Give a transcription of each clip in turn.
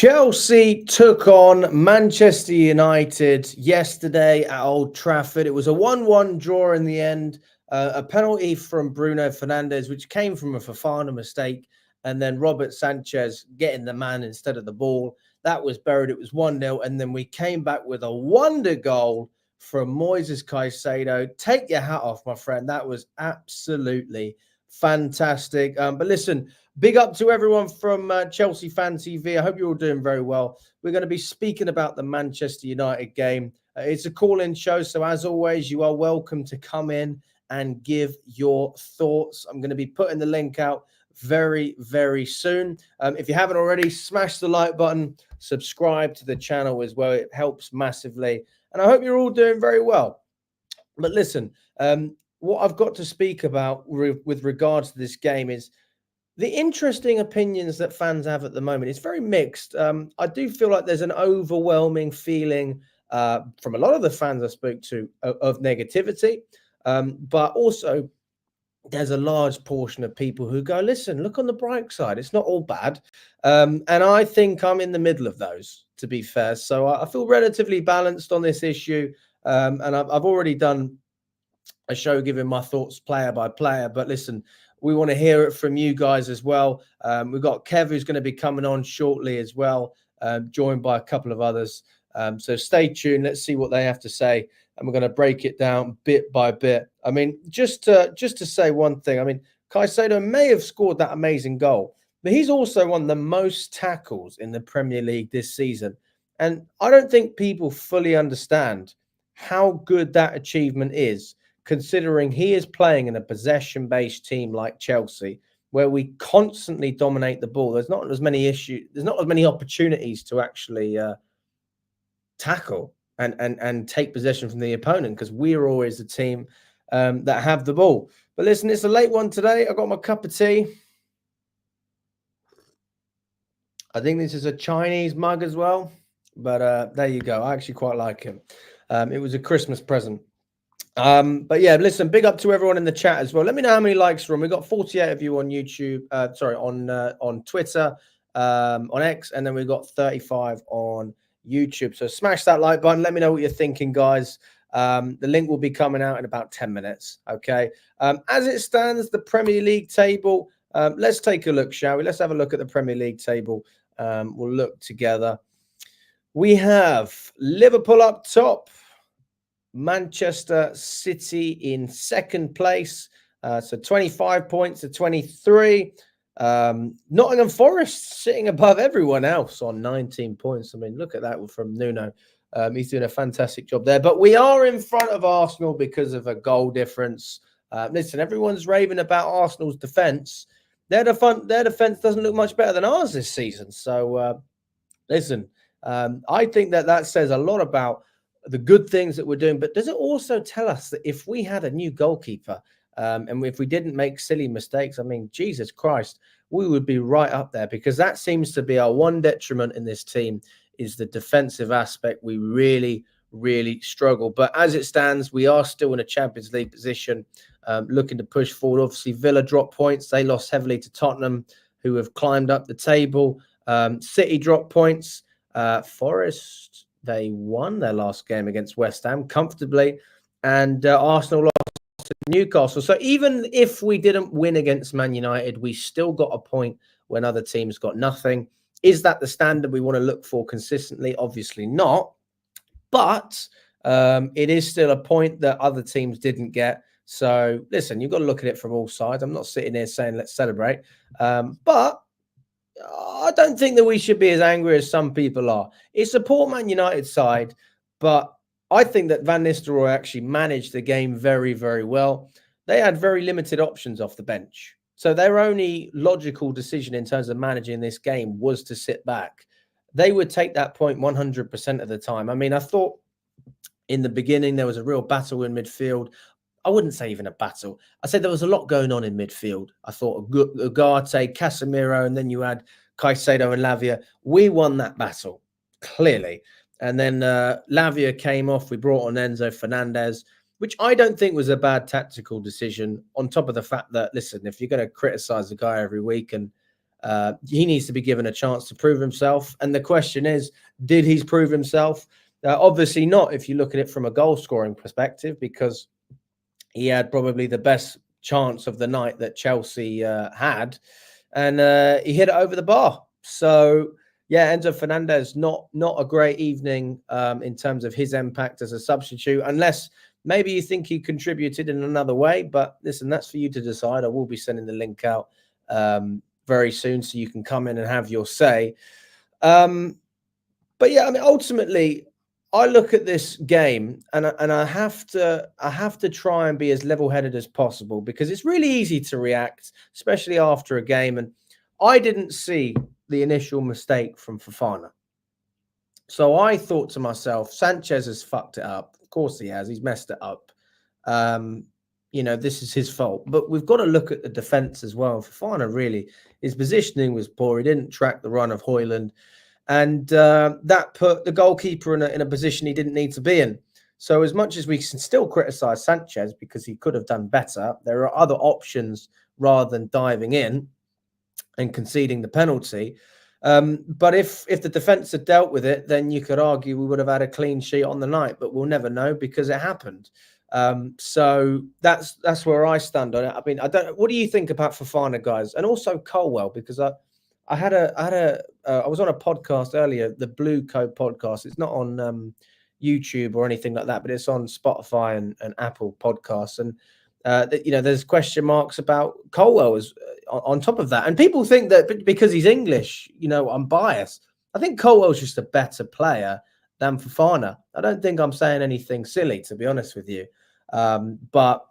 Chelsea took on Manchester United yesterday at Old Trafford. It was a 1-1 draw in the end. A penalty from Bruno Fernandes, which came from a Fofana mistake, and then Robert Sanchez getting the man instead of the ball. That was buried. It was 1-0, and then we came back with a wonder goal from Moises Caicedo. Take your hat off, my friend. That was absolutely fantastic. But listen, big up to everyone from Chelsea Fan TV. I hope you're all doing very well. We're going to be speaking about the Manchester United game. It's a call-in show, so as always, you are welcome to come in and give your thoughts. I'm going to be putting the link out very, very soon. If you haven't already, smash the like button, subscribe to the channel as well. It helps massively. And I hope you're all doing very well. But listen, what I've got to speak about with regards to this game is the interesting opinions that fans have at the moment. It's very mixed. I do feel like there's an overwhelming feeling from a lot of the fans I spoke to of negativity. But also, there's a large portion of people who go, listen, look on the bright side. It's not all bad. And I think I'm in the middle of those, to be fair. So I feel relatively balanced on this issue. And I've already done a show giving my thoughts player by player. But listen, we want to hear it from you guys as well. We've got Kev, who's going to be coming on shortly as well, joined by a couple of others. So stay tuned. Let's see what they have to say. And we're going to break it down bit by bit. I mean, just to say one thing. I mean, Caicedo may have scored that amazing goal, but he's also won the most tackles in the Premier League this season. And I don't think people fully understand how good that achievement is, considering he is playing in a possession-based team like Chelsea, where we constantly dominate the ball. There's not as many issues. There's not as many opportunities to actually tackle and take possession from the opponent, because we're always the team that have the ball. But listen, it's a late one today. I got my cup of tea. I think this is a Chinese mug as well, but there you go. I actually quite like him. It was a Christmas present. But yeah, listen, big up to everyone in the chat as well. Let me know how many likes are on. We got 48 of you on YouTube, on Twitter, on X, and then we got 35 on YouTube. So smash that like button. Let me know what you're thinking, guys. The link will be coming out in about 10 minutes. Okay. As it stands, the Premier League table. Let's take a look, shall we? Let's have a look at the Premier League table. We'll look together. We have Liverpool up top. Manchester City in second place, so 25 points to 23. Nottingham Forest sitting above everyone else on 19 points. I mean, look at that from Nuno. He's doing a fantastic job there. But we are in front of Arsenal because of a goal difference. Listen, everyone's raving about Arsenal's defence. Their defence doesn't look much better than ours this season. So, listen, I think that says a lot about the good things that we're doing, but does it also tell us that if we had a new goalkeeper and if we didn't make silly mistakes, I mean, Jesus Christ, we would be right up there, because that seems to be our one detriment in this team, is the defensive aspect. We really, really struggle. But as it stands, we are still in a Champions League position, looking to push forward. Obviously, Villa dropped points. They lost heavily to Tottenham, who have climbed up the table. City dropped points. Forest, they won their last game against West Ham comfortably, and Arsenal lost to Newcastle. So even if we didn't win against Man United, we still got a point when other teams got nothing. Is that the standard we want to look for consistently? Obviously not, but it is still a point that other teams didn't get. So listen, you've got to look at it from all sides. I'm not sitting here saying let's celebrate, but I don't think that we should be as angry as some people are. It's a poor Man United side, but I think that Van Nistelrooy actually managed the game very, very well. They had very limited options off the bench. So their only logical decision in terms of managing this game was to sit back. They would take that point 100% of the time. I mean, I thought in the beginning there was a real battle in midfield. I wouldn't say even a battle. I said there was a lot going on in midfield. I thought Ugarte, Casemiro, and then you had Caicedo and Lavia. We won that battle, clearly. And then Lavia came off. We brought on Enzo Fernandez, which I don't think was a bad tactical decision, on top of the fact that, listen, if you're going to criticize the guy every week and He needs to be given a chance to prove himself. And the question is, did he prove himself? Obviously not if you look at it from a goal scoring perspective, because he had probably the best chance of the night that Chelsea had, and he hit it over the bar. So yeah, Enzo Fernandez, not a great evening in terms of his impact as a substitute, unless maybe you think he contributed in another way. But listen, that's for you to decide. I will be sending the link out very soon, so you can come in and have your say. But yeah, I mean, ultimately, I look at this game and I have to try and be as level-headed as possible, because it's really easy to react, especially after a game. And I didn't see the initial mistake from Fofana, so I thought to myself, Sanchez has fucked it up. Of course he has. He's messed it up. This is his fault. But we've got to look at the defense as well. Fofana, really, his positioning was poor. He didn't track the run of Højlund. And that put the goalkeeper in a position he didn't need to be in. So as much as we can still criticize Sanchez because he could have done better, there are other options rather than diving in and conceding the penalty. But if the defence had dealt with it, then you could argue we would have had a clean sheet on the night. But we'll never know because it happened. So that's where I stand on it. I mean, what do you think about Fofana, guys? And also Colwill, because I was on a podcast earlier, the Blue Code podcast. It's not on YouTube or anything like that, but it's on Spotify and Apple podcasts. And there's question marks about Colwill as on top of that. And people think that because he's English, I'm biased. I think Colwell's just a better player than Fofana. I don't think I'm saying anything silly, to be honest with you. But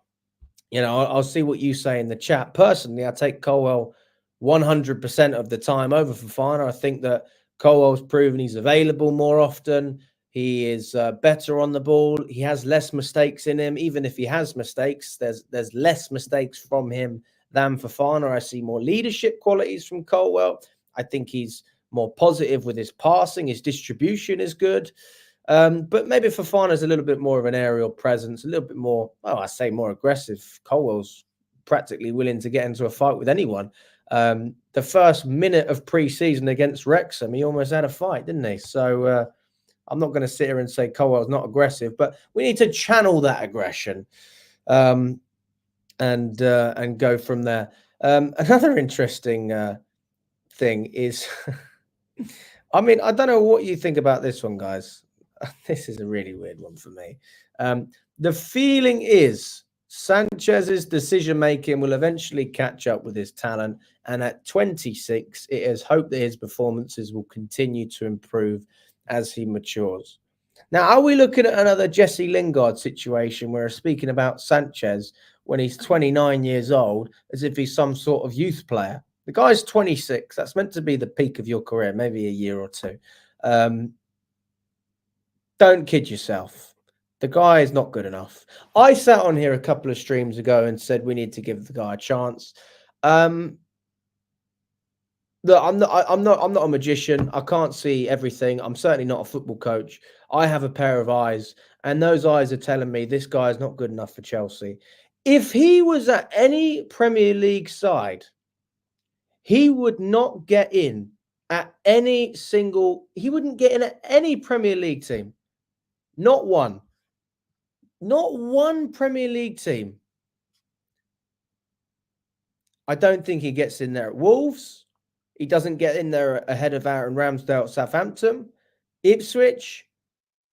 I'll see what you say in the chat. Personally, I take Colwill 100% of the time over Fofana. I think that Colwell's proven he's available more often. He is better on the ball. He has less mistakes in him. Even if he has mistakes, there's less mistakes from him than Fofana. I see more leadership qualities from Colwill. I think he's more positive with his passing. His distribution is good. But maybe Fofana's a little bit more of an aerial presence, a little bit more, I say more aggressive. Colwell's practically willing to get into a fight with anyone. The first minute of pre-season against Wrexham, he almost had a fight, didn't he? So I'm not going to sit here and say Colwell's not aggressive, but we need to channel that aggression and go from there. Another interesting thing is, I mean, I don't know what you think about this one, guys. This is a really weird one for me. The feeling is Sanchez's decision-making will eventually catch up with his talent. And at 26, it is hoped that his performances will continue to improve as he matures. Now, are we looking at another Jesse Lingard situation where we're speaking about Sanchez when he's 29 years old as if he's some sort of youth player? The guy's 26. That's meant to be the peak of your career, maybe a year or two. Don't kid yourself. The guy is not good enough. I sat on here a couple of streams ago and said we need to give the guy a chance. Look, I'm not a magician. I can't see everything. I'm certainly not a football coach. I have a pair of eyes, and those eyes are telling me this guy is not good enough for Chelsea. If he was at any Premier League side, he would not get in at any single. He wouldn't get in at any Premier League team. Not one. Not one Premier League team. I don't think he gets in there at Wolves. He doesn't get in there ahead of Aaron Ramsdale at Southampton. Ipswich,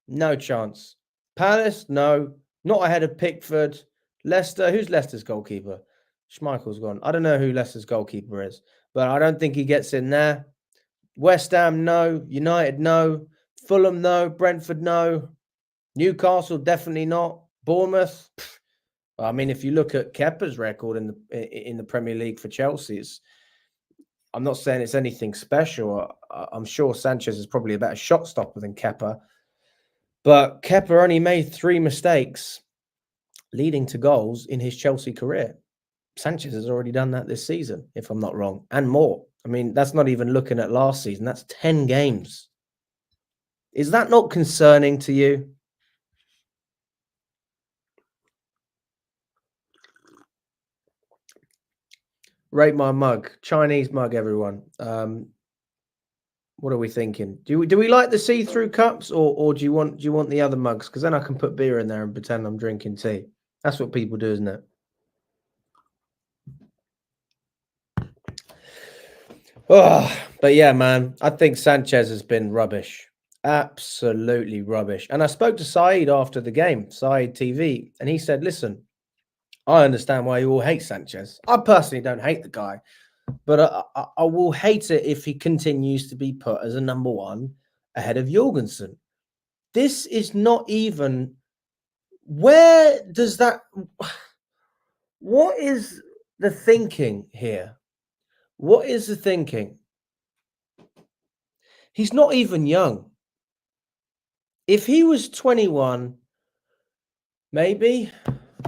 no chance. Palace, no. Not ahead of Pickford. Leicester, who's Leicester's goalkeeper? Schmeichel's gone. I don't know who Leicester's goalkeeper is, but I don't think he gets in there. West Ham, no. United, no. Fulham, no. Brentford, no. Newcastle, definitely not. Bournemouth, I mean, if you look at Kepa's record in the Premier League for Chelsea, I'm not saying it's anything special. I'm sure Sanchez is probably a better shot stopper than Kepa, but Kepa only made 3 mistakes leading to goals in his Chelsea career. Sanchez has already done that this season, if I'm not wrong, and more. I mean, that's not even looking at last season. That's 10 games. Is that not concerning to you? Rate my mug. Chinese mug, everyone. What are we thinking? Do we like the see-through cups, or do you want the other mugs? Because then I can put beer in there and pretend I'm drinking tea. That's what people do, isn't it? Oh, but yeah, man, I think Sanchez has been rubbish. Absolutely rubbish. And I spoke to Saeed after the game, Saeed TV, and he said, listen, I understand why you all hate Sanchez. I personally don't hate the guy, but I will hate it if he continues to be put as a number one ahead of Jorgensen. This is not even... Where does that... What is the thinking here? What is the thinking? He's not even young. If he was 21, maybe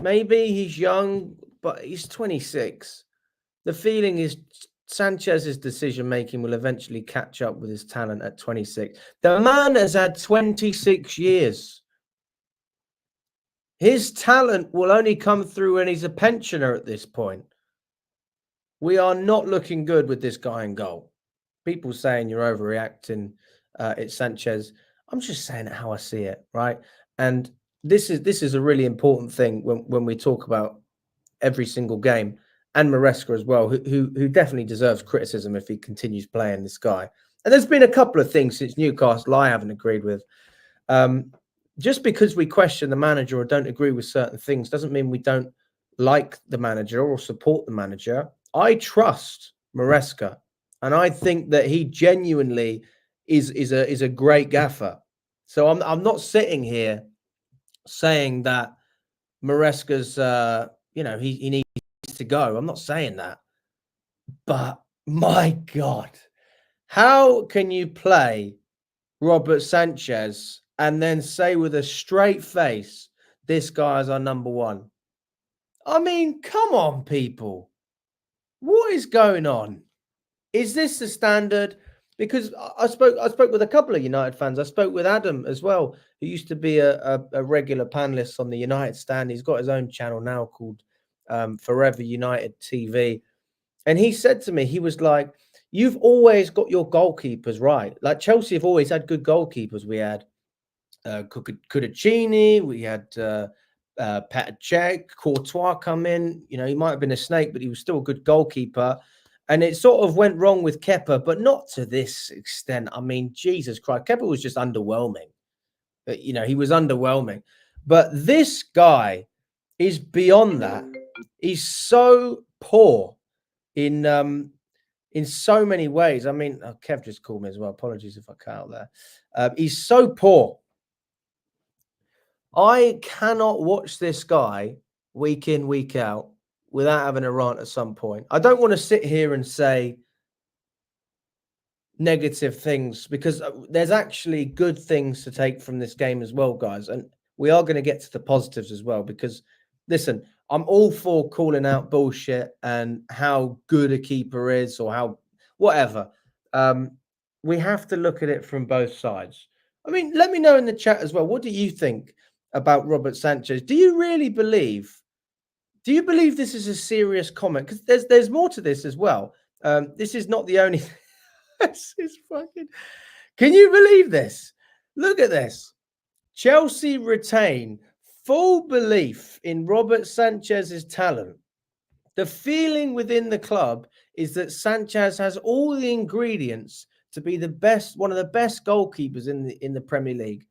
he's young, but he's 26. The feeling is Sanchez's decision-making will eventually catch up with his talent at 26. The man has had 26 years. His talent will only come through when he's a pensioner at this point. We are not looking good with this guy in goal. People saying you're overreacting, it's Sanchez. I'm just saying it how I see it, right? And this is a really important thing when we talk about every single game, and Maresca as well, who definitely deserves criticism if he continues playing, this guy. And there's been a couple of things since Newcastle I haven't agreed with. Just because we question the manager or don't agree with certain things doesn't mean we don't like the manager or support the manager. I trust Maresca, and I think that he genuinely is a great gaffer. So I'm not sitting here saying that Maresca's he needs to go. I'm not saying that. But my God, how can you play Robert Sanchez and then say with a straight face, this guy is our number one? I mean, come on, people. What is going on? Is this the standard? Because I spoke with a couple of United fans. I spoke with Adam as well, who used to be a regular panelist on the United Stand. He's got his own channel now called Forever United TV. And he said to me, he was like, you've always got your goalkeepers right. Like Chelsea have always had good goalkeepers. We had Kudicini, we had Petr Cech, Courtois come in. You know, he might have been a snake, but he was still a good goalkeeper. And it sort of went wrong with Kepa, but not to this extent. I mean, Jesus Christ, Kepa was just underwhelming. But, you know, he was underwhelming. But this guy is beyond that. He's so poor in so many ways. I mean, Kev just called me as well. Apologies if I cut out there. He's so poor. I cannot watch this guy week in, week out without having a rant at some point. I don't want to sit here and say negative things, because there's actually good things to take from this game as well, guys. And we are going to get to the positives as well, because listen, I'm all for calling out bullshit and how good a keeper is or how whatever. We have to look at it from both sides. I mean, let me know in the chat as well. What do you think about Robert Sanchez? Do you believe this is a serious comment? Because there's more to this as well. This is not the only... This is fucking... Can you believe this? Look at this. Chelsea retain full belief in Robert Sanchez's talent. The feeling within the club is that Sanchez has all the ingredients to be the best, one of the best goalkeepers in the Premier League.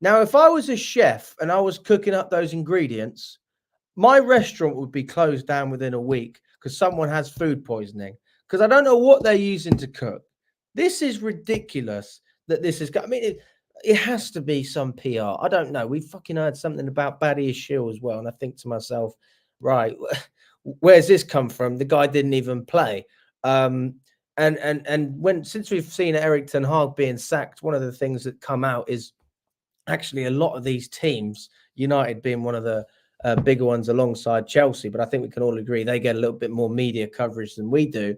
Now, if I was a chef and I was cooking up those ingredients, my restaurant would be closed down within a week because someone has food poisoning, because I don't know what they're using to cook. This is ridiculous that this is... I mean, it has to be some PR. I don't know. We fucking heard something about Badia Shield as well. And I think to myself, right, where's this come from? The guy didn't even play. And since we've seen Eric Ten Hag being sacked, one of the things that come out is actually a lot of these teams, United being one of the bigger ones alongside Chelsea, but I think we can all agree they get a little bit more media coverage than we do.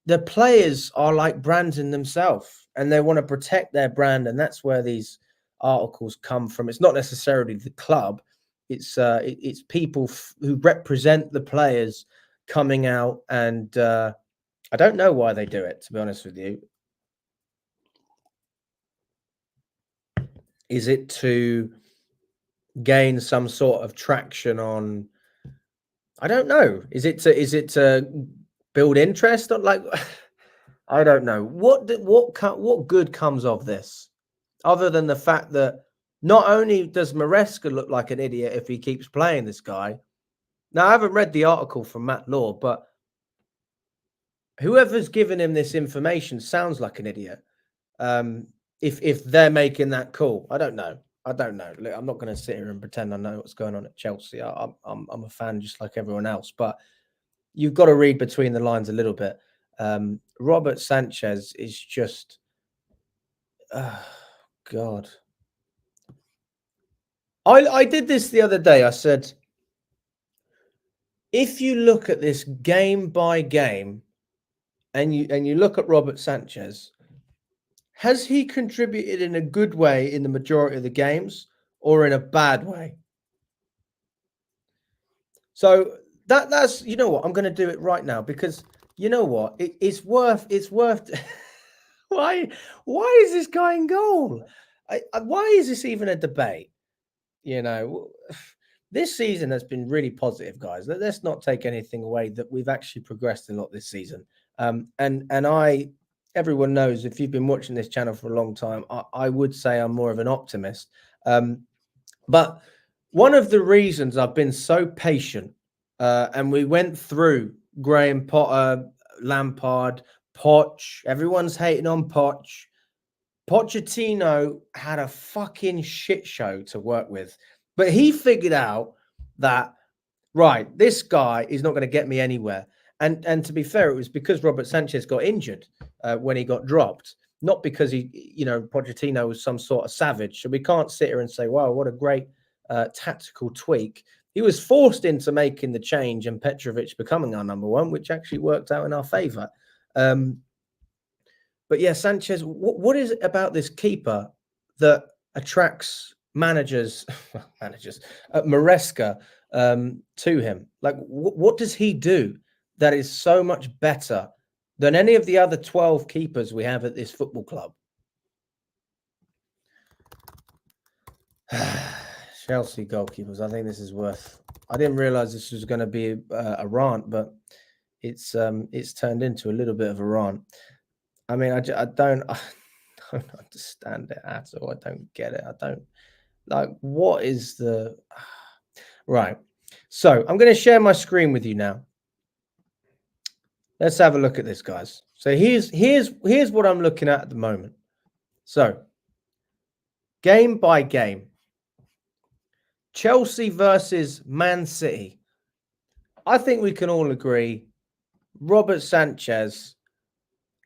The players are like brands in themselves, and they want to protect their brand, and that's where these articles come from. It's not necessarily the club; it's people who represent the players coming out, and I don't know why they do it, to be honest with you. Is it to gain some sort of traction on? I don't know. Is it to build interest on, like? I don't know what good comes of this, other than the fact that not only does Maresca look like an idiot if he keeps playing this guy. Now, I haven't read the article from Matt Law, but whoever's given him this information sounds like an idiot. If they're making that call, I don't know. Look, I'm not going to sit here and pretend I know what's going on at Chelsea. I'm a fan just like everyone else, but you've got to read between the lines a little bit. Robert Sanchez is just, God. I did this the other day. I said, if you look at this game by game, and you look at Robert Sanchez, has he contributed in a good way in the majority of the games or in a bad way? So that's, you know what, I'm going to do it right now, because you know what, it's worth why is this guy in goal? Why is this even a debate? You know, this season has been really positive, guys. Let's not take anything away, that we've actually progressed a lot this season. Everyone knows, if you've been watching this channel for a long time, I would say I'm more of an optimist. But one of the reasons I've been so patient, and we went through Graham Potter, Lampard, Poch. Everyone's hating on Poch. Pochettino had a fucking shit show to work with, but he figured out that, right, this guy is not going to get me anywhere. And to be fair, it was because Robert Sanchez got injured when he got dropped, not because Pochettino was some sort of savage. So we can't sit here and say, wow, what a great tactical tweak. He was forced into making the change and Petrovic becoming our number one, which actually worked out in our favour. But yeah, Sanchez, what is it about this keeper that attracts managers, Maresca, to him? Like, what does he do that is so much better than any of the other 12 keepers we have at this football club? Chelsea goalkeepers. I think this is worth. I didn't realize this was going to be a rant, but it's turned into a little bit of a rant. I mean, I don't understand it at all. I don't get it. I don't, like, what is the right? So I'm going to share my screen with you now. Let's have a look at this, guys. So here's what I'm looking at the moment. So game by game, Chelsea versus Man City. I think we can all agree, Robert Sanchez,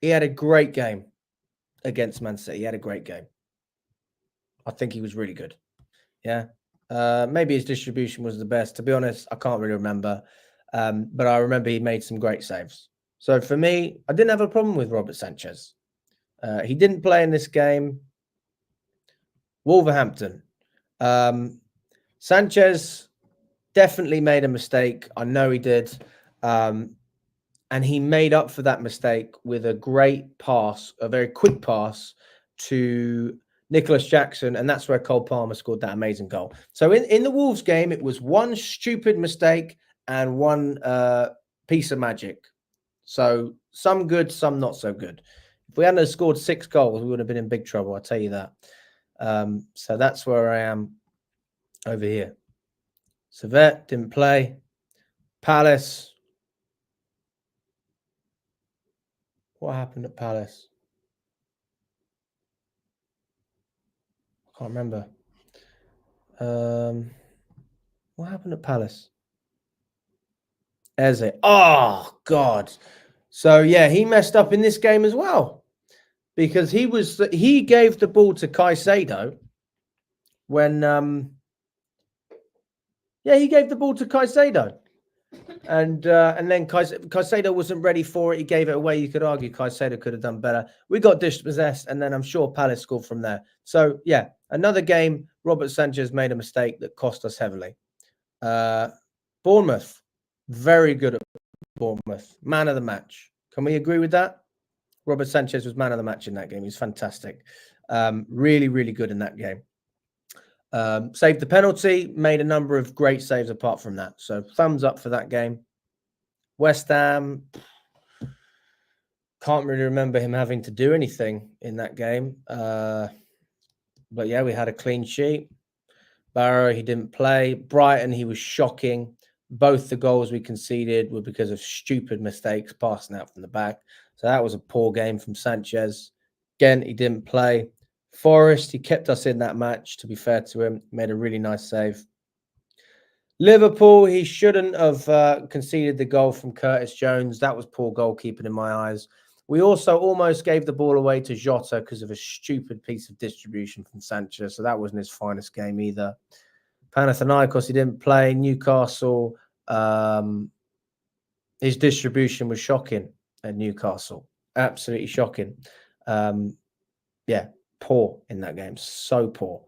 he had a great game against Man City. He had a great game. I think he was really good. Yeah. Maybe his distribution was the best. To be honest, I can't really remember. But I remember he made some great saves. So for me, I didn't have a problem with Robert Sanchez. He didn't play in this game. Wolverhampton. Sanchez definitely made a mistake. I know he did. And he made up for that mistake with a great pass, a very quick pass to Nicholas Jackson. And that's where Cole Palmer scored that amazing goal. So in the Wolves game, it was one stupid mistake and one piece of magic. So some good, some not so good. If we hadn't scored 6 goals, we would have been in big trouble, I'll tell you that. So that's where I am over here. Cfctvyt didn't play. Palace. What happened at Palace? I can't remember. What happened at Palace? Eze. Oh, God. So, yeah, he messed up in this game as well, because he gave the ball to Caicedo when he gave the ball to Caicedo. And then Caicedo wasn't ready for it. He gave it away. You could argue Caicedo could have done better. We got dispossessed, and then I'm sure Palace scored from there. So, yeah, another game, Robert Sanchez made a mistake that cost us heavily. Bournemouth, very good at Bournemouth. Man of the match. Can we agree with that? Robert Sanchez was man of the match in that game. He was fantastic. Really, really good in that game. Saved the penalty, made a number of great saves apart from that. So thumbs up for that game. West Ham, can't really remember him having to do anything in that game. But yeah, we had a clean sheet. Barrow, he didn't play. Brighton, he was shocking. Both the goals we conceded were because of stupid mistakes passing out from the back. So that was a poor game from Sanchez. Again, he didn't play. Forest, he kept us in that match, to be fair to him. Made a really nice save. Liverpool, he shouldn't have conceded the goal from Curtis Jones. That was poor goalkeeping in my eyes. We also almost gave the ball away to Jota because of a stupid piece of distribution from Sanchez. So that wasn't his finest game either. Panathinaikos, he didn't play. Newcastle, his distribution was shocking at Newcastle. Absolutely shocking. Yeah, poor in that game. So poor.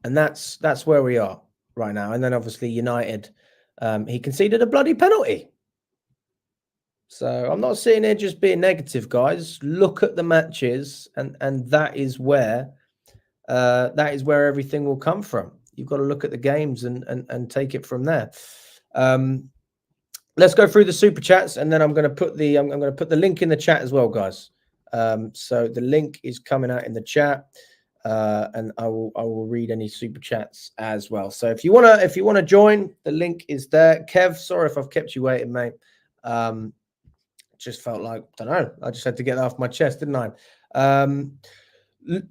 And that's where we are right now. And then obviously United, he conceded a bloody penalty. So I'm not sitting here just being negative, guys. Look at the matches, and that is where everything will come from. You've got to look at the games and take it from there. Let's go through the super chats, and then I'm going to put the link in the chat as well, guys. So the link is coming out in the chat, and I will read any super chats as well. So if you wanna join, the link is there. Kev, sorry if I've kept you waiting, mate. Just felt like, I don't know, I just had to get that off my chest, didn't I?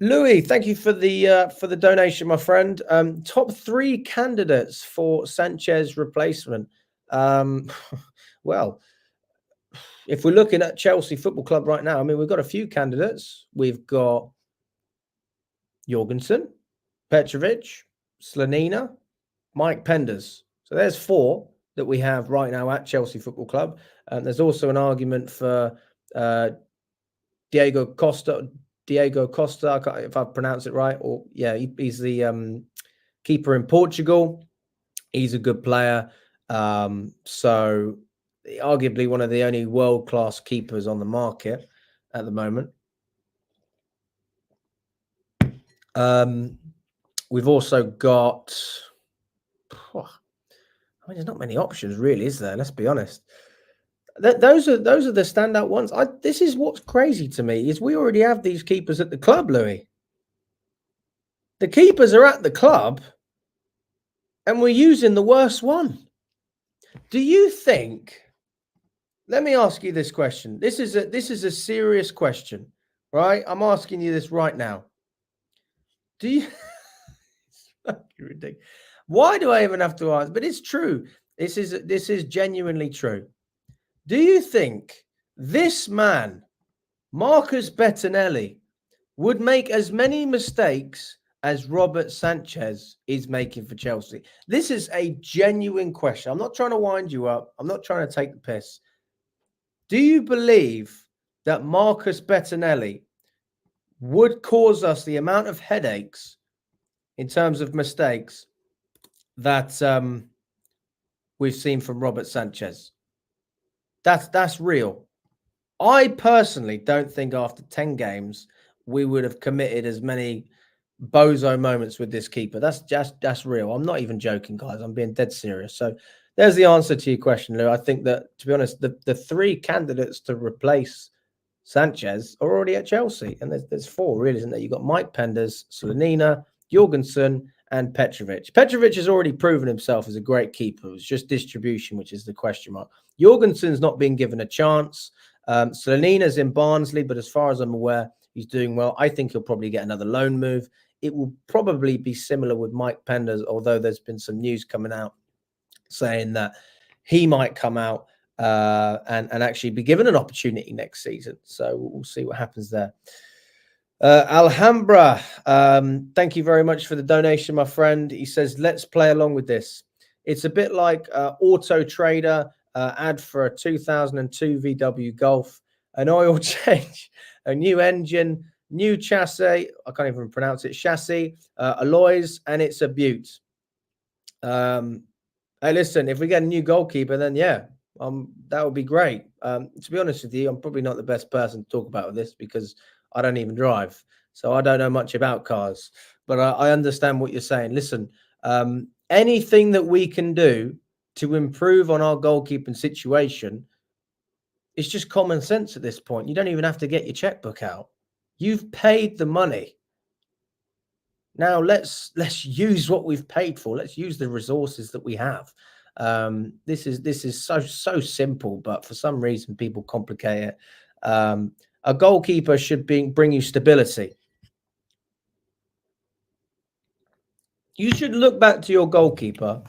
Louis, thank you for the donation, my friend. Top 3 candidates for Sanchez replacement. Well, if we're looking at Chelsea Football Club right now, I mean, we've got a few candidates. We've got Jorgensen, Petrovic, Slanina, Mike Penders. So there's 4 that we have right now at Chelsea Football Club. There's also an argument for Diego Costa, if I pronounce it right, or yeah, he's the keeper in Portugal. He's a good player. So arguably one of the only world-class keepers on the market at the moment. We've also got, I mean, there's not many options really, is there? Let's be honest. Those are the standout ones. This is what's crazy to me, is we already have these keepers at the club, Louis. The keepers are at the club, and we're using the worst one. Do you think? Let me ask you this question. This is a serious question, right? I'm asking you this right now. Do you? It's fucking ridiculous. Why do I even have to ask? But it's true. This is genuinely true. Do you think this man, Marcus Bettinelli, would make as many mistakes as Robert Sanchez is making for Chelsea? This is a genuine question. I'm not trying to wind you up. I'm not trying to take the piss. Do you believe that Marcus Bettinelli would cause us the amount of headaches in terms of mistakes that we've seen from Robert Sanchez? That's real. I personally don't think after 10 games we would have committed as many bozo moments with this keeper. That's real. I'm not even joking, guys. I'm being dead serious. So there's the answer to your question, Lou. I think that, to be honest, the 3 candidates to replace Sanchez are already at Chelsea, and there's 4 really, isn't there? You've got Mike Penders, Slanina, Jorgensen, and Petrovic. Petrovic has already proven himself as a great keeper. It's just distribution, which is the question mark. Jorgensen's not been given a chance. Slanina's in Barnsley, but as far as I'm aware, he's doing well. I think he'll probably get another loan move. It will probably be similar with Mike Penders, although there's been some news coming out saying that he might come out and actually be given an opportunity next season. So we'll see what happens there. Alhambra, thank you very much for the donation, my friend. He says, let's play along with this. It's a bit like Auto Trader ad for a 2002 VW Golf, an oil change, a new engine, new chassis. I can't even pronounce it. Chassis, alloys, and it's a beaut. Hey, listen, if we get a new goalkeeper, then yeah, that would be great. To be honest with you, I'm probably not the best person to talk about this because I don't even drive, so I don't know much about cars. But I understand what you're saying. Listen, anything that we can do to improve on our goalkeeping situation, it's just common sense at this point. You don't even have to get your checkbook out. You've paid the money. Now let's use what we've paid for. Let's use the resources that we have. This is so simple, but for some reason people complicate it. A goalkeeper should bring you stability. You should look back to your goalkeeper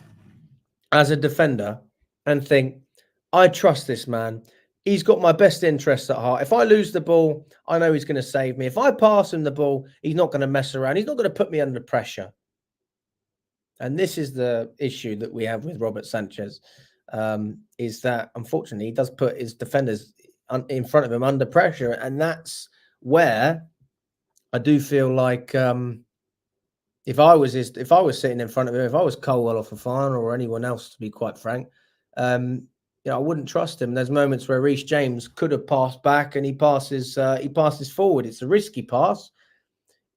as a defender and think, I trust this man. He's got my best interests at heart. If I lose the ball, I know he's going to save me. If I pass him the ball, he's not going to mess around. He's not going to put me under pressure. And this is the issue that we have with Robert Sanchez, is that unfortunately he does put his defenders in front of him under pressure, and that's where I do feel like if I was sitting in front of him, if I was Colwill or Fofana or anyone else, to be quite frank, I wouldn't trust him. There's moments where Reece James could have passed back, and he passes forward. It's a risky pass.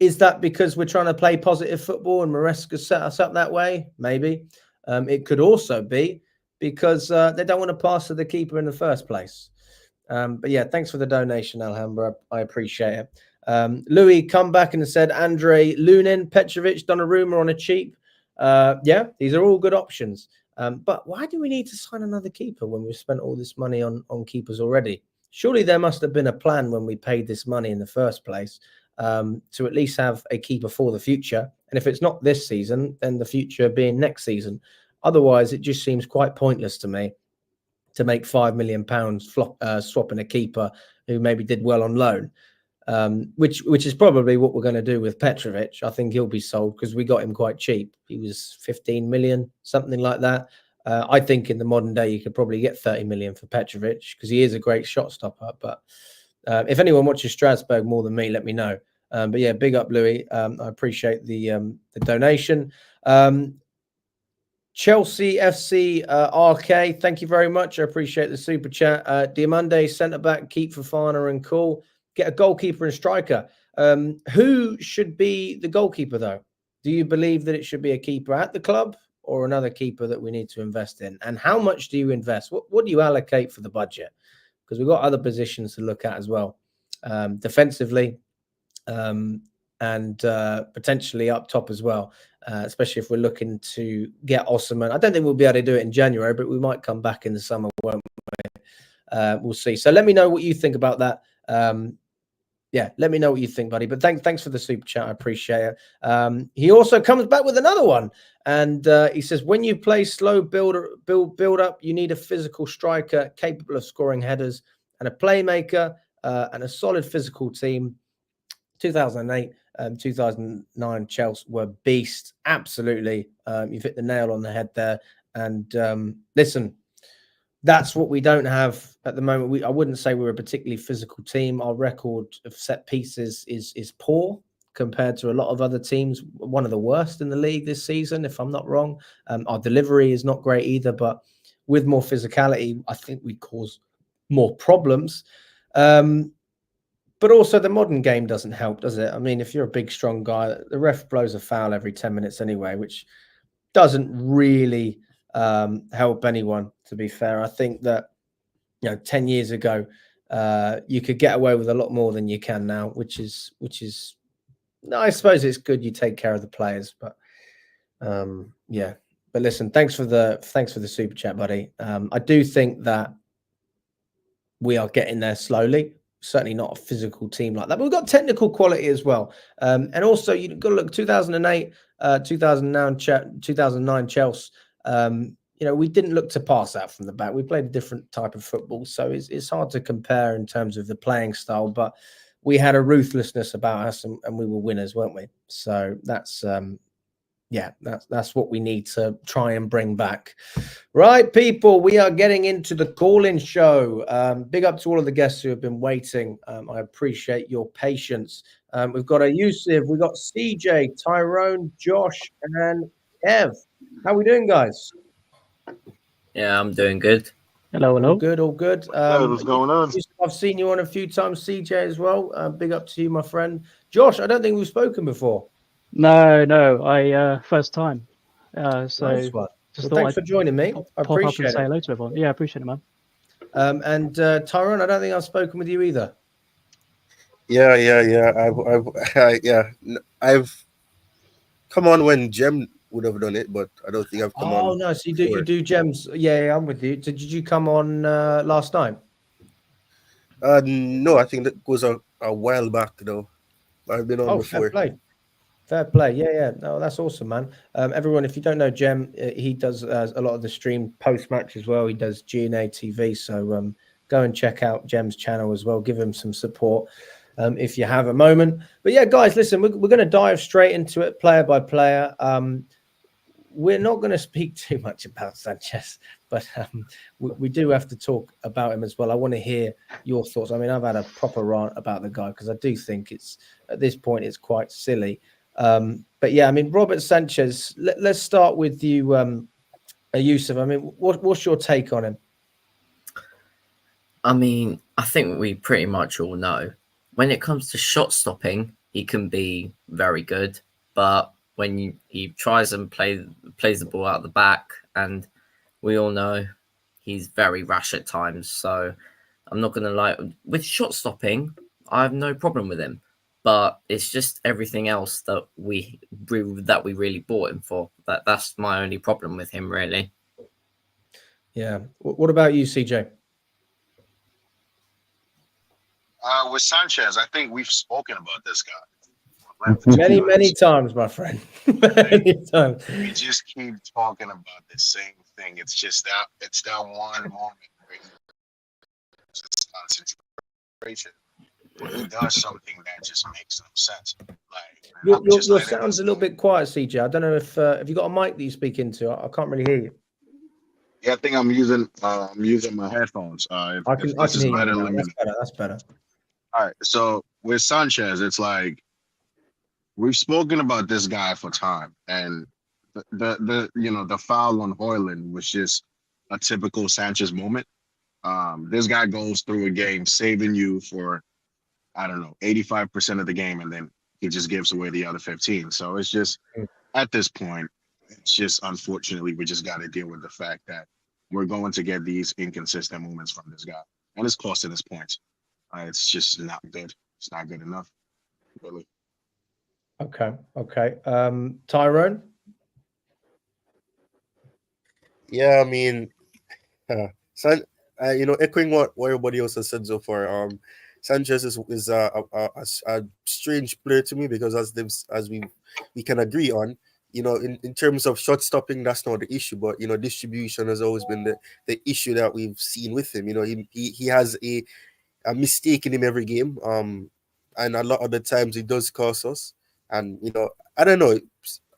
Is that because we're trying to play positive football and Maresca set us up that way? Maybe. It could also be because they don't want to pass to the keeper in the first place. But yeah, thanks for the donation, Alhambra. I appreciate it. Louis come back and said, Andre Lunin, Petrovic, Donnarumma on a cheap. Yeah, these are all good options. But why do we need to sign another keeper when we've spent all this money on keepers already? Surely there must have been a plan when we paid this money in the first place. To at least have a keeper for the future. And if it's not this season, then the future being next season. Otherwise, it just seems quite pointless to me to make £5 million swapping a keeper who maybe did well on loan, which is probably what we're going to do with Petrovic. I think he'll be sold because we got him quite cheap. He was 15 million, something like that. I think in the modern day, you could probably get 30 million for Petrovic because he is a great shot stopper. But if anyone watches Strasbourg more than me, let me know. But yeah, big up, Louis. I appreciate the donation. Chelsea FC RK, thank you very much. I appreciate the super chat. Diamande, centre back, keep Fofana and cool. Get a goalkeeper and striker. Who should be the goalkeeper, though? Do you believe that it should be a keeper at the club or another keeper that we need to invest in? And how much do you invest? What do you allocate for the budget? Because we've got other positions to look at as well, defensively and potentially up top as well, especially if we're looking to get Osimhen. I don't think we'll be able to do it in January, but we might come back in the summer, won't we? We'll see. So let me know what you think about that. Yeah, let me know what you think, buddy. But thanks for the super chat. I appreciate it. He also comes back with another one. And he says, when you play slow build up, you need a physical striker capable of scoring headers and a playmaker and a solid physical team. 2008, 2009 Chelsea were beasts. Absolutely. You've hit the nail on the head there. And listen, that's what we don't have at the moment. I wouldn't say we're a particularly physical team. Our record of set pieces is poor compared to a lot of other teams. One of the worst in the league this season, if I'm not wrong. Our delivery is not great either, but with more physicality, I think we cause more problems. But also the modern game doesn't help, does it? I mean, if you're a big, strong guy, the ref blows a foul every 10 minutes anyway, which doesn't really help anyone, to be fair. I think that, 10 years ago, you could get away with a lot more than you can now, which is no, I suppose it's good you take care of the players, but yeah. But listen, thanks for the super chat, buddy. I do think that we are getting there slowly. Certainly not a physical team like that, but we've got technical quality as well. And also, you've got to look 2008, 2009 Chelsea. We didn't look to pass out from the back. We played a different type of football, so it's hard to compare in terms of the playing style. But we had a ruthlessness about us, and we were winners, weren't we? So that's what we need to try and bring back. Right, people, we are getting into the call-in show. Big up to all of the guests who have been waiting. I appreciate your patience. We've got a Yusuf, we've got CJ, Tyrone, Josh, and Kev. How are we doing, guys? Yeah, I'm doing good. Hello, hello. All good, all good. What's going on? I've seen you on a few times, CJ, as well. Big up to you, my friend. Josh, I don't think we've spoken before. No, I first time. So Nice one. just Well, thought thanks I'd for joining me. I pop up and appreciate say it. hello to everyone. Yeah, I appreciate it, man. And Tyrone, I don't think I've spoken with you either. Yeah. I've come on when Jem would have done it, but I don't think I've come Oh, on no, so you before. do gems. Yeah, I'm with you. Did you come on last night? No, I think that goes a while back though. I've been on Oh, fair before. play. Fair play. Yeah. No, that's awesome, man. Everyone, if you don't know Jem, he does a lot of the stream post match as well. He does GNA TV. So go and check out Jem's channel as well. Give him some support if you have a moment. But yeah, guys, listen, we're going to dive straight into it, player by player. We're not going to speak too much about Sanchez, but we do have to talk about him as well. I want to hear your thoughts. I mean, I've had a proper rant about the guy because I do think it's at this point it's quite silly. But yeah, I mean, Robert Sanchez. Let's start with you, Yusuf. I mean, what's your take on him? I mean, I think we pretty much all know when it comes to shot stopping, he can be very good, but when he tries and plays the ball out the back, and we all know he's very rash at times. So I'm not gonna lie. With shot stopping, I have no problem with him, but it's just everything else that we really bought him for. That's my only problem with him, really. Yeah. What about you, CJ? With Sanchez, I think we've spoken about this guy Many times, my friend. Many times. We just keep talking about the same thing. It's just that one moment where he just concentration. He does something that just makes no sense. Like Your sound's a little bit quiet, CJ. I don't know if have you got a mic that you speak into? I can't really hear you. Yeah, I think I'm using my headphones. I If can this is hear you better, now. let me know. That's better. All right. So with Sanchez, it's like we've spoken about this guy for time, and the foul on Hoyland was just a typical Sanchez moment. This guy goes through a game saving you for I don't know 85% of the game, and then he just gives away the other 15. So it's just at this point, it's just unfortunately we just got to deal with the fact that we're going to get these inconsistent moments from this guy, and it's costing us points. It's just not good. It's not good enough, really. Okay. Tyrone? Yeah, I mean, San, echoing what everybody else has said so far. Sanchez is a strange player to me because as we can agree on, in terms of shot stopping, that's not the issue, but distribution has always been the issue that we've seen with him. He has a mistake in him every game. And a lot of the times it does cost us. And I don't know.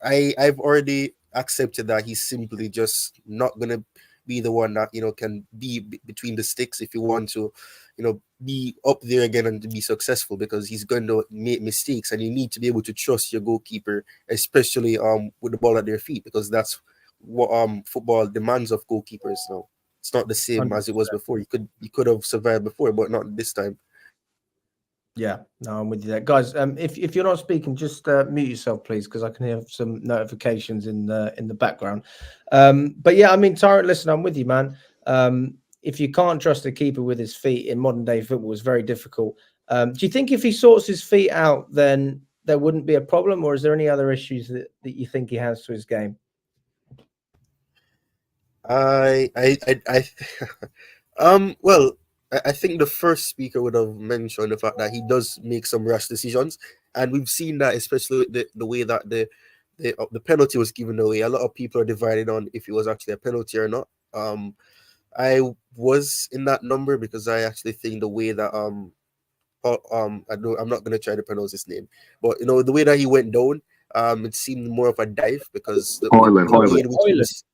I've already accepted that he's simply just not gonna be the one that can be between the sticks if you want to, be up there again and to be successful, because he's going to make mistakes, and you need to be able to trust your goalkeeper, especially with the ball at their feet, because that's what football demands of goalkeepers now. It's not the same as it was 100%. before. You could have survived before, but not this time. Yeah, no, I'm with you there, guys. If you're not speaking, just mute yourself, please, because I can hear some notifications in the background. But yeah, I mean, Tyrant, listen, I'm with you, man. If you can't trust a keeper with his feet in modern day football, it's very difficult. Do you think if he sorts his feet out, then there wouldn't be a problem, or is there any other issues that you think he has to his game? I well, I think the first speaker would have mentioned the fact that he does make some rash decisions, and we've seen that, especially with the way that the penalty was given away. A lot of people are divided on if it was actually a penalty or not. I was in that number because I actually think the way that I'm not gonna try to pronounce his name, but the way that he went down, it seemed more of a dive, because the way Hoyland. in which he was.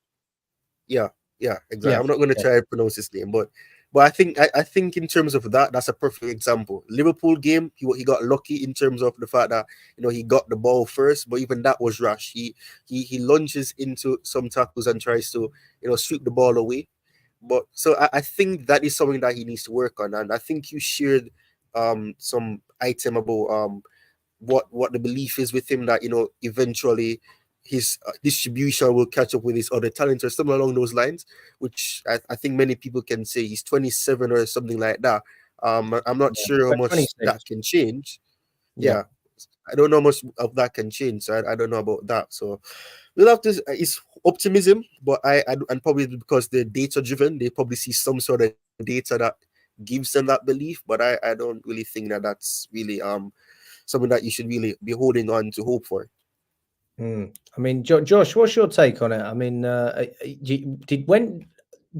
Yeah, yeah, exactly. Yeah, I'm not going to try to pronounce his name, but I think in terms of that, that's a perfect example. Liverpool game, he got lucky in terms of the fact that he got the ball first, but even that was rash. He lunges into some tackles and tries to sweep the ball away, but so I think that is something that he needs to work on, and I think you shared some item about what the belief is with him that eventually his distribution will catch up with his other talents or something along those lines, which I think many people can say he's 27 or something like that. I'm not sure how much 26. that can change. Yeah. Yeah, I don't know how much of that can change, so I don't know about that. So we'll have to. It's optimism, but and probably because they're data driven, they probably see some sort of data that gives them that belief. But I don't really think that that's really something that you should really be holding on to hope for. I mean, Josh, what's your take on it? I mean, do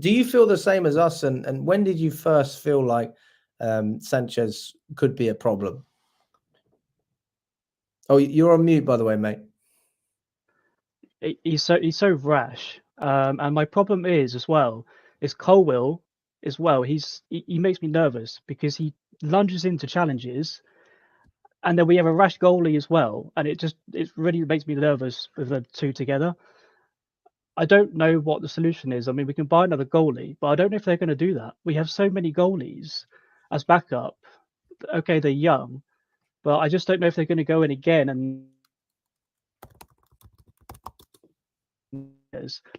you feel the same as us? And when did you first feel like Sanchez could be a problem? Oh, you're on mute, by the way, mate. He's so rash. And my problem is as well is Colwill as well. He makes me nervous because he lunges into challenges, and then we have a rash goalie as well, and it really makes me nervous with the two together. I don't know what the solution is. I mean, we can buy another goalie, but I don't know if they're going to do that. We have so many goalies as backup. Okay, they're young, but I just don't know if they're going to go in again and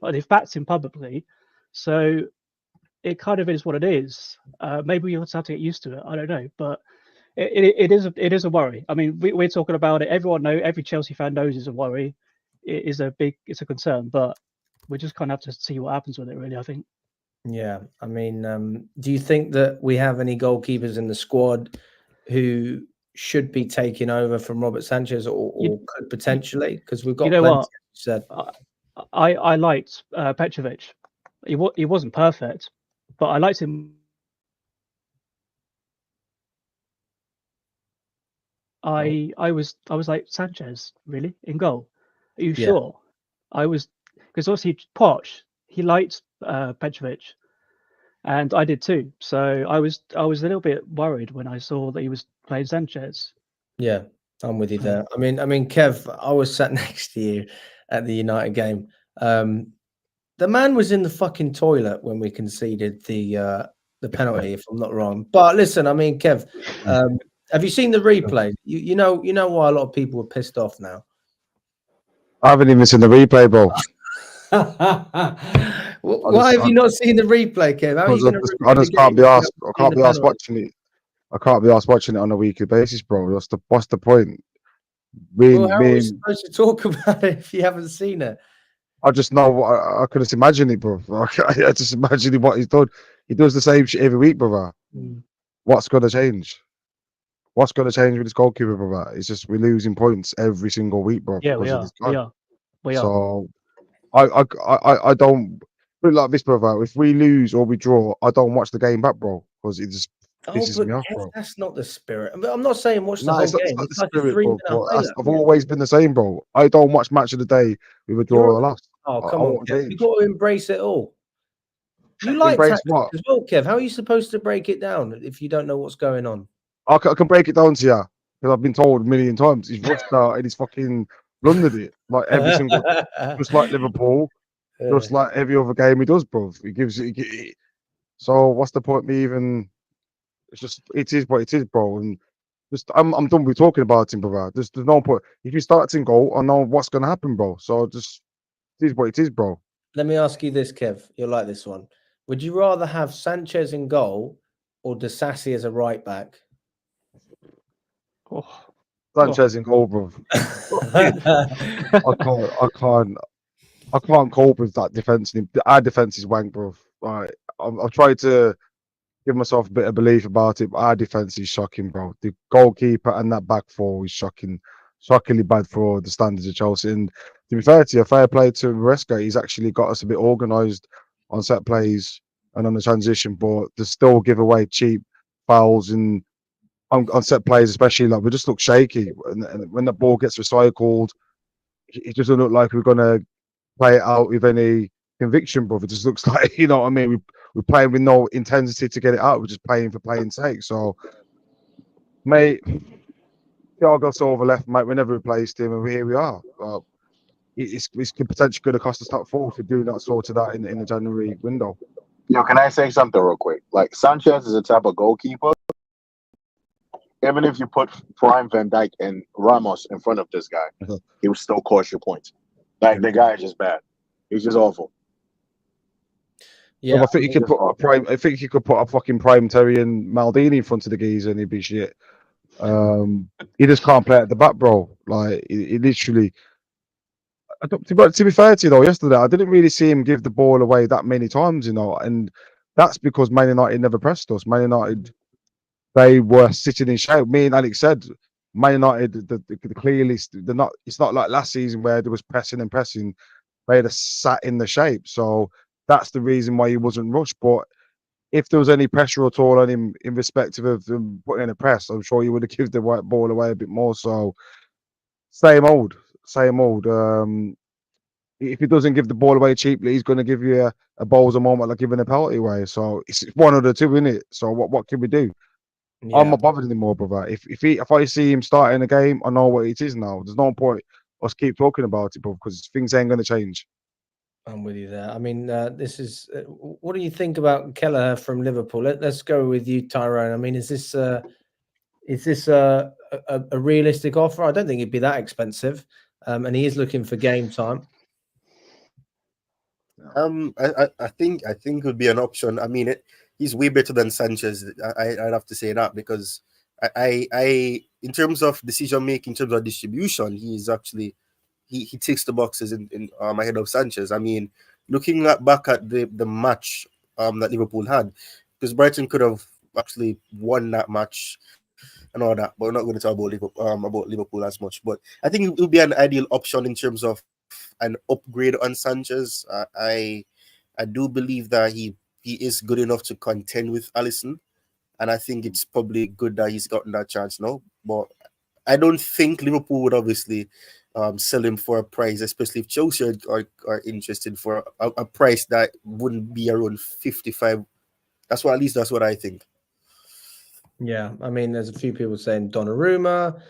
like they've backed him publicly, so it kind of is what it is. Maybe we also have to get used to it. I don't know, but it is a worry. I mean, we're talking about it. Every Chelsea fan knows it's a worry. It's a concern, but we just kind of have to see what happens with it. Really, I think. Yeah, I mean, do you think that we have any goalkeepers in the squad who should be taking over from Robert Sanchez, or could potentially? Because we've got plenty. What? You said. I liked Petrovic. He wasn't perfect, but I liked him. I was like, Sanchez, really, in goal? Are you sure? I was, because obviously Poch, he liked Petrovic, and I did too. So I was a little bit worried when I saw that he was playing Sanchez. Yeah, I'm with you there. I mean, Kev, I was sat next to you at the United game. The man was in the fucking toilet when we conceded the penalty, if I'm not wrong. But listen, I mean, Kev, have you seen the replay? You know why a lot of people were pissed off now. I haven't even seen the replay, bro. Why have you not seen the replay, Kev? How are you going to? I just can't be asked. I can't be asked watching it. I can't be asked watching it on a weekly basis, bro. What's the point? Well, how are we supposed to talk about it if you haven't seen it? I just know I could just imagine it, bro. I just imagine what he's done. He does the same shit every week, brother. What's going to change? What's going to change with this goalkeeper, brother? It's just we're losing points every single week, bro. Yeah, we are. So I don't put it like this, brother. If we lose or we draw, I don't watch the game back, bro, because it just pisses me off, bro. That's not the spirit. I'm not saying watch the whole game. It's like the spirit, bro. I've always been the same, bro. I don't watch match of the day with a draw or a loss. Oh, come on, Kev. You've got to embrace it all. You like tactics as well, Kev. How are you supposed to break it down if you don't know what's going on? I can break it down to you because I've been told a million times. He's rushed out and he's fucking blundered it like every single, just like Liverpool, just like every other game he does, bro. He gives it. So what's the point? Me even? It's just it is what it is, bro. And just I'm done with talking about him, brother. There's no point. If he starts in goal, I know what's gonna happen, bro. So just it is what it is, bro. Let me ask you this, Kev. You'll like this one. Would you rather have Sanchez in goal or Disasi as a right back? Sanchez in goal, bro. I can't cope with that defense. Our defense is wank, bro. Right. I've tried to give myself a bit of belief about it, but our defense is shocking, bro. The goalkeeper and that back four is shockingly bad for the standards of Chelsea. And to be fair to you, fair play to Maresca, he's actually got us a bit organised on set plays and on the transition, but to still give away cheap fouls and on set plays, especially, like we just look shaky. And when the ball gets recycled, it doesn't look like we're gonna play it out with any conviction, bro. It just looks like, you know what I mean? We're playing with no intensity to get it out. We're just playing for playing's sake. So, mate, Thiago Silva left, mate. We never replaced him, and here we are. It's potentially going to cost us top four for doing that sort of that in the January window. Yo, can I say something real quick? Like Sanchez is a type of goalkeeper. Even if you put Prime Van Dijk and Ramos in front of this guy, he would still cost you points. Like the guy is just bad. He's just awful. Yeah, I think you could put a prime. I think you could put a fucking Prime Terry and Maldini in front of the geezer, and he'd be shit. He just can't play at the back, bro. Like he literally. To be fair to you though, yesterday I didn't really see him give the ball away that many times, and that's because Man United never pressed us. Man United, they were sitting in shape. Me and Alex said, Man United, clearly they're not. It's not like last season where there was pressing and pressing. They had sat in the shape, so that's the reason why he wasn't rushed. But if there was any pressure at all on him in respect of them putting in a press, I'm sure he would have given the white ball away a bit more. So same old, same old. If he doesn't give the ball away cheaply, he's going to give you a balls a moment like giving a penalty away. So it's one of the two, isn't it? So what can we do? yeah. I'm not bothered anymore, brother. If I see him starting a game, I know what it is now. There's no point us keep talking about it, bro, because things ain't going to change. I'm with you there. I mean, this is. What do you think about Kelleher from Liverpool? Let's go with you, Tyrone. I mean, is this a realistic offer? I don't think it'd be that expensive, and he is looking for game time. I think it would be an option. I mean, he's way better than Sanchez. I'd have to say that because I in terms of decision making, in terms of distribution, he's actually he ticks the boxes in ahead of Sanchez. I mean, looking back at the match that Liverpool had, because Brighton could have actually won that match and all that, but we're not going to talk about Liverpool as much. But I think it would be an ideal option in terms of an upgrade on Sanchez. I do believe that he is good enough to contend with Alisson, and I think it's probably good that he's gotten that chance now. But I don't think Liverpool would obviously sell him for a price, especially if Chelsea are interested for a price that wouldn't be around 55. That's what I think. Yeah, I mean, there's a few people saying Donnarumma,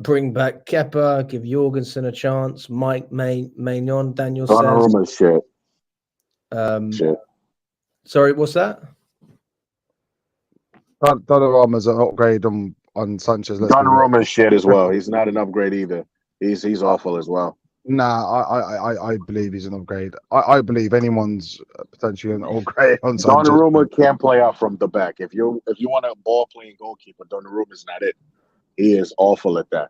bring back Kepa, give Jorgensen a chance. Mike Maignan, Daniel says. Donnarumma shit. Shit. Sorry, what's that? Donnarumma's an upgrade on Sanchez. Donnarumma's shit as well. He's not an upgrade either. He's awful as well. Nah, I believe he's an upgrade. I believe anyone's potentially an upgrade on Sanchez. Donnarumma can't play out from the back. If you want a ball playing goalkeeper, Donnarumma's not it. He is awful at that.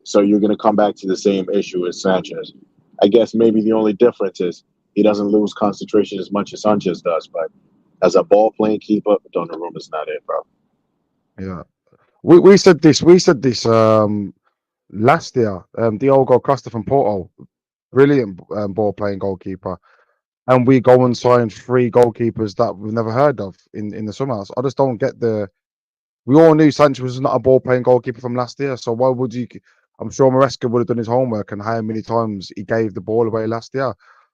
So you're going to come back to the same issue as Sanchez. I guess maybe the only difference is he doesn't lose concentration as much as Sanchez does, but as a ball playing keeper, Donnarumma's not it, bro. Yeah, we said this last year. Diogo Costa from Porto, brilliant ball playing goalkeeper, and we go and sign 3 goalkeepers that we've never heard of in the summer. So I just don't get we all knew Sanchez was not a ball playing goalkeeper from last year, so why would you? I'm sure Maresca would have done his homework and how many times he gave the ball away last year.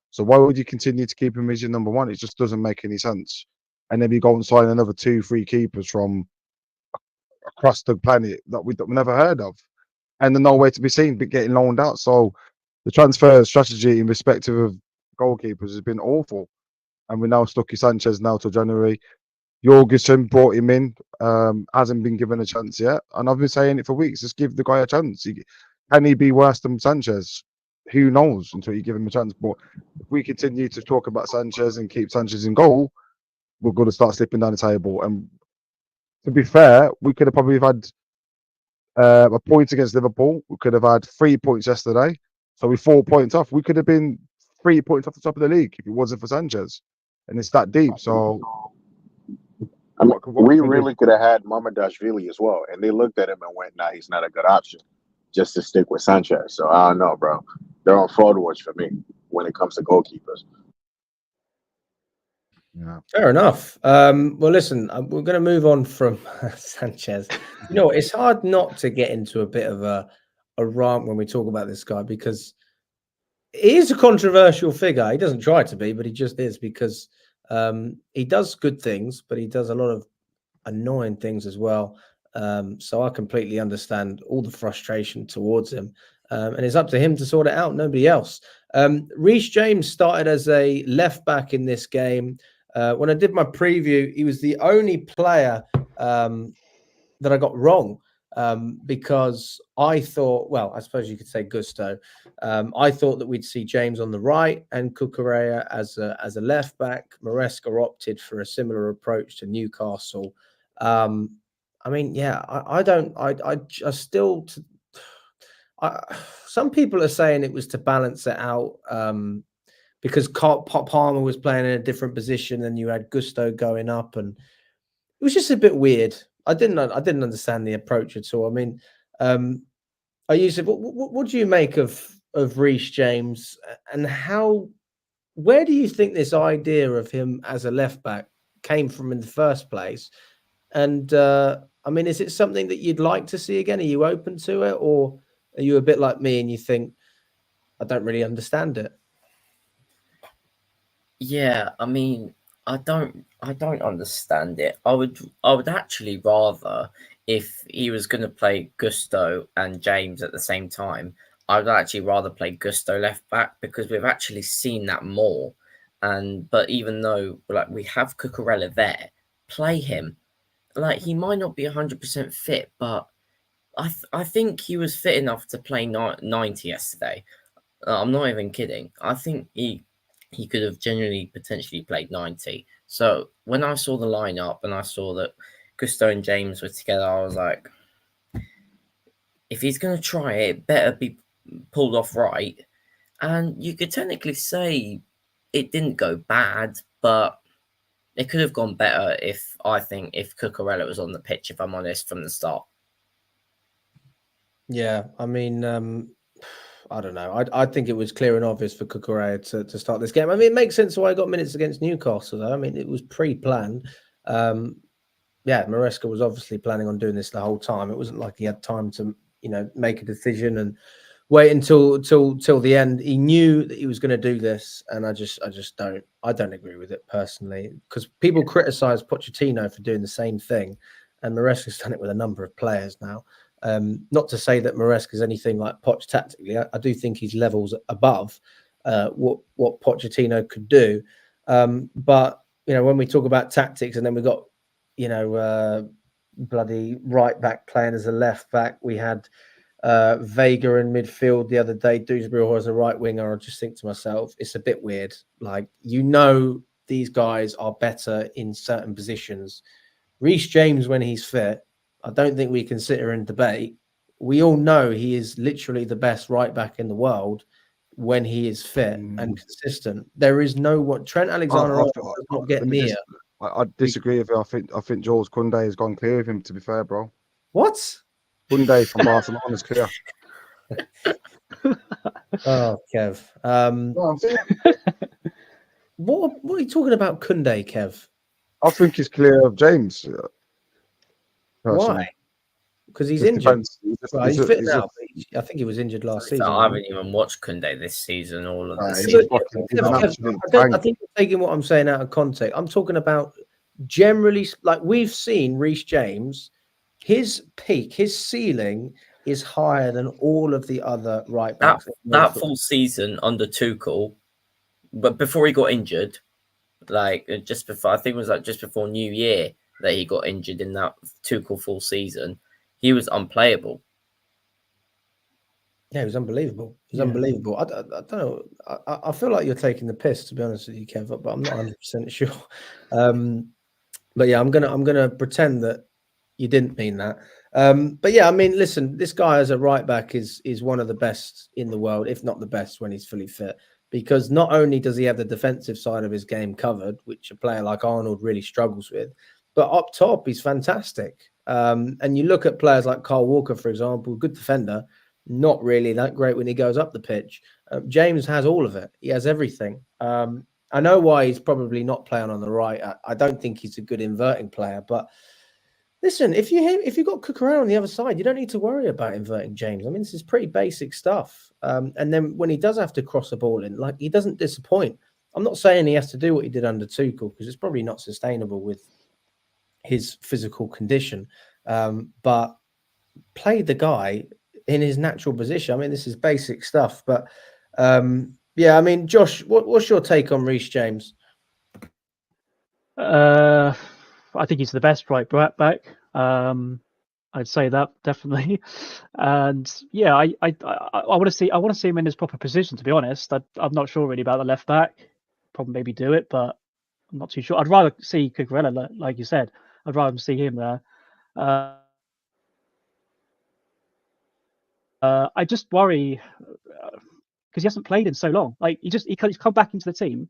So why would you continue to keep him as your number one? It just doesn't make any sense. And then you go and sign another 2-3 keepers from across the planet that we never heard of, and they're nowhere to be seen but getting loaned out. So the transfer strategy in respect of goalkeepers has been awful, and we're now stuck with Sanchez now till January. Jorgensen brought him in, hasn't been given a chance yet, and I've been saying it for weeks. Just give the guy a chance. Can he be worse than Sanchez? Who knows until you give him a chance. But if we continue to talk about Sanchez and keep Sanchez in goal, we're going to start slipping down the table. And to be fair, we could have probably had a point against Liverpool. We could have had 3 points yesterday, so we're 4 points off. We could have been 3 points off the top of the league if it wasn't for Sanchez, and it's that deep. So I mean, we really could have had Mamardashvili as well, and they looked at him and went, "Nah, he's not a good option." Just to stick with Sanchez. So I don't know, bro. They're on fraud watch for me when it comes to goalkeepers. Yeah, fair enough. Well, listen, we're going to move on from Sanchez. You know, it's hard not to get into a bit of a rant when we talk about this guy because he is a controversial figure. He doesn't try to be, but he just is because he does good things, but he does a lot of annoying things as well. So I completely understand all the frustration towards him. And it's up to him to sort it out, nobody else. Reece James started as a left back in this game. When I did my preview, he was the only player that I got wrong, because I thought, well, I suppose you could say Gusto. I thought that we'd see James on the right and Cucurella as a left back. Maresca opted for a similar approach to Newcastle. I mean, yeah, some people are saying it was to balance it out, because Palmer was playing in a different position and you had Gusto going up, and it was just a bit weird. I didn't understand the approach at all. I mean, what do you make of Reece James, and where do you think this idea of him as a left back came from in the first place? And I mean, is it something that you'd like to see again? Are you open to it, or are you a bit like me and you think, I don't really understand it? Yeah, I mean, I don't understand it. I would actually rather, if he was going to play Gusto and James at the same time, I would actually rather play Gusto left back, because we've actually seen that more. But even though like we have Cucurella there, play him. Like, he might not be 100% fit, but I think he was fit enough to play 90 yesterday. I'm not even kidding. I think he could have genuinely potentially played 90. So when I saw the lineup and I saw that Gusto and James were together, I was like, if he's going to try it, it better be pulled off right. And you could technically say it didn't go bad, but it could have gone better if Cucurella was on the pitch, if I'm honest, from the start. Yeah, I mean, I don't know. I think it was clear and obvious for Cucurella to start this game. I mean, it makes sense why he got minutes against Newcastle, though. I mean, it was pre-planned. Yeah, Maresca was obviously planning on doing this the whole time. It wasn't like he had time to, make a decision and wait until the end. He knew that he was going to do this, and I don't agree with it personally, because people criticize Pochettino for doing the same thing, and Maresca's done it with a number of players now. Not to say that Maresca is anything like Poch tactically. I do think he's levels above what Pochettino could do. But when we talk about tactics, and then we got bloody right back playing as a left back, we had Vega in midfield the other day, Dewsbury as a right winger. I just think to myself, it's a bit weird. Like, these guys are better in certain positions. Reece James, when he's fit, I don't think we can sit here and debate. We all know he is literally the best right back in the world when he is fit and consistent. There is no one. Trent Alexander-Arnold does not get near. I disagree with you. I think Jules Koundé has gone clear with him, to be fair, bro. What? Koundé from Barcelona is clear. Oh, Kev. What are you talking about, Koundé, Kev? I think he's clear of James. Personally. Why? Because he's injured. He's fit now. I think he was injured last season. I haven't even watched Koundé this season. All of the season. I think you're taking what I'm saying out of context. I'm talking about generally, like, we've seen Reece James, his peak, his ceiling is higher than all of the other right backs. That full season under Tuchel, but before he got injured, like just before, I think it was like just before New Year that he got injured in that Tuchel full season, he was unplayable. Yeah, he was unbelievable. He was unbelievable. I don't know. I feel like you're taking the piss, to be honest with you, Kev, but I'm not 100% sure. But yeah, I'm gonna pretend that you didn't mean that. But yeah, I mean, listen, this guy as a right back is one of the best in the world, if not the best, when he's fully fit. Because not only does he have the defensive side of his game covered, which a player like Arnold really struggles with, but up top, he's fantastic. And you look at players like Kyle Walker, for example, good defender, not really that great when he goes up the pitch. James has all of it. He has everything. I know why he's probably not playing on the right. I don't think he's a good inverting player. But listen, if you've got Cucurella on the other side, you don't need to worry about inverting James. I mean, this is pretty basic stuff. And then when he does have to cross the ball in, like, he doesn't disappoint. I'm not saying he has to do what he did under Tuchel, because it's probably not sustainable with his physical condition. But play the guy in his natural position. I mean, this is basic stuff. But yeah, I mean, Josh, what's your take on Reece James? I think he's the best right back. I'd say that definitely. And yeah, I want to see him in his proper position. To be honest, I'm not sure really about the left back. Probably maybe do it, but I'm not too sure. I'd rather see Cucurella, like you said. I'd rather see him there. I just worry because he hasn't played in so long. Like he's come back into the team.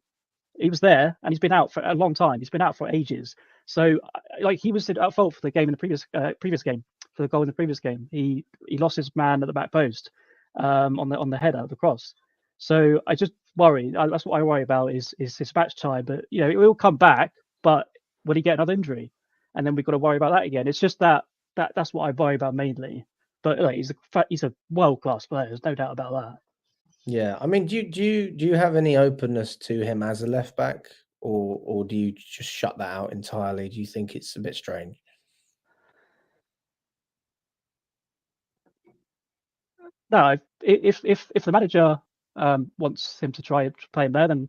He was there and he's been out for a long time. He's been out for ages. So like he was at fault for the game in the previous game, for the goal in the previous game. He lost his man at the back post on the header of the cross. So I just worry. That's what I worry about is his match time. But you know, it will come back. But will he get another injury? And then we've got to worry about that again. It's just that's what I worry about mainly. But like, he's a world class player. There's no doubt about that. Yeah, I mean, do you have any openness to him as a left back, or do you just shut that out entirely? Do you think it's a bit strange? No, if the manager wants him to try to play him there, then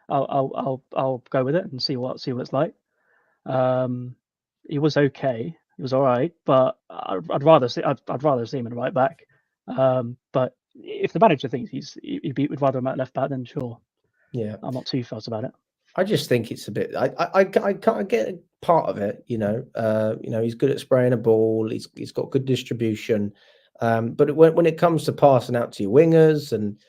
I'll go with it and see what it's like. He was okay, he was all right, but I'd rather see him in right back. But if the manager thinks would rather him at left back, then sure. Yeah, I'm not too fussed about it. I just think it's a bit. I can't get part of it. You know, he's good at spraying a ball. He's got good distribution. But when it comes to passing out to your wingers and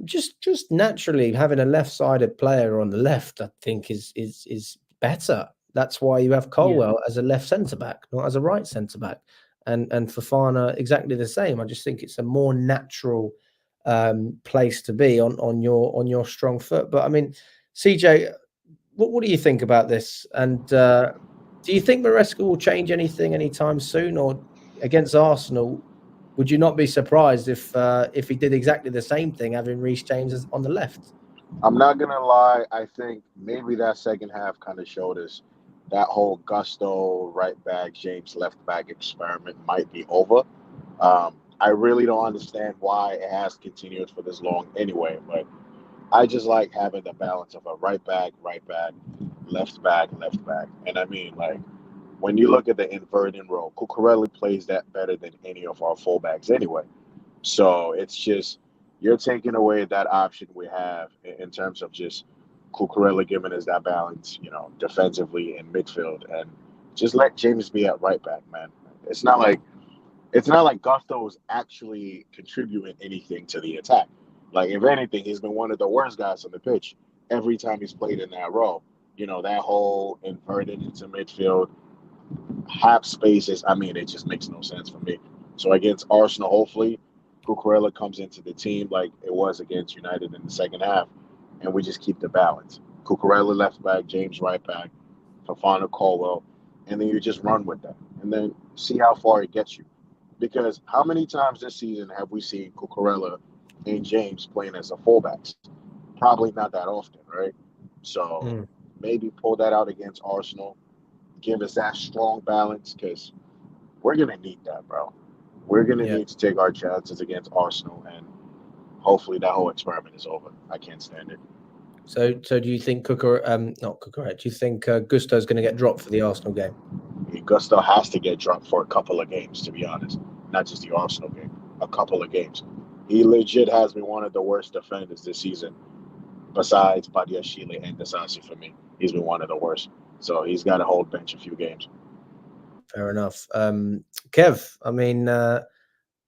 just naturally having a left-sided player on the left, I think is better. That's why you have Colwill as a left centre back, not as a right centre back, and Fofana exactly the same. I just think it's a more natural place to be on your strong foot. But I mean, CJ, what do you think about this? And do you think Maresca will change anything anytime soon, or against Arsenal? Would you not be surprised if he did exactly the same thing, having Reece James on the left? I'm not gonna lie. I think maybe that second half kind of showed us that whole Gusto right back, James left back experiment might be over. I really don't understand why it has continued for this long anyway, but I just like having the balance of a right back, left back, left back. And I mean, like, when you look at the inverted role, Cucurella plays that better than any of our fullbacks anyway. So it's just you're taking away that option we have in terms of just Cucurella giving us that balance, you know, defensively in midfield, and just let James be at right back, man. It's not like Gusto is actually contributing anything to the attack. Like, if anything, he's been one of the worst guys on the pitch every time he's played in that role. You know, that whole inverted into midfield, half spaces. I mean, it just makes no sense for me. So against Arsenal, hopefully, Cucurella comes into the team like it was against United in the second half, and we just keep the balance. Cucurella left back, James right back, Fofana, Colwill, and then you just run with that, and then see how far it gets you. Because how many times this season have we seen Cucurella and James playing as a fullbacks? Probably not that often, right? So maybe pull that out against Arsenal. Give us that strong balance, because we're going to need that, bro. We're going to need to take our chances against Arsenal, and hopefully that whole experiment is over. I can't stand it. So do you think not Cucurella, do you think Gusto's going to get dropped for the Arsenal game? Gusto has to get dropped for a couple of games, to be honest. Not just the Arsenal game. A couple of games. He legit has been one of the worst defenders this season. Besides Badiashile and Dasasi, for me, he's been one of the worst. So he's got to hold bench a few games. Fair enough. Kev, I mean,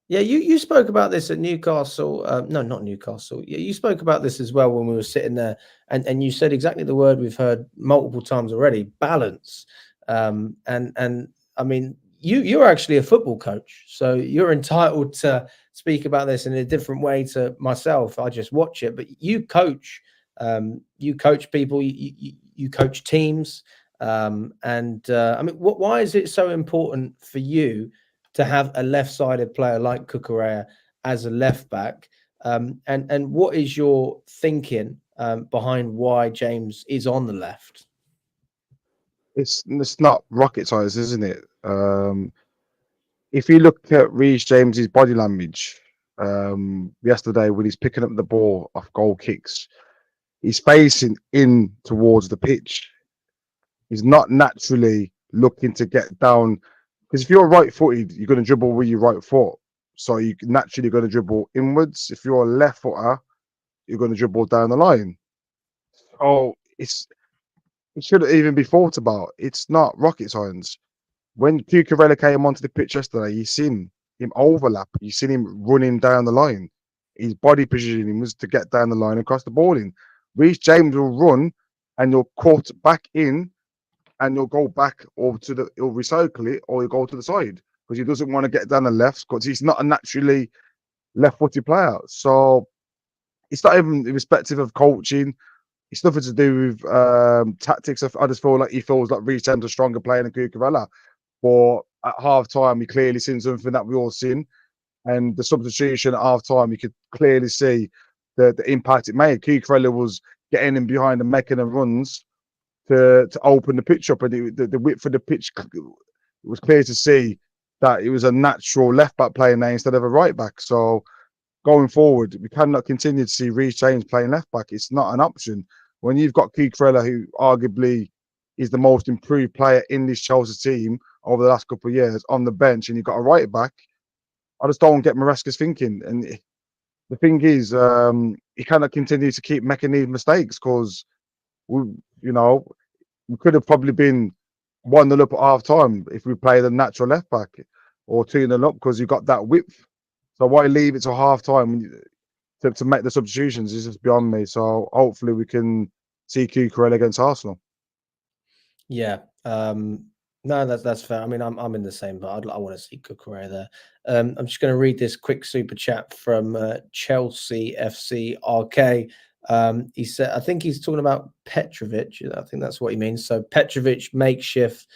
you spoke about this at Newcastle. No, not Newcastle. Yeah, you spoke about this as well when we were sitting there, and you said exactly the word we've heard multiple times already: balance. And I mean, you're actually a football coach, so you're entitled to speak about this in a different way to myself. I just watch it, but you coach. You coach people. You coach teams. I mean, why is it so important for you to have a left-sided player like Cucurella as a left back? And what is your thinking behind why James is on the left? It's not rocket science, isn't it? If you look at Reece James's body language yesterday when he's picking up the ball off goal kicks, he's facing in towards the pitch. He's not naturally looking to get down, because if you're right-footed, you're going to dribble with your right foot. So you're naturally going to dribble inwards. If you're a left footer, you're going to dribble down the line. Oh, it shouldn't even be thought about. It's not rocket science. When Cucurella came onto the pitch yesterday, you seen him overlap. You seen him running down the line. His body positioning was to get down the line and cross the ball in. Reece James will run and you'll cut back in and you'll go back or he'll recycle it or he'll go to the side because he doesn't want to get down the left because he's not a naturally left-footed player. So it's not even irrespective of coaching. It's nothing to do with tactics. I just feel like he feels like Reece James is a stronger player than Cucurella. But at half time, he clearly seen something that we all seen. And the substitution at half time, you could clearly see the impact it made. Cucurella was getting in behind and making the runs to open the pitch up. And the width of the pitch, it was clear to see that it was a natural left back playing there instead of a right back. So going forward, we cannot continue to see Reece James playing left back. It's not an option. When you've got Cucurella, who arguably is the most improved player in this Chelsea team over the last couple of years, on the bench, and you've got a right back, I just don't get Maresca's thinking. And the thing is, he cannot continue to keep making these mistakes because, we could have probably been 1-0 up at half time if we played a natural left back or 2-0 up because you got that width. So why leave it till half time to make the substitutions is just beyond me. So hopefully we can see Cucurella against Arsenal. Yeah. No, that's fair. I mean, I'm in the same boat. I want to see Cucurella there. I'm just going to read this quick super chat from Chelsea FC RK. He said, I think he's talking about Petrovic. I think that's what he means. So Petrovic makeshift.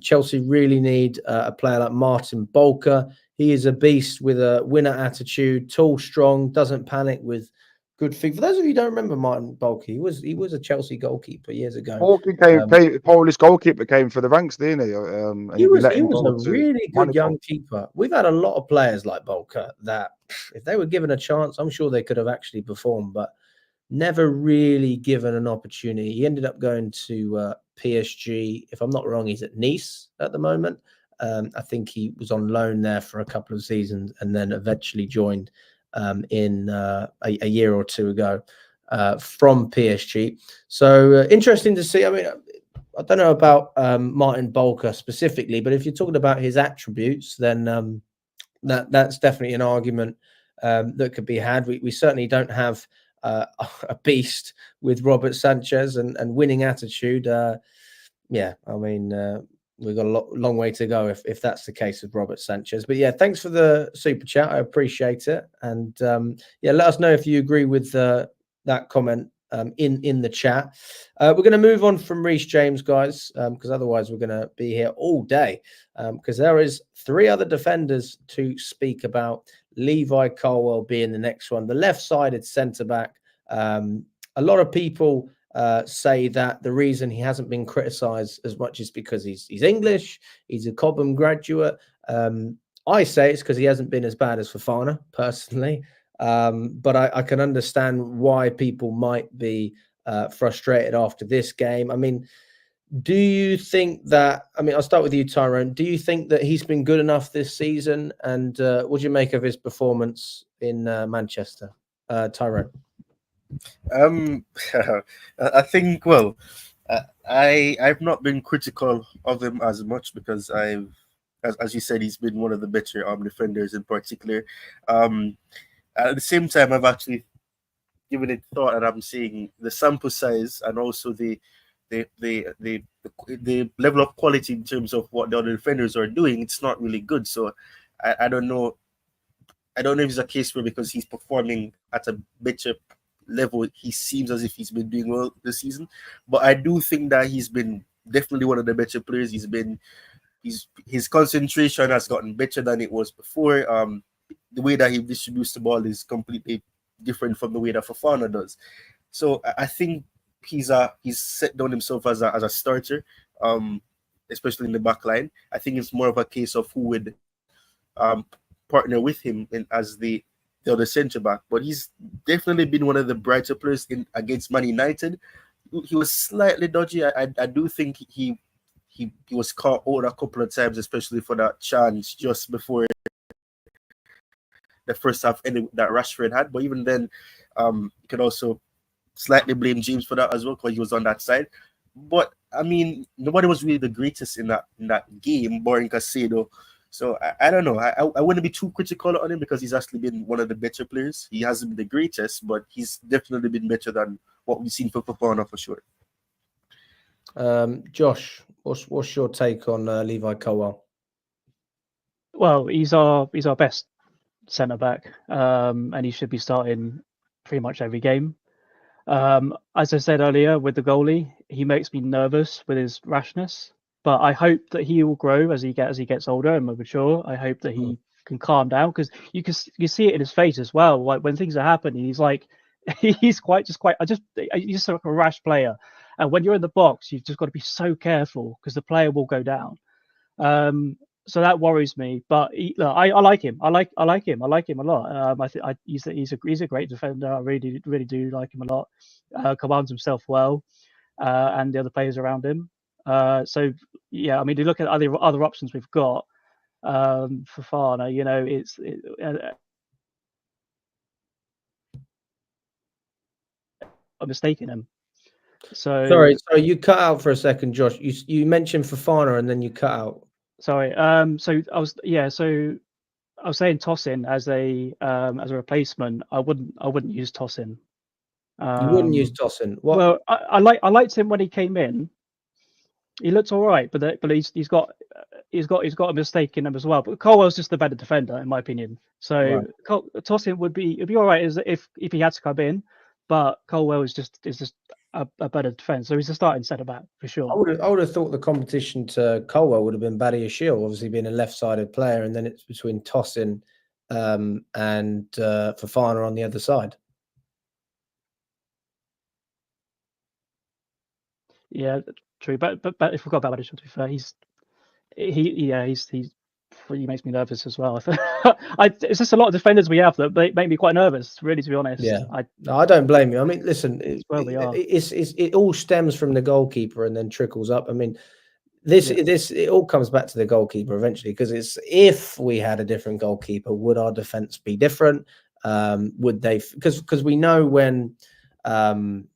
Chelsea really need a player like Martin Bolka. He is a beast with a winner attitude, tall, strong, doesn't panic, with good feet. For those of you who don't remember Martin Bolka, he was a Chelsea goalkeeper years ago. Polish goalkeeper came for the ranks, didn't he? And he was a to really good Monaco. young keeper. We've had a lot of players like Bolka that, if they were given a chance, I'm sure they could have actually performed, but never really given an opportunity. He ended up going to PSG. If I'm not wrong, he's at Nice at the moment. I think he was on loan there for a couple of seasons and then eventually joined in a year or two ago from PSG. So interesting to see. I mean, I don't know about Martin Bolka specifically, but if you're talking about his attributes, then that's definitely an argument that could be had. We certainly don't have a beast with Robert Sanchez and winning attitude. Yeah, I mean, we've got a long way to go if that's the case with Robert Sanchez. But yeah, thanks for the super chat. I appreciate it. And yeah, let us know if you agree with that comment in the chat. We're going to move on from Reece James, guys, because otherwise we're going to be here all day, because there is 3 other defenders to speak about. Levi, Colwill being the next one. The left-sided centre-back. A lot of people say that the reason he hasn't been criticised as much is because he's English, he's a Cobham graduate. I say it's because he hasn't been as bad as Fofana, personally. But I can understand why people might be frustrated after this game. I mean, do you think that, I'll start with you, Tyrone. Do you think that he's been good enough this season? And what do you make of his performance in Manchester? Tyrone. I think, well, I've not been critical of him as much because as you said, he's been one of the better defenders in particular. At the same time, I've actually given it thought, and I'm seeing the sample size and also the level of quality in terms of what the other defenders are doing. It's not really good. So I don't know. I don't know if it's a case where because he's performing at a better level, he seems as if he's been doing well this season. But I do think that he's been definitely one of the better players. His concentration has gotten better than it was before. The way that he distributes the ball is completely different from the way that Fofana does. So I think he's set down himself as a starter, especially in the back line. I think it's more of a case of who would partner with him as the other centre back. But he's definitely been one of the brighter players against Man United. he was slightly dodgy. I do think he was caught out a couple of times, especially for that chance just before the first half ended that Rashford had. But even then, you could also slightly blame James for that as well, because he was on that side. But I mean, nobody was really the greatest in that game, barring Caicedo. So I don't know. I wouldn't be too critical on him because he's actually been one of the better players. He hasn't been the greatest, but he's definitely been better than what we've seen for Fofana for sure. Josh, what's your take on Levi Colwill? Well, he's our best centre back, and he should be starting pretty much every game. As I said earlier, with the goalie, he makes me nervous with his rashness. But I hope that he will grow as he gets older and more mature. I hope that he can calm down, because you see it in his face as well. Like when things are happening, he's like he's just like a rash player. And when you're in the box, you've just got to be so careful because the player will go down. So that worries me. But I like him. I like him. I like him a lot. I think he's a great defender. I really do like him a lot. Commands himself well, and the other players around him. So yeah, I mean, you look at other options we've got. Fofana, I'm mistaking him. So sorry, you cut out for a second, Josh. You mentioned Fofana and then you cut out. Sorry. So I was saying Tosin as a replacement. I wouldn't use Tosin. You wouldn't use Tosin. What? Well, I liked him when he came in. He looked all right, but he's got a mistake in him as well. But Colwell's just the better defender, in my opinion. So right. Tosin would be all right if he had to come in, but Colwill is just a better defense. So he's a starting centre back for sure. I would have thought the competition to Colwill would have been Badiashile, obviously being a left-sided player, and then it's between Tosin and Fofana on the other side. Yeah, true. But if we forgot about Badiashile, to be fair, he makes me nervous as well. It's just a lot of defenders we have that make me quite nervous, really, to be honest. Yeah, I don't blame you. I mean, listen, it all stems from the goalkeeper and then trickles up. I mean, it all comes back to the goalkeeper eventually, because it's if we had a different goalkeeper, would our defense be different? Would they? Because we know when I'm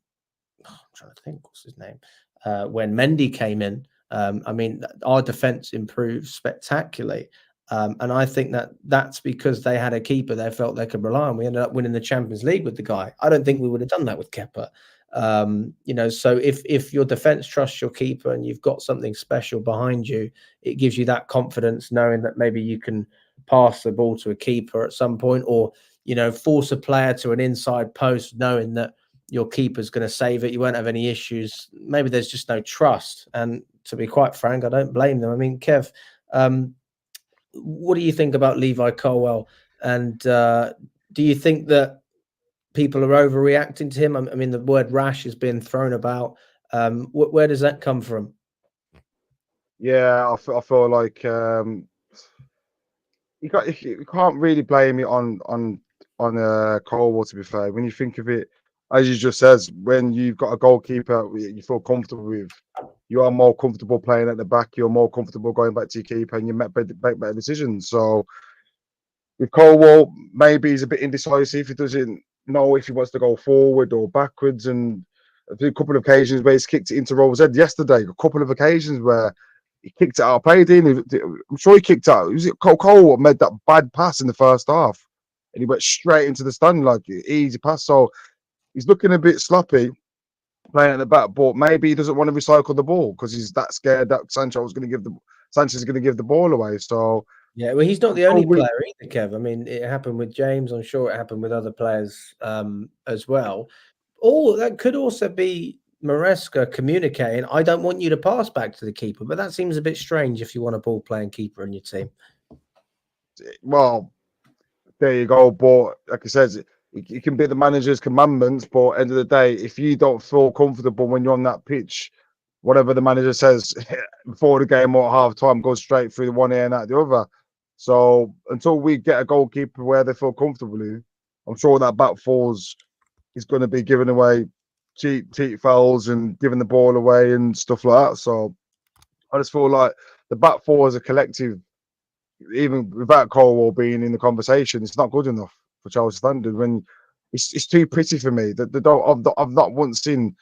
trying to think, what's his name? When Mendy came in. I mean, our defense improved spectacularly. And I think that's because they had a keeper they felt they could rely on. We ended up winning the Champions League with the guy. I don't think we would have done that with Kepa. So if your defense trusts your keeper and you've got something special behind you, it gives you that confidence knowing that maybe you can pass the ball to a keeper at some point, or, force a player to an inside post knowing that your keeper's going to save it. You won't have any issues. Maybe there's just no trust. And to be quite frank, I don't blame them. I mean, Kev, what do you think about Levi Colwill? And do you think that people are overreacting to him? I mean, the word rash has been thrown about. Where does that come from? Yeah, I feel like you can't really blame it on Colwill, to be fair. When you think of it, as you just says, when you've got a goalkeeper you feel comfortable with, you are more comfortable playing at the back. You're more comfortable going back to your keeper, and you make better decisions. So with Colwill, maybe he's a bit indecisive. He doesn't know if he wants to go forward or backwards. And a couple of occasions where he's kicked it into Rose's head yesterday. A couple of occasions where he kicked it out of play, didn't he? I'm sure he kicked out. Was it Colwill made that bad pass in the first half, and he went straight into the stand, like easy pass. So he's looking a bit sloppy playing at the back, but maybe he doesn't want to recycle the ball because he's that scared that Sanchez is going to give the ball away. So yeah, well, he's not the only player either, Kev. I mean, it happened with James. I'm sure it happened with other players as well. That could also be Maresca communicating, I don't want you to pass back to the keeper, but that seems a bit strange if you want a ball playing keeper in your team. Well, there you go. But like I said, it can be the manager's commandments, but at the end of the day, if you don't feel comfortable when you're on that pitch, whatever the manager says before the game or half time goes straight through the one ear and out the other. So until we get a goalkeeper where they feel comfortable, I'm sure that back fours is going to be given away cheat fouls and giving the ball away and stuff like that. So I just feel like the back four as a collective, even without Colwill being in the conversation, it's not good enough for Chelsea standard. When it's too pretty for me. I've not once seen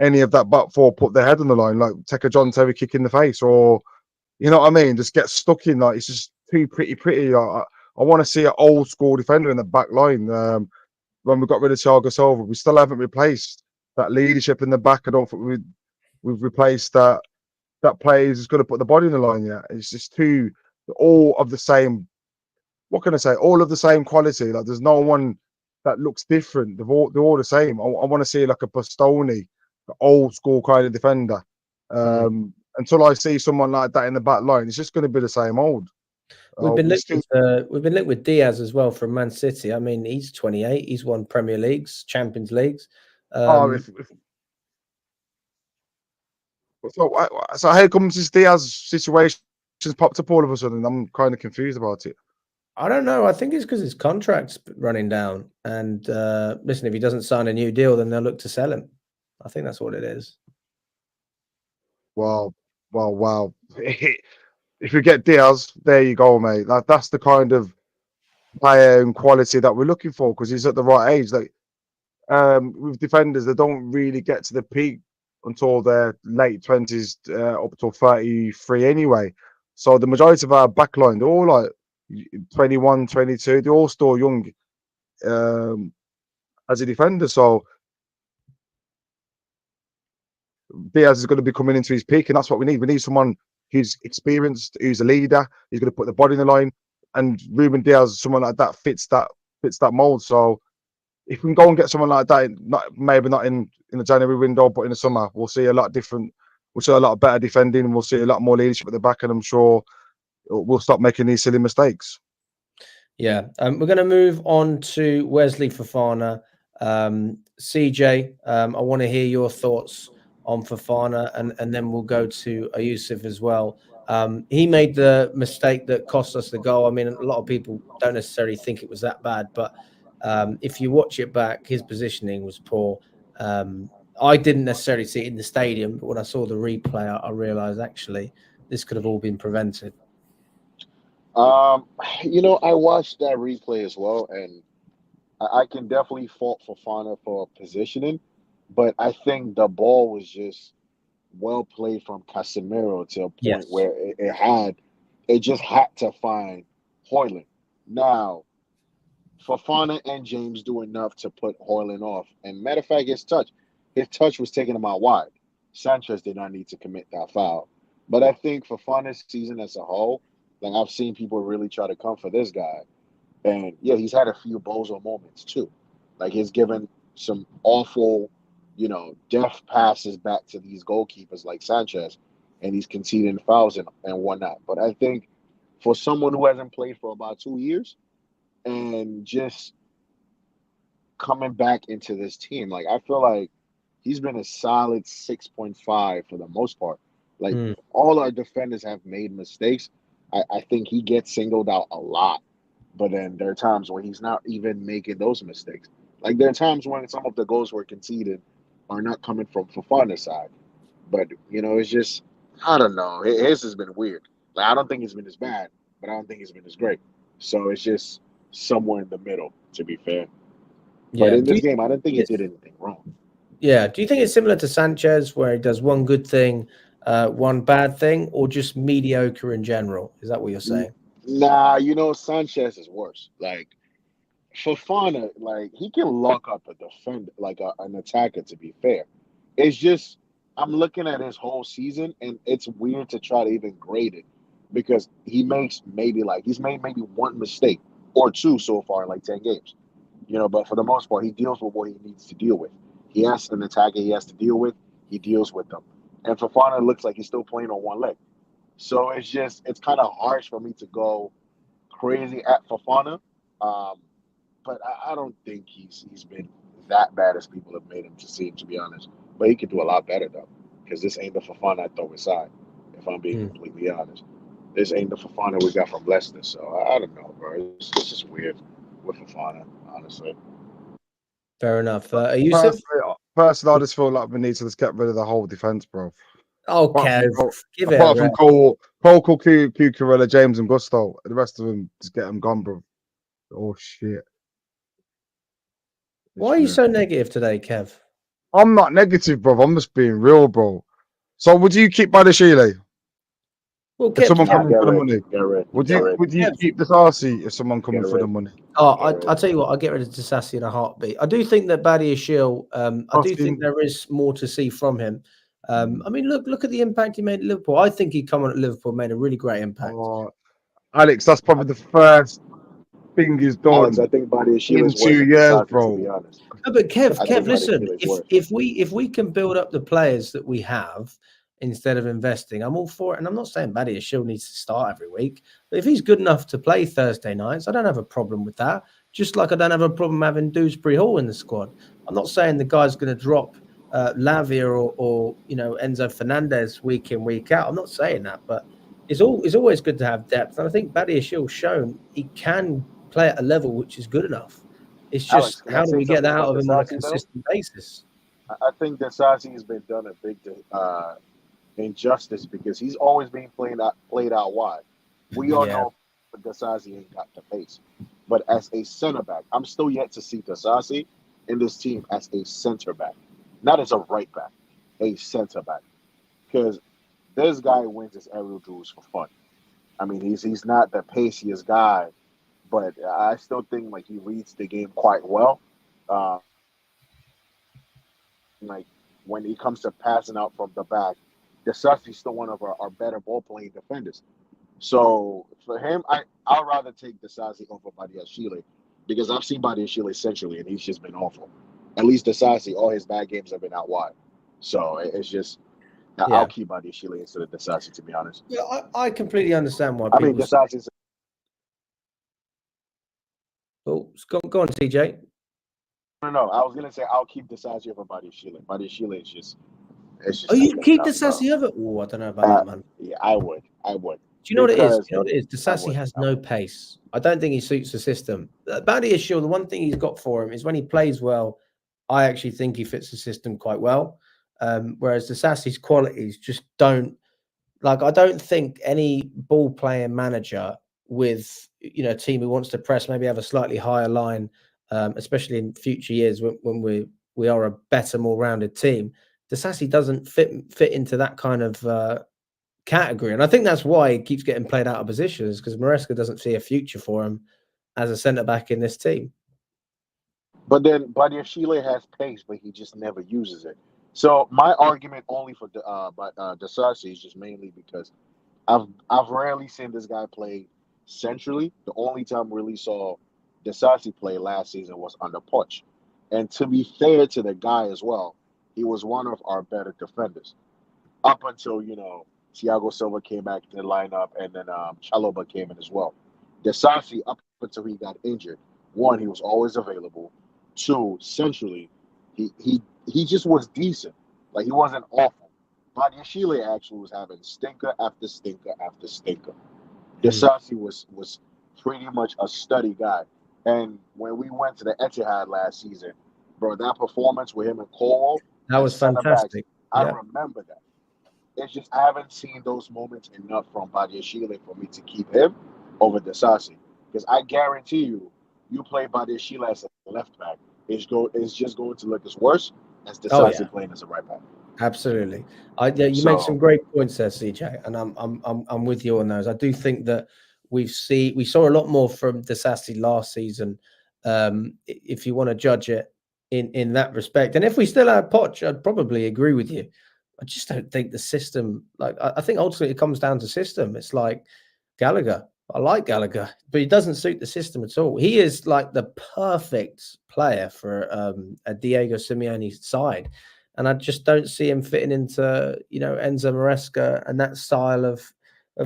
any of that back four put their head on the line, like take a John Terry kick in the face, or you know what I mean, just get stuck in. Like it's just too pretty. I want to see an old school defender in the back line. When we got rid of Thiago Silva, we still haven't replaced that leadership in the back. I don't think we've replaced that player is going to put the body in the line yet. It's just too all of the same. What can I say? All of the same quality. Like there's no one that looks different. They're all the same. I want to see like a Bastoni, the old school kind of defender. Until I see someone like that in the back line, it's just going to be the same old. We've been linked with Diaz as well from Man City. I mean, he's 28. He's won Premier Leagues, Champions Leagues. So how comes this Diaz situation just popped up all of a sudden? I'm kind of confused about it. I don't know. I think it's because his contract's running down. And listen, if he doesn't sign a new deal, then they'll look to sell him. I think that's what it is. Wow. If we get Diaz, there you go, mate. That's the kind of player and quality that we're looking for because he's at the right age. Like with defenders, they don't really get to the peak until their late 20s, up till 33 anyway. So the majority of our backline, they're all like 21, 22. They're all still young as a defender. So Diaz is going to be coming into his peak, and that's what we need. We need someone who's experienced, who's a leader. He's going to put the body in the line, and Ruben Diaz, someone like that, fits that mold. So if we can go and get someone like that, maybe not in the January window, but in the summer, we'll see a lot different. We'll see a lot better defending. We'll see a lot more leadership at the back, and I'm sure we'll stop making these silly mistakes. Yeah, we're going to move on to Wesley Fofana. CJ, I want to hear your thoughts on Fofana, and then we'll go to Yusuf as well. He made the mistake that cost us the goal. I mean, a lot of people don't necessarily think it was that bad, but if you watch it back, his positioning was poor. I didn't necessarily see it in the stadium, but when I saw the replay, I realized actually this could have all been prevented. I watched that replay as well, and I can definitely fault Fofana for positioning, but I think the ball was just well played from Casemiro to a point where it just had to find Højlund. Now, Fofana and James do enough to put Højlund off, and matter of fact, his touch was taking him out wide. Sanchez did not need to commit that foul, but I think Fofana's season as a whole, like I've seen people really try to come for this guy. And yeah, he's had a few bozo moments too. Like he's given some awful, death passes back to these goalkeepers like Sanchez, and he's conceding fouls and whatnot. But I think for someone who hasn't played for about 2 years and just coming back into this team, like I feel like he's been a solid 6.5 for the most part. Like all our defenders have made mistakes. I think he gets singled out a lot. But then there are times where he's not even making those mistakes. Like there are times when some of the goals were conceded are not coming from Fofana's side. But, it's just, I don't know. His has been weird. Like I don't think it's been as bad, but I don't think it's been as great. So it's just somewhere in the middle, to be fair. Yeah. But in this game, I don't think he did anything wrong. Yeah. Do you think it's similar to Sanchez where he does one good thing, one bad thing, or just mediocre in general? Is that what you're saying? Nah, Sanchez is worse. Like Fofana, like he can lock up a defender, like an attacker. To be fair, it's just I'm looking at his whole season, and it's weird to try to even grade it because he's made maybe one mistake or two so far in like 10 games. But for the most part, he deals with what he needs to deal with. He has an attacker he has to deal with. He deals with them, and Fofana looks like he's still playing on one leg. So it's kind of harsh for me to go crazy at Fofana, but I don't think he's been that bad as people have made him to seem, to be honest. But he could do a lot better though, because this ain't the Fofana I throw aside. If I'm being completely honest, this ain't the Fofana we got from Leicester. So I don't know, bro. It's just weird with Fofana, honestly. Fair enough. Yusuf? personally, I just feel like we need to just get rid of the whole defense, bro. Okay, give it. Apart from Cole, Cucurella, James, and Gusto, the rest of them just get them gone, bro. Oh shit! Why are you so negative today, Kev? I'm not negative, bro. I'm just being real, bro. So, would you keep Badashile? Well, If someone Kev, coming for the money, Get rid. would you keep the Sarsi if someone coming Get for the rid. money? I'll tell you what, I'll get rid of Disassi in a heartbeat. I do think that Badiashile, I do think Austin. there is more to see from him. I mean, look at the impact he made at Liverpool. I think he come on at Liverpool, made a really great impact. Alex, that's probably the first thing he's done Alex, I think Badiashile in is 2 worse than years, Disasi, bro. to be honest. No, but Kev, I think listen, Badiashile is worse. if we can build up the players that we have instead of investing, I'm all for it. And I'm not saying Badiashile needs to start every week, but if he's good enough to play Thursday nights, I don't have a problem with that. Just like I don't have a problem having Dewsbury Hall in the squad. I'm not saying the guy's going to drop Lavia or Enzo Fernandez week in, week out. I'm not saying that, but it's always good to have depth. And I think Badiashile's shown he can play at a level which is good enough. It's just Alex, can I how do say we get that something out of about him on a Disasi, though? consistent basis? I think Disasi has been done a big injustice because he's always being played out wide. We all know Disasi ain't got the pace. But as a center back, I'm still yet to see Disasi in this team as a center back, not as a right back, a center back. Because this guy wins his aerial duels for fun. I mean, he's not the paciest guy, but I still think like he reads the game quite well. Like when it comes to passing out from the back, Disasi's still one of our better ball playing defenders. So for him, I'd rather take Disasi over Badiashile because I've seen Badiashile centrally and he's just been awful. At least Disasi, all his bad games have been out wide. So it's just I'll keep Badiashile instead of Disasi, to be honest. Yeah, I completely understand why I people mean, Disasi's. Oh, go on, TJ. No. I was gonna say I'll keep Disasi over Badiashile. Badiashile is just. It's just. Oh, you keep the Disasi over? Oh, I don't know about that, man. Yeah, I would. Do you know what it is? Because- You know what it is? Disasi has no pace. I don't think he suits the system. Badiashile, the one thing he's got for him is when he plays well, I actually think he fits the system quite well. Whereas Disasi's qualities just don't. Like, I don't think any ball playing manager with a team who wants to press, maybe have a slightly higher line, especially in future years when we are a better, more rounded team. Disasi doesn't fit into that kind of category, and I think that's why he keeps getting played out of positions because Maresca doesn't see a future for him as a centre back in this team. But then Badiashile has pace, but he just never uses it. So my argument only for Disasi is just mainly because I've rarely seen this guy play centrally. The only time I really saw Disasi play last season was under Poch. And to be fair to the guy as well, he was one of our better defenders. Up until, Thiago Silva came back to the lineup and then Chalobah came in as well. Disasi, up until he got injured, one, he was always available. Two, centrally, he just was decent. Like, he wasn't awful. Badiashile actually was having stinker after stinker after stinker. Disasi was pretty much a steady guy. And when we went to the Etihad last season, bro, that performance with him and Colwill, That was fantastic. I remember that. It's just I haven't seen those moments enough from Badiashile for me to keep him over Disasi. Because I guarantee you play Badiashile as a left back, it's just going to look as worse as Disasi playing as a right back. Absolutely. You made some great points there, CJ, and I'm with you on those. I do think that we saw a lot more from Disasi last season. If you want to judge it in that respect, and if we still had Poch, I'd probably agree with you. I just don't think the system. Like, I think ultimately it comes down to system. It's like Gallagher. I like Gallagher, but he doesn't suit the system at all. He is like the perfect player for a Diego Simeone side. And I just don't see him fitting into, Enzo Maresca and that style of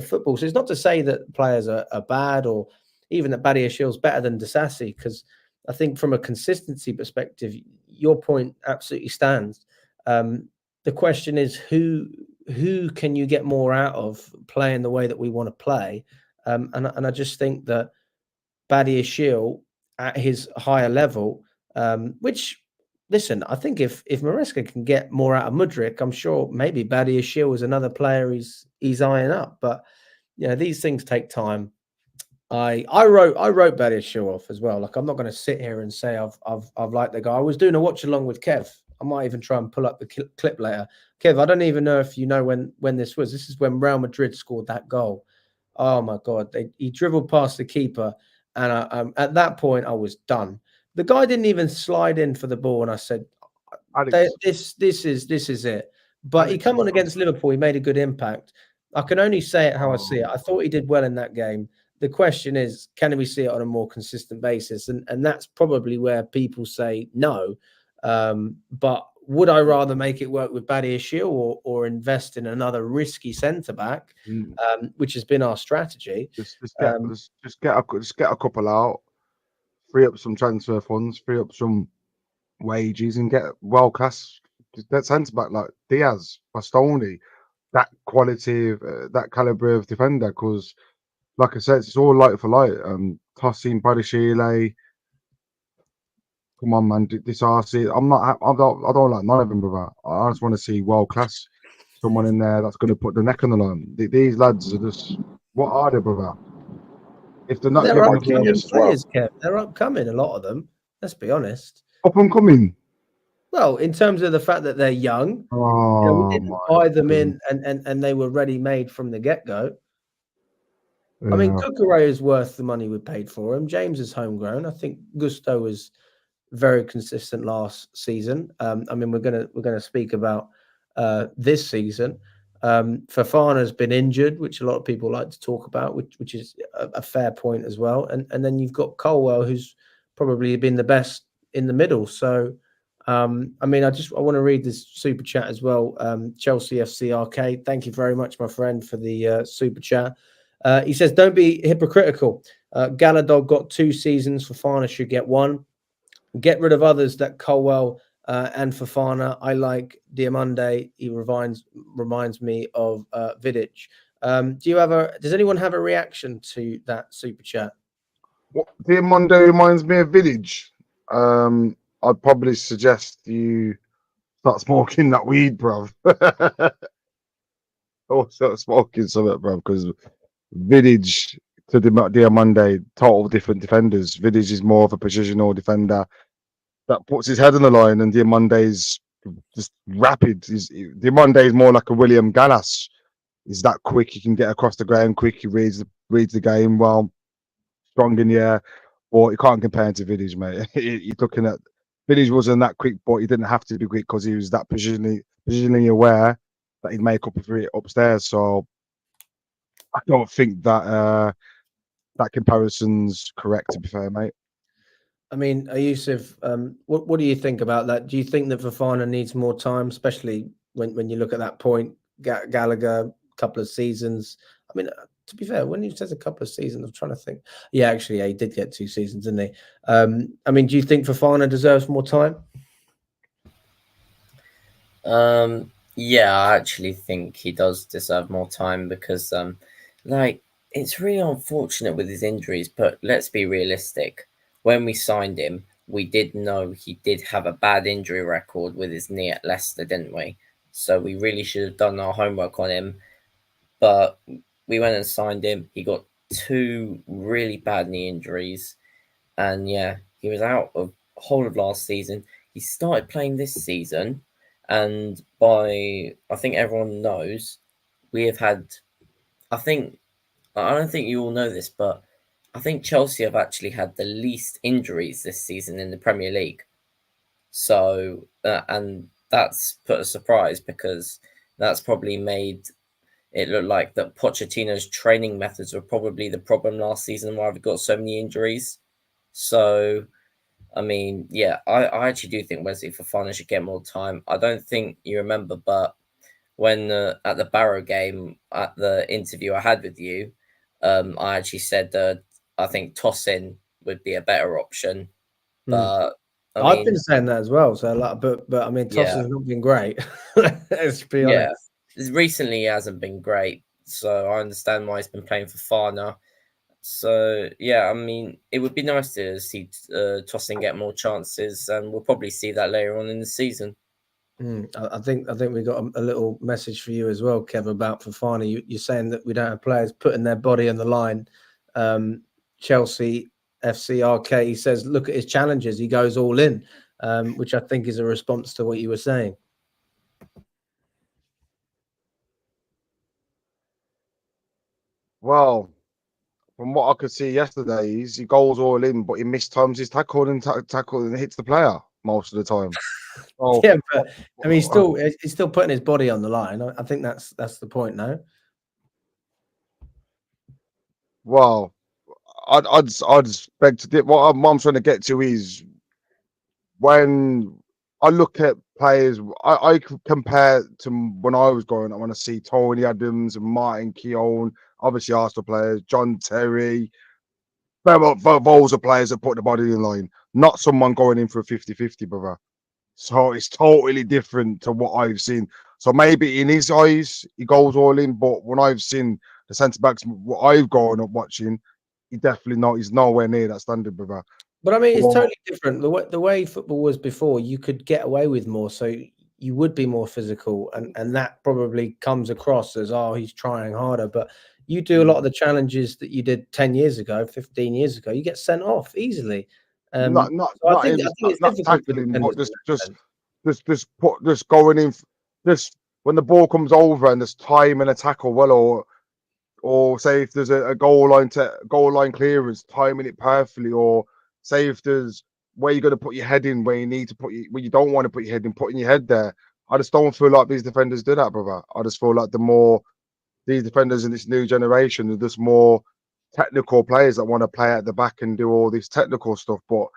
football. So it's not to say that players are bad or even that Badiashile's better than Disasi, because I think from a consistency perspective, your point absolutely stands. The question is who can you get more out of playing the way that we want to play? And I just think that Badiashile at his higher level, which listen, I think if Maresca can get more out of Mudryk, I'm sure maybe Badiashile is another player he's eyeing up. But these things take time. I wrote Badiashile off as well. Like, I'm not going to sit here and say I've liked the guy. I was doing a watch along with Kev. I might even try and pull up the clip later. Kev, I don't even know if you know when this was. This is when Real Madrid scored that goal. Oh my God! He dribbled past the keeper, and at that point I was done. The guy didn't even slide in for the ball, and I said, Alex, "This is it." But he Alex, come on against Liverpool. He made a good impact. I can only say it how I see it. I thought he did well in that game. The question is, can we see it on a more consistent basis? And that's probably where people say no. But would I rather make it work with Badiashile or invest in another risky centre back, which has been our strategy? just get a couple out, free up some transfer funds, free up some wages, and get world class that centre back like Diaz, Bastoni, that quality of that calibre of defender. Because, like I said, it's all light for light. Tossing Badiashile, come on, man, this RC. I don't like none of them, brother. I just want to see world class, someone in there that's going to put the neck on the line. These lads are just, what are they, brother? If they're not They're getting upcoming Marquinhos as well. players, Kev. They're upcoming, a lot of them. Let's be honest. up and coming. Well, in terms of the fact that they're young, we didn't buy them in and they were ready made from the get-go. I mean, Cucurella is worth the money we paid for him. James is homegrown. I think Gusto was very consistent last season. I mean, we're gonna speak about this season. Fofana's been injured, which a lot of people like to talk about, which is a fair point as well. And then you've got Colwill, who's probably been the best in the middle. So, I mean, I want to read this super chat as well. Chelsea FC Arcade, thank you very much, my friend, for the super chat. He says, don't be hypocritical. Galadog got 2 seasons. Fofana should get 1. Get rid of others that Colwill and Fofana. I like Diamande. He reminds me of Vidic. Does anyone have a reaction to that super chat? What Diamande reminds me of Village. I'd probably suggest you start smoking that weed, bruv. Or start smoking something, bruv, because Village to Diamande, total different defenders. Village is more of a positional defender that puts his head on the line, and Diamande's just rapid. Diamande is more like a William Gallas. He's that quick. He can get across the ground quick. He reads the game well, strong in the air. But you can't compare him to Village, mate. You're looking at Village wasn't that quick, but he didn't have to be quick because he was that positionally aware that he'd make up for it upstairs. So I don't think that that comparison's correct, to be fair, mate. I mean, Yusuf, what do you think about that? Do you think that Fofana needs more time, especially when you look at that point? Gallagher, a couple of seasons. I mean, to be fair, when he says a couple of seasons, I'm trying to think. Yeah, actually, he did get 2 seasons, didn't he? I mean, do you think Fofana deserves more time? Yeah, I actually think he does deserve more time because, it's really unfortunate with his injuries, but let's be realistic. When we signed him, we did know he did have a bad injury record with his knee at Leicester, didn't we? So we really should have done our homework on him. But we went and signed him. He got 2 really bad knee injuries. And yeah, he was out of the whole of last season. He started playing this season. And I think everyone knows, we have had, I don't think you all know this, but I think Chelsea have actually had the least injuries this season in the Premier League. So, and that's put a surprise because that's probably made it look like that Pochettino's training methods were probably the problem last season why we've got so many injuries. So, I mean, yeah, I actually do think Wesley Fofana should get more time. I don't think you remember, but when at the Barrow game, at the interview I had with you, I actually said that I think Tosin would be a better option. But I've been saying that as well. So, but I mean, Tosin's not been great. Let's be honest. Recently he hasn't been great. So I understand why he's been playing for Fofana. So yeah, I mean, it would be nice to see Tosin get more chances, and we'll probably see that later on in the season. I think we got a little message for you as well, Kev, about Fofana. You're saying that we don't have players putting their body on the line. Chelsea FCRK, he says, look at his challenges. He goes all in, which I think is a response to what you were saying. Well, from what I could see yesterday, he goes all in, but he mistimes his tackle and hits the player most of the time. Oh, yeah, but I mean, he's still putting his body on the line. I think that's the point, no? well, I'd expect to. What I'm trying to get to is when I look at players, I compare to when I was growing up. When I see Tony Adams and Martin Keown, obviously Arsenal players, John Terry, those are players that put the body in line, not someone going in for a 50-50, brother. So it's totally different to what I've seen. So maybe in his eyes, he goes all in, but when I've seen the centre backs, what I've grown up watching, he's nowhere near that standard, brother. But I mean, it's totally different. The way football was before, you could get away with more, so you would be more physical, and that probably comes across as, oh, he's trying harder. But you do a lot of the challenges that you did 10 years ago, 15 years ago, you get sent off easily. Not I think it's not difficult for tackling, but defenders just going in, just when the ball comes over and there's time and a tackle, well, or say if there's a goal line clearance, timing it perfectly, or say if there's where you're going to put your head in, where you need to where you don't want to put your head in, putting your head there. I just don't feel like these defenders do that, brother. I just feel like these defenders in this new generation are just more technical players that want to play at the back and do all this technical stuff. But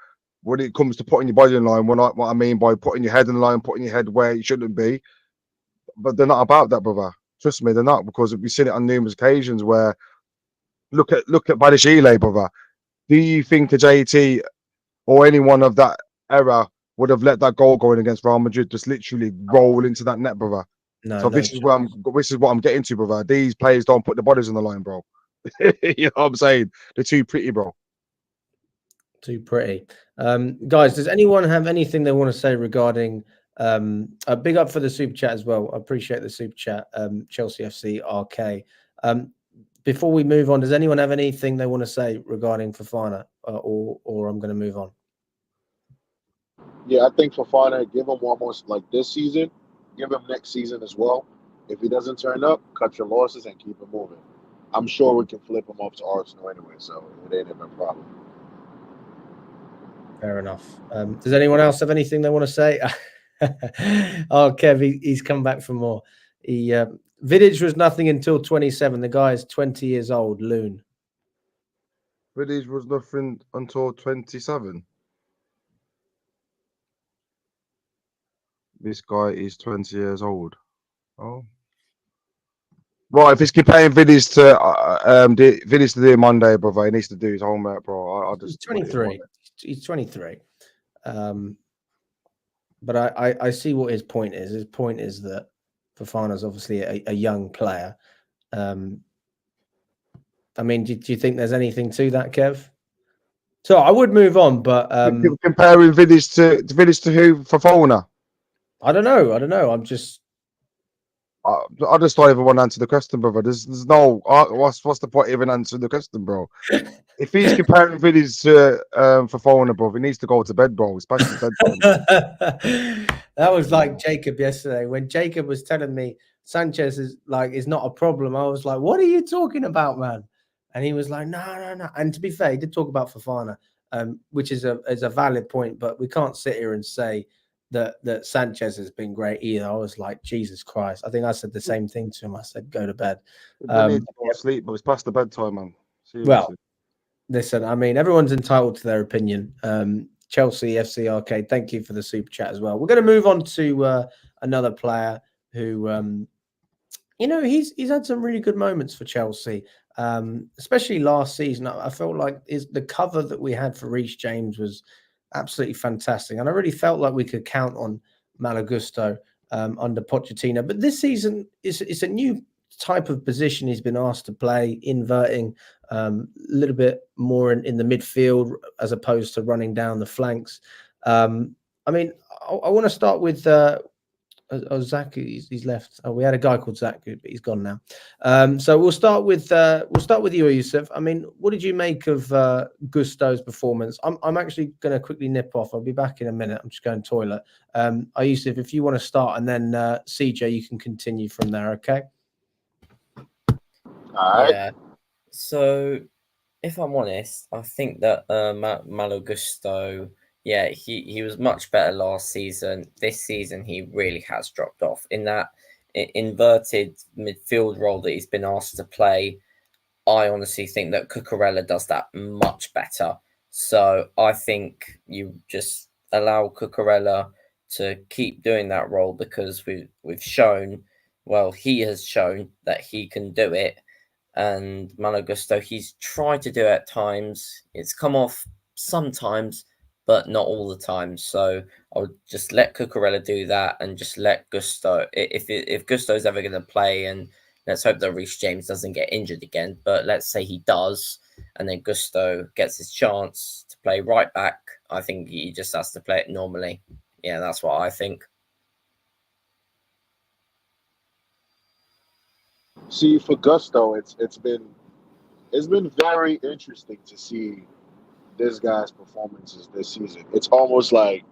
when it comes to putting your body in line, what I mean by putting your head in line, putting your head where you shouldn't be, but they're not about that, brother. Trust me, they're not, because we've seen it on numerous occasions where look at Badashile, brother. Do you think the JT or anyone of that era would have let that goal going against Real Madrid just literally roll into that net, brother? No, So this is what I'm getting to, brother. These players don't put the bodies on the line, bro. You know what I'm saying? They're too pretty, bro. Too pretty. Guys, does anyone have anything they want to say regarding a big up for the super chat as well? I appreciate the super chat, Chelsea FC RK. Before we move on, does anyone have anything they want to say regarding Fofana, or I'm going to move on? Yeah, I think Fofana, give him one more, like this season, give him next season as well. If he doesn't turn up, cut your losses and keep him moving. I'm sure we can flip him up to Arsenal anyway, so it ain't even a problem. Fair enough. Does anyone else have anything they want to say? Oh, Kev, he's come back for more. Vidic was nothing until 27. The guy is 20 years old. Loon. Vidic was nothing until 27. This guy is 20 years old. Oh. Right, if he's comparing Vidic to Vidic to do Monday, brother, he needs to do his homework, bro. He's 23. He's 23. But I see what his point is. His point is that Fofana's obviously a young player. I mean, do you think there's anything to that, Kev? So I would move on, but comparing Vidic to who? Fofana? I don't know. I'm just. I just don't even want to answer the question, brother. There's no. What's the point of even answering the question, bro? If he's comparing Vidic to Fofana, bro, he needs to go to bed, bro. It's past his bedtime. That was like Jacob yesterday when Jacob was telling me Sanchez is not a problem. I was like, "What are you talking about, man?" And he was like, "No." And to be fair, he did talk about Fofana, which is a valid point. But we can't sit here and say that Sanchez has been great either. I was like, Jesus Christ. I think I said the same thing to him. I said, go to bed. Need to go to sleep, but it's past the bedtime, man. Seriously. Well, listen, I mean, everyone's entitled to their opinion. Chelsea FC Arcade, thank you for the super chat as well. We're going to move on to another player who, he's had some really good moments for Chelsea, especially last season. I felt like the cover that we had for Reece James was absolutely fantastic, and I really felt like we could count on Malagusto under Pochettino. But this season it's a new type of position he's been asked to play, inverting a little bit more in the midfield as opposed to running down the flanks. I mean, I want to start with Zach. He's left. Oh, we had a guy called Zach, but he's gone now. So we'll start with you, Yusuf. I mean, what did you make of Gusto's performance? I'm actually going to quickly nip off. I'll be back in a minute. I'm just going to toilet. Yusuf, if you want to start, and then CJ, you can continue from there. Okay. All right. Yeah. So, if I'm honest, I think that Malo Gusto, yeah, he was much better last season. This season, he really has dropped off in that inverted midfield role that he's been asked to play. I honestly think that Cucurella does that much better. So I think you just allow Cucurella to keep doing that role because we've shown, well, he has shown that he can do it. And Malo Gusto, he's tried to do it at times. It's come off sometimes, but not all the time. So I would just let Cucurella do that and just let Gusto. If Gusto's ever going to play, and let's hope that Reece James doesn't get injured again, but let's say he does, and then Gusto gets his chance to play right back, I think he just has to play it normally. Yeah, that's what I think. See, for Gusto, it's been very interesting to see this guy's performances this season. It's almost like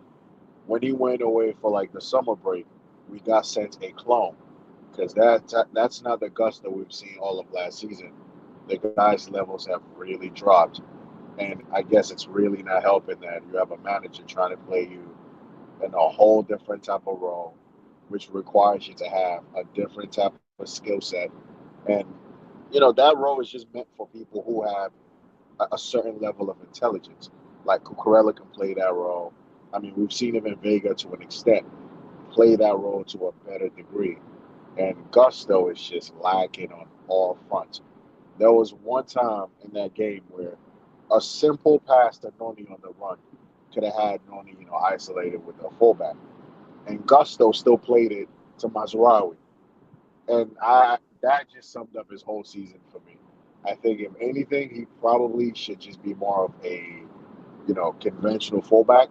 when he went away for like the summer break, we got sent a clone because that's not the Gusto we've seen all of last season. The guy's levels have really dropped, and I guess it's really not helping that you have a manager trying to play you in a whole different type of role, which requires you to have a different type of skill set. And, that role is just meant for people who have a certain level of intelligence. Like Cucurella can play that role. I mean, we've seen him in Vega to an extent play that role to a better degree. And Gusto is just lacking on all fronts. There was one time in that game where a simple pass to Noni on the run could have had Noni, isolated with a fullback. And Gusto still played it to Mazraoui. And that just summed up his whole season for me. I think if anything, he probably should just be more of a, conventional fullback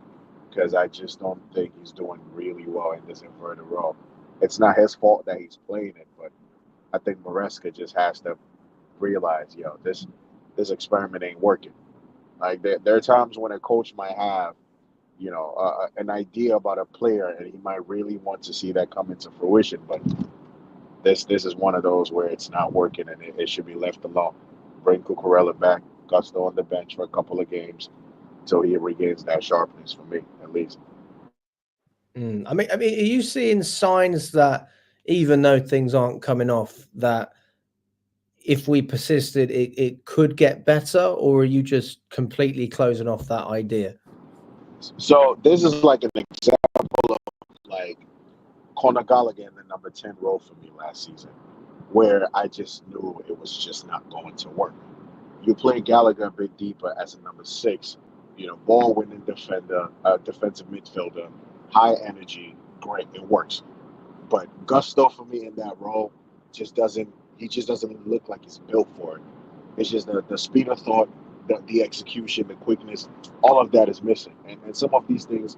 because I just don't think he's doing really well in this inverted role. It's not his fault that he's playing it, but I think Maresca just has to realize, this experiment ain't working. Like there are times when a coach might have, an idea about a player and he might really want to see that come into fruition, but this is one of those where it's not working and it should be left alone. Bring Cucurella back, Gusto on the bench for a couple of games until he regains that sharpness for me, at least. I mean, are you seeing signs that even though things aren't coming off, that if we persisted, it could get better, or are you just completely closing off that idea? So this is like an example of like Conor Gallagher in the number 10 role for me last season, where I just knew it was just not going to work. You play Gallagher a bit deeper as a number 6, ball winning defender, defensive midfielder, high energy, great, it works. But Gusto for me in that role just doesn't look like he's built for it. It's just the speed of thought, the execution, the quickness, all of that is missing. And some of these things,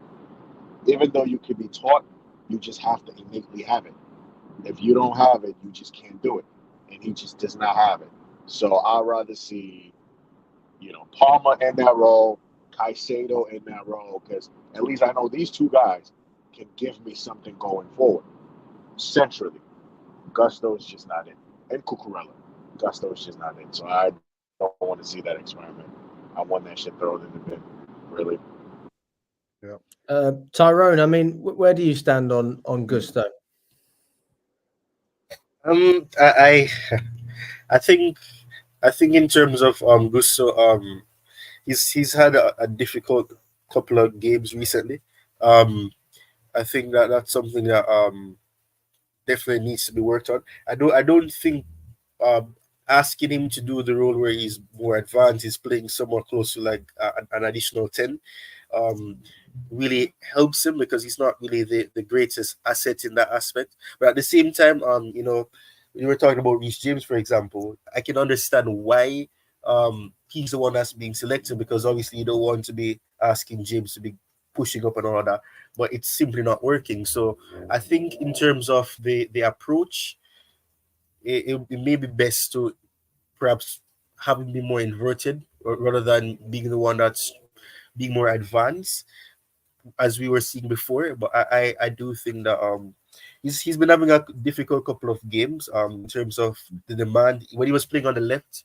even though you can be taught, you just have to innately have it. If you don't have it, you just can't do it. And he just does not have it. So I'd rather see, Palmer in that role, Caicedo in that role, because at least I know these two guys can give me something going forward. Centrally, Gusto is just not in. And Cucurella, Gusto is just not in. So I don't want to see that experiment. I want that shit thrown in the bin, really. Yeah. Tyrone, I mean, where do you stand on Gusto? I think in terms of Gusto, he's had a difficult couple of games recently. I think that's something that definitely needs to be worked on. I don't think asking him to do the role where he's more advanced, he's playing somewhere close to like an additional 10, really helps him because he's not really the greatest asset in that aspect. But at the same time, you were talking about Reece James, for example, I can understand why he's the one that's being selected, because obviously you don't want to be asking James to be pushing up and all that, but it's simply not working. So I think in terms of the approach, it may be best to perhaps have him be more inverted, or rather than being the one that's being more advanced, as we were seeing before. But I do think that he's been having a difficult couple of games in terms of the demand. When he was playing on the left,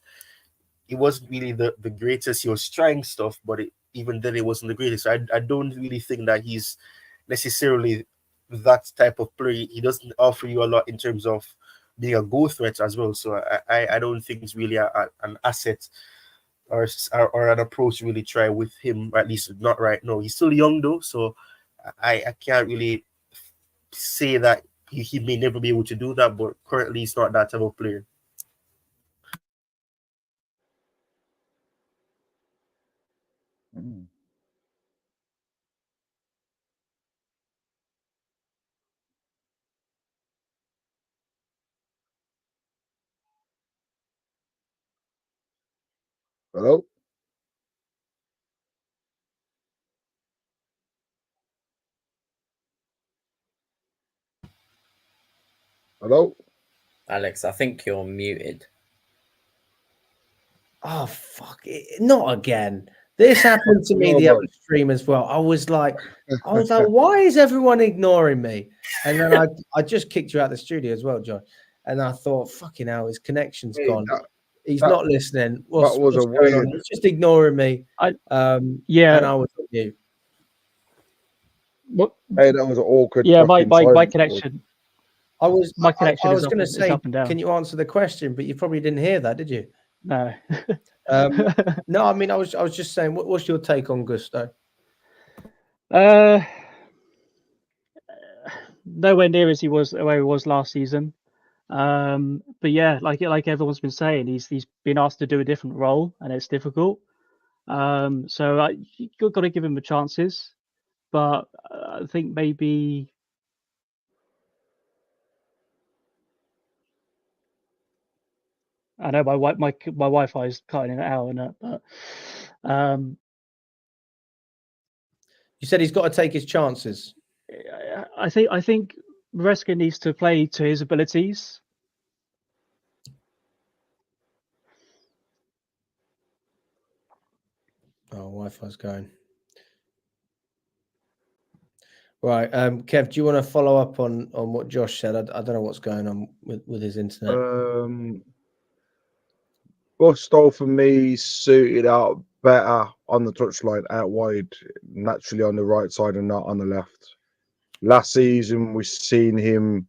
it wasn't really the greatest. He was trying stuff, but even then it wasn't the greatest. I don't really think that he's necessarily that type of player. He doesn't offer you a lot in terms of being a goal threat as well. So I don't think it's really an asset or an approach to really try with him, or at least not right now. He's still young though, so I can't really say that he may never be able to do that, but currently he's not that type of player. Hello? Hello? Alex, I think you're muted. Oh fuck it! Not again. This happened to me No, the bro. other stream as well. I was like, why is everyone ignoring me? And then I just kicked you out of the studio as well, John. And I thought, fucking hell, his connection's Hey, gone. that- He's that- not listening. What's was a going on? weird. He's just ignoring me. Yeah. And I was on you. What? Hey, that was an awkward. Yeah, my fucking time. connection. I was connection I is was up going to and- it's say, up and down. can you answer the question? But you probably didn't hear that, did you? No. No, I mean, I was just saying, what's your take on Gusto? Nowhere near as he was where he was last season. But yeah, like everyone's been saying, he's been asked to do a different role, and it's difficult. So you've got to give him the chances, but I think maybe. I know my Wi-Fi is cutting in and out, and but You said he's got to take his chances. I think Maresca needs to play to his abilities. Oh, Wi-Fi's going. Right, Kev, do you want to follow up on what Josh said? I don't know what's going on with his internet. Gusto for me suited out better on the touchline out wide, naturally on the right side and not on the left. Last season, we've seen him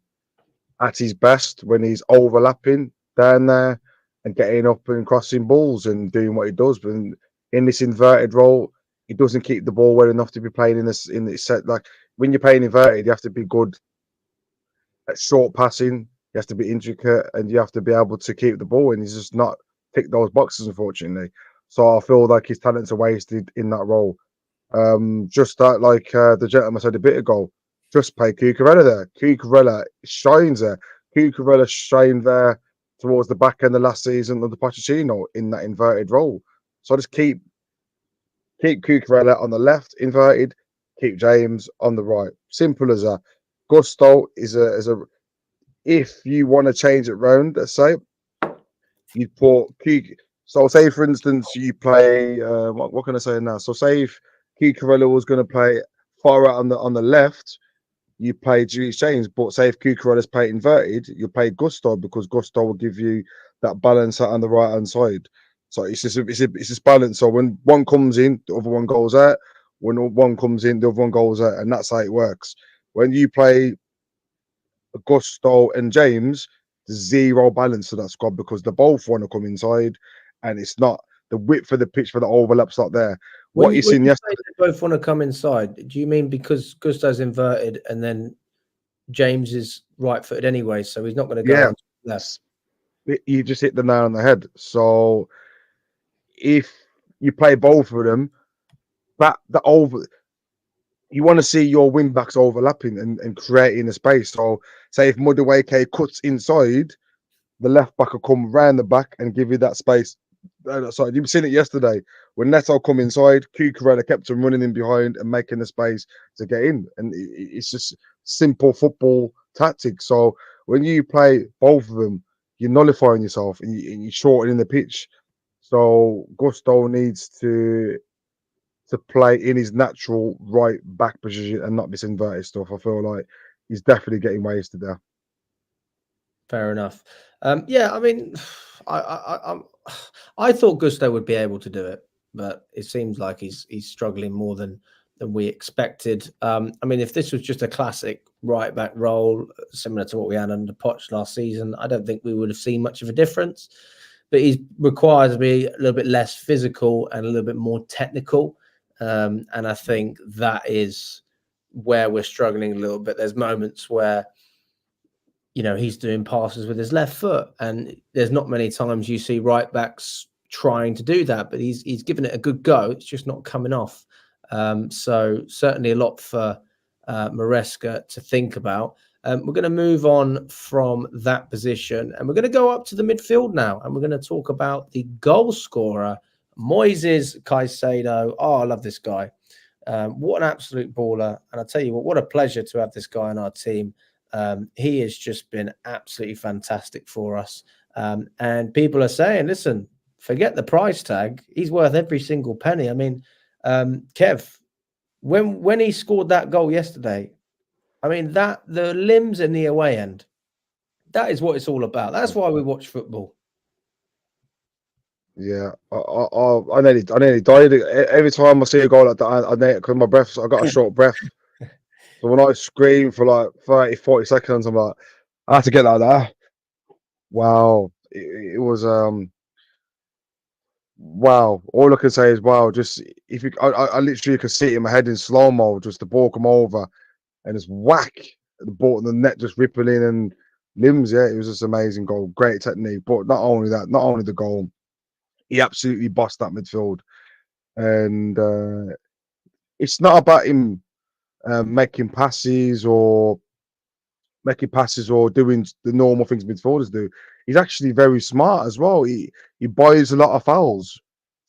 at his best when he's overlapping down there and getting up and crossing balls and doing what he does. But in this inverted role, he doesn't keep the ball well enough to be playing in this set. Like when you're playing inverted, you have to be good at short passing. You have to be intricate, and you have to be able to keep the ball. And he's just not tick those boxes, unfortunately. So I feel like his talents are wasted in that role. Just that, like the gentleman said a bit ago, just play Cucurella there. Cucurella shines there. Cucurella shined there towards the back end of last season of the Pochettino in that inverted role. So just keep Cucurella on the left, inverted. Keep James on the right. Simple as that. Gusto is a. If you want to change it round, let's say, you put so say for instance you play what can I say now? So say if Cucurella was going to play far out on the left, you play Reece James. But say if Cucurella's play inverted, you play Gusto because Gusto will give you that balance out on the right hand side. So it's just balance. So when one comes in, the other one goes out. When one comes in, the other one goes out, and that's how it works. When you play Gusto and James, zero balance to that squad because they both want to come inside, and it's not the width of the pitch for the overlaps not there. When What you you seen say yesterday? they both want to come inside, do you mean because Gusto's inverted and then James is right-footed anyway, so he's not going to go Yeah, on left? you just hit the nail on the head. So if you play both of them, you want to see your wing backs overlapping and creating a space. So say if Madueke cuts inside, the left back will come round the back and give you that space. Sorry, you've seen it yesterday when Neto come inside, Cucurella kept him running in behind and making the space to get in, and it's just simple football tactics. So when you play both of them, you're nullifying yourself and you're shortening the pitch. So Gusto needs to play in his natural right back position and not this inverted stuff. I feel like he's definitely getting wasted there. Fair enough. Yeah, I mean, I thought Gusto would be able to do it, but it seems like he's struggling more than we expected. I mean, if this was just a classic right back role, similar to what we had under Poch last season, I don't think we would have seen much of a difference. But he requires to be a little bit less physical and a little bit more technical. And I think that is where we're struggling a little bit. There's moments where, you know, he's doing passes with his left foot, and there's not many times you see right backs trying to do that, but he's given it a good go. It's just not coming off. So certainly a lot for Maresca to think about. We're going to move on from that position, and we're going to go up to the midfield now, and we're going to talk about the goal scorer, Moises Caicedo. Oh, I love this guy. What an absolute baller. And I'll tell you what a pleasure to have this guy on our team. He has just been absolutely fantastic for us. And people are saying, listen, forget the price tag. He's worth every single penny. I mean, Kev, when he scored that goal yesterday, I mean, that the limbs in the away end, that is what it's all about. That's why we watch football. Yeah, I nearly died every time I see a goal like that. Because my breath, I got a short breath. So when I scream for like 30, 40 seconds, I'm like, I have to get like that. Wow, it was wow. All I can say is wow. Just if you, I literally could see it in my head in slow mo, just the ball come over and just whack the ball, the net just rippling in and limbs. Yeah, it was just amazing goal, great technique. But not only that, not only the goal, he absolutely bossed that midfield, and it's not about him making passes or doing the normal things midfielders do. He's actually very smart as well. He buys a lot of fouls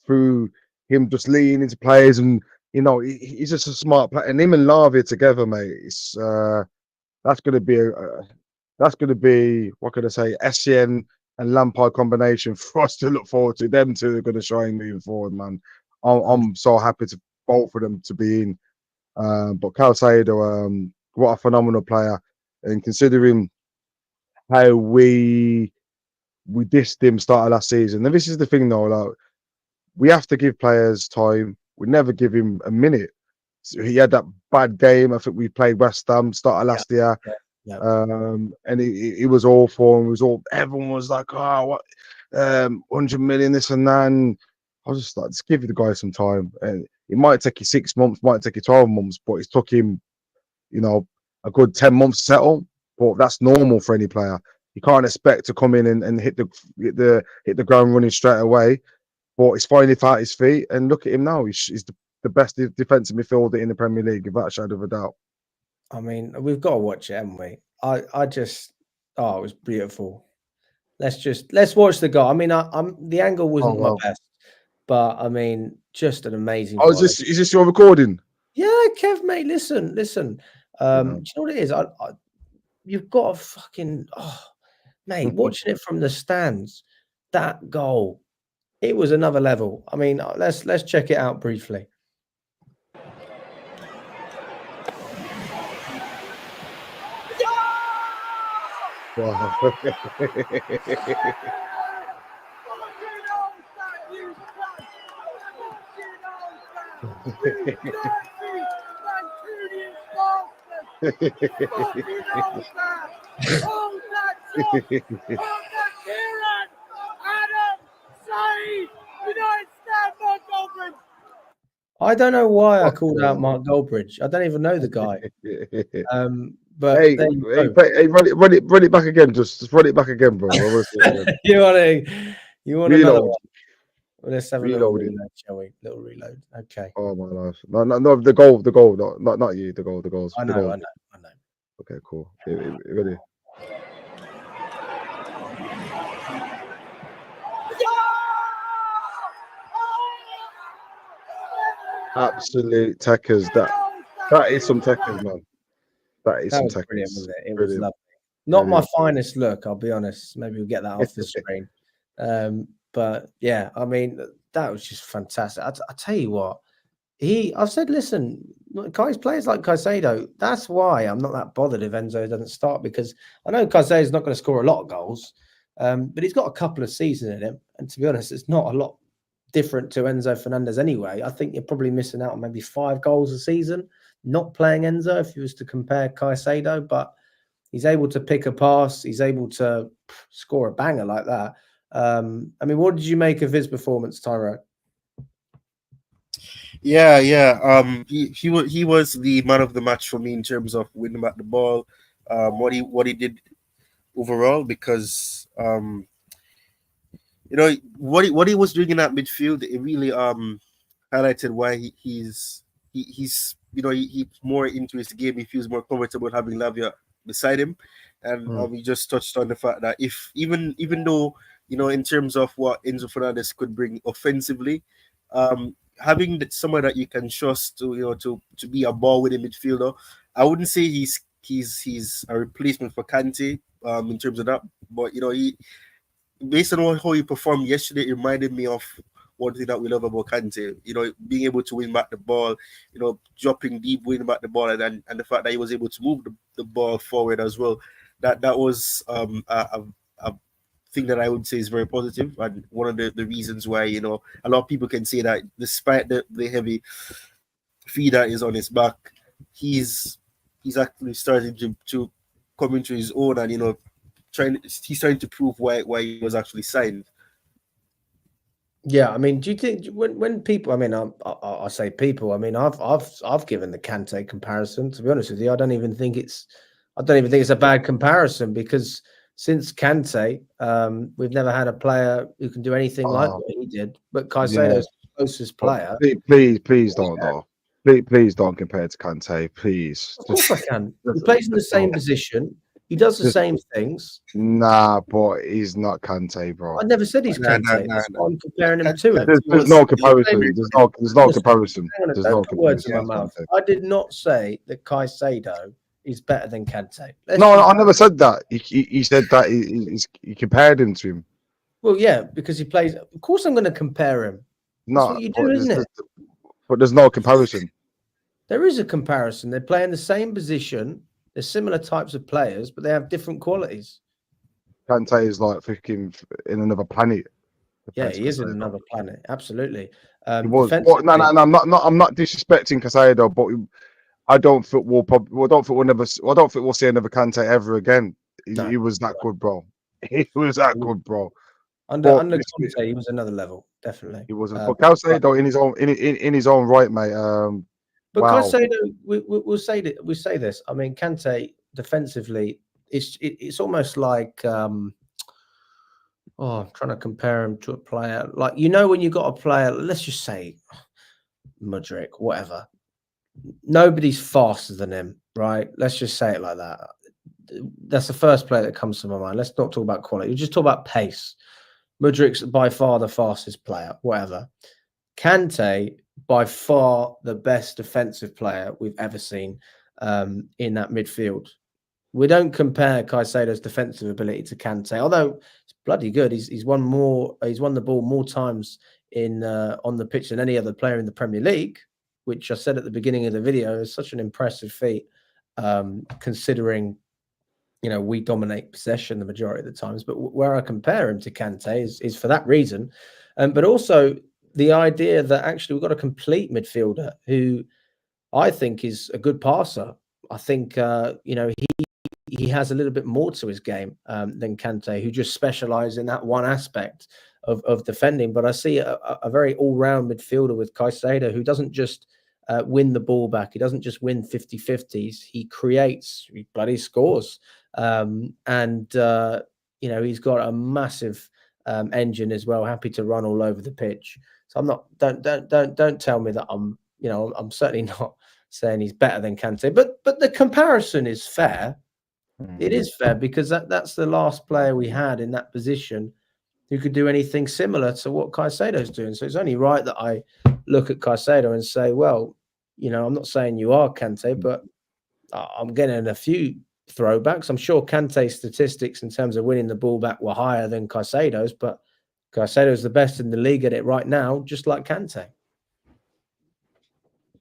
through him just leading into players, and you know he's just a smart player. And him and Lavia together, mate, it's that's going to be what can I say, SCN and Lampard combination for us to look forward to. Them two are going to shine moving forward, man. I'm so happy to both for them to be in. But Caicedo, what a phenomenal player, and considering how we dissed him started last season. And this is the thing, though, like we have to give players time. We never give him a minute. So he had that bad game. I think we played West Ham started last year. Yeah. And it was awful. And it was all everyone was like, oh, what 100 million, this and that. And I was just like, just give the guy some time. And it might take you 6 months, might take you 12 months, but it took him, you know, a good 10 months to settle. But that's normal for any player. You can't expect to come in and hit the ground running straight away. But he's finally found his feet, and look at him now. He's the best defensive midfielder in the Premier League, without a shadow of a doubt. I mean, we've got to watch it, haven't we? I just, it was beautiful. Let's watch the goal. I mean, the angle wasn't my best, but I mean, just an amazing. Oh, is this your recording? Yeah, Kev, mate. Listen. Do you know what it is? You've got to fucking mate. Watching it from the stands, that goal, it was another level. I mean, let's check it out briefly. Wow. I don't know why I called out Mark Goldbridge. I don't even know the guy. But hey, run it back again. Just run it back again, bro. You want another one? Well, let's have a little reload, shall we? Little reload. Okay. Oh my life. No, the goal, not you. The goals. I know. Okay, cool. Ready? Absolute techers. That is some techers, man. That is That some was brilliant, techers. wasn't it? It was Brilliant. lovely. Not my Brilliant. finest look, I'll be honest. Maybe we'll get that off the screen. But yeah, I mean, that was just fantastic. I tell you what, I've said, listen, guys, players like Caicedo, that's why I'm not that bothered if Enzo doesn't start, because I know Caicedo's not going to score a lot of goals, but he's got a couple of seasons in him. And to be honest, it's not a lot different to Enzo Fernandez anyway. I think you're probably missing out on maybe 5 goals a season not playing Enzo if you was to compare Caicedo, but he's able to pick a pass. He's able to score a banger like that. I mean, what did you make of his performance, Tyro? Yeah. He was the man of the match for me in terms of winning back the ball. What he did overall, because what he was doing in that midfield, it really highlighted why he's more into his game. He feels more comfortable having Lavia beside him, and he just touched on the fact that even though in terms of what Enzo Fernandez could bring offensively, having someone that you can trust to be a ball winning midfielder, I wouldn't say he's a replacement for Kante in terms of that, but he, based on how he performed yesterday, it reminded me of one thing that we love about Kante, being able to win back the ball, dropping deep, winning back the ball, and the fact that he was able to move the ball forward as well. That was a thing that I would say is very positive, and one of the reasons why a lot of people can say that despite the heavy fee that is on his back, he's actually starting to come into his own, and he's trying to prove why he was actually signed. Yeah, I mean, do you think when people? I mean, I say people. I mean, I've given the Kante comparison. To be honest with you, I don't even think it's a bad comparison, because since Kante, we've never had a player who can do anything like what he did. But Caicedo's the closest player. Please don't though. Please don't compare to Kante, please. Of course I can. He plays in the same position. He does the same things. Nah, but he's not Kante, bro. I never said he's Kante. That's why I'm comparing him to him. There's no comparison. There's no comparison. There's no words in comparison. my mouth. I did not say that Caicedo is better than Kante. No, I never said that. He said that he compared him to him. Well, yeah, because he plays. Of course, I'm going to compare him. That's what you do, isn't it? But there's no comparison. There is a comparison. They play in the same position. They're similar types of players, but they have different qualities. Kante is like freaking in another planet. Yeah, he is in another planet. Absolutely. He was. No, I'm not disrespecting Caicedo, but I don't think we'll see another Kante ever again. He was that good, bro. He was that good, bro. Under Conte, he was another level, definitely. He wasn't. But Caicedo in his own right, mate. But Caicedo, we say this. I mean, Kante defensively, it's almost like I'm trying to compare him to a player like when you got a player. Let's just say Mudryk, whatever. Nobody's faster than him, right? Let's just say it like that. That's the first player that comes to my mind. Let's not talk about quality. Just talk about pace. Mudryk's by far the fastest player, whatever. Kante, by far the best defensive player we've ever seen in that midfield. We don't compare Caicedo's defensive ability to Kante, although it's bloody good. He's won the ball more times on the pitch than any other player in the Premier League, which I said at the beginning of the video is such an impressive feat, considering we dominate possession the majority of the times. But where I compare him to Kante is for that reason, but also the idea that actually we've got a complete midfielder who I think is a good passer. I think he has a little bit more to his game than Kante, who just specialises in that one aspect of defending. But I see a very all-round midfielder with Caicedo, who doesn't just win the ball back. He doesn't just win 50-50s. He creates, he bloody scores. He's got a massive engine as well, happy to run all over the pitch. So I'm not, don't tell me that I'm certainly not saying he's better than Kante, but the comparison is fair. It is fair, because that's the last player we had in that position who could do anything similar to what Caicedo's doing. So it's only right that I look at Caicedo and say, well, you know, I'm not saying you are Kante, but I'm getting a few throwbacks. I'm sure Kante's statistics in terms of winning the ball back were higher than Caicedo's, but Caicedo's the best in the league at it right now, just like Kante.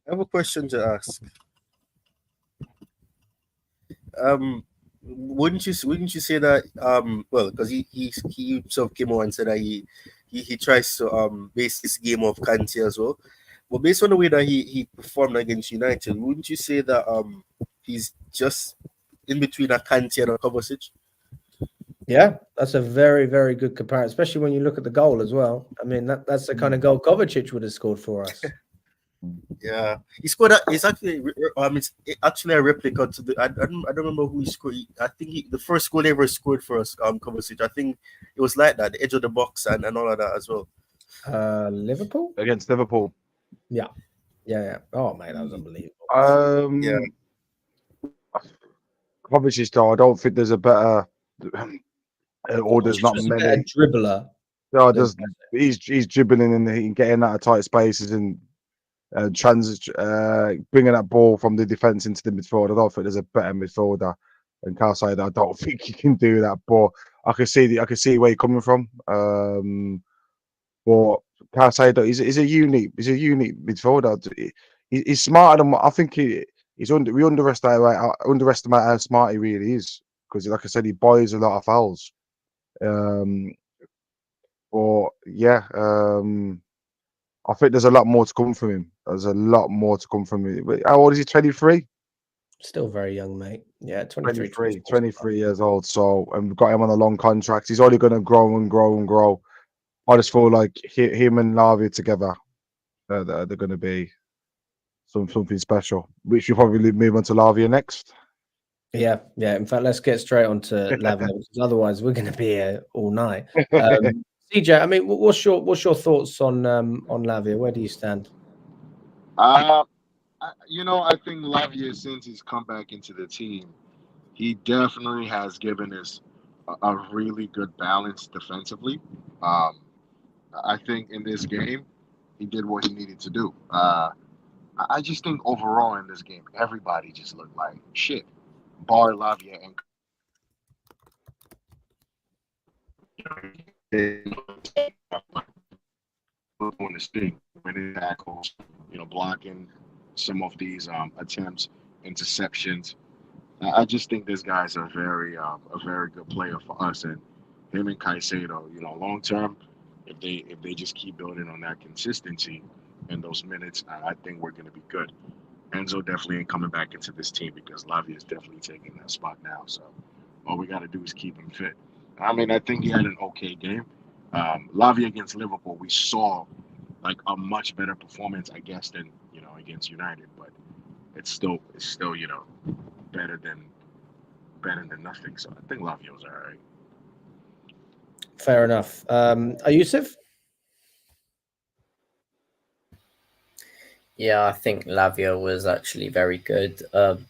I have a question to ask. Wouldn't you say that well, because he himself came out and said that he tries to base his game off Kante as well. But based on the way that he performed against United, wouldn't you say that he's just in between a Kante and a Kovacic? Yeah, that's a very, very good comparison, especially when you look at the goal as well. I mean, that's the kind of goal Kovacic would have scored for us. Yeah, he scored. It's actually it's actually a replica to the. I don't remember who he scored. I think the first goal he ever scored for us, Kovacic. I think it was like that, the edge of the box and all of that as well. Liverpool against Liverpool. Yeah. Oh man, that was unbelievable. Yeah, Kovacic though, I don't think there's a better. Or there's not Just a many better dribbler. No, he's dribbling and getting out of tight spaces and bringing that ball from the defense into the midfield. I don't think there's a better midfielder than Caicedo. I don't think he can do that, but I can see where you're coming from. But Caicedo is a unique midfielder. He's smarter than I think we underestimate how smart he really is, because, like I said, he buys a lot of fouls. But yeah, I think there's a lot more to come from him. How old is he? 23? Still very young, mate. Yeah, 23 years old. So, and we've got him on a long contract. He's only going to grow and grow and grow. I just feel like him and Lavia together, they're going to be something special. Which you'll probably move on to Lavia next. Yeah. In fact, let's get straight on to Lavia, because otherwise we're going to be here all night. CJ, I mean, what's your thoughts on Lavia? Where do you stand? I think Lavia, since he's come back into the team, he definitely has given us a really good balance defensively. I think in this game, he did what he needed to do. I just think overall in this game, everybody just looked like shit, bar Lavia and doing his thing, winning tackles, blocking some of these attempts, interceptions. I just think this guy's a very good player for us, and him and Caicedo, long term, if they just keep building on that consistency in those minutes, I think we're going to be good. Enzo definitely ain't coming back into this team because Lavia is definitely taking that spot now. So all we got to do is keep him fit. I mean, I think he had an okay game. Lavia against Liverpool, we saw like a much better performance, I guess, than against United, but it's still better than nothing. So I think Lavia was all right. Fair enough. Yusuf? Yeah, I think Lavia was actually very good.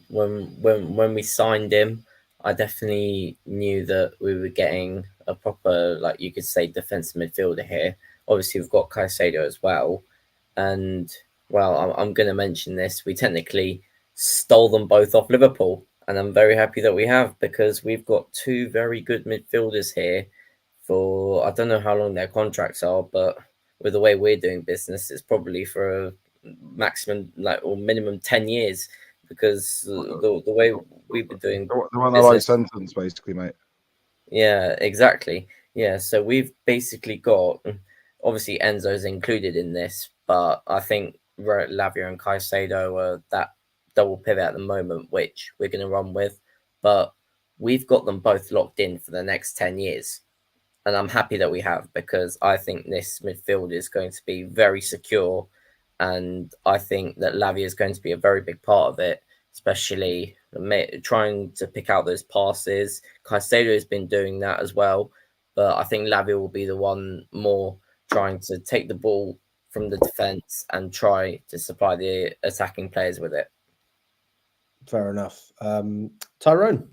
When we signed him, I definitely knew that we were getting a proper, like you could say, defensive midfielder here. Obviously, we've got Caicedo as well, and well, I'm going to mention this. We technically stole them both off Liverpool, and I'm very happy that we have, because we've got two very good midfielders here. For I don't know how long their contracts are, but with the way we're doing business, it's probably for a maximum or minimum 10 years, because the way we've been doing They're on the right sentence, basically, mate. Yeah, exactly. Yeah, so we've basically got, obviously Enzo's included in this, but I think Lavia and Caicedo are that double pivot at the moment, which we're going to run with, but we've got them both locked in for the next 10 years. And I'm happy that we have, because I think this midfield is going to be very secure. And I think that Lavia is going to be a very big part of it, especially trying to pick out those passes. Caicedo has been doing that as well. But I think Lavia will be the one more trying to take the ball from the defence and try to supply the attacking players with it. Fair enough. Tyrone?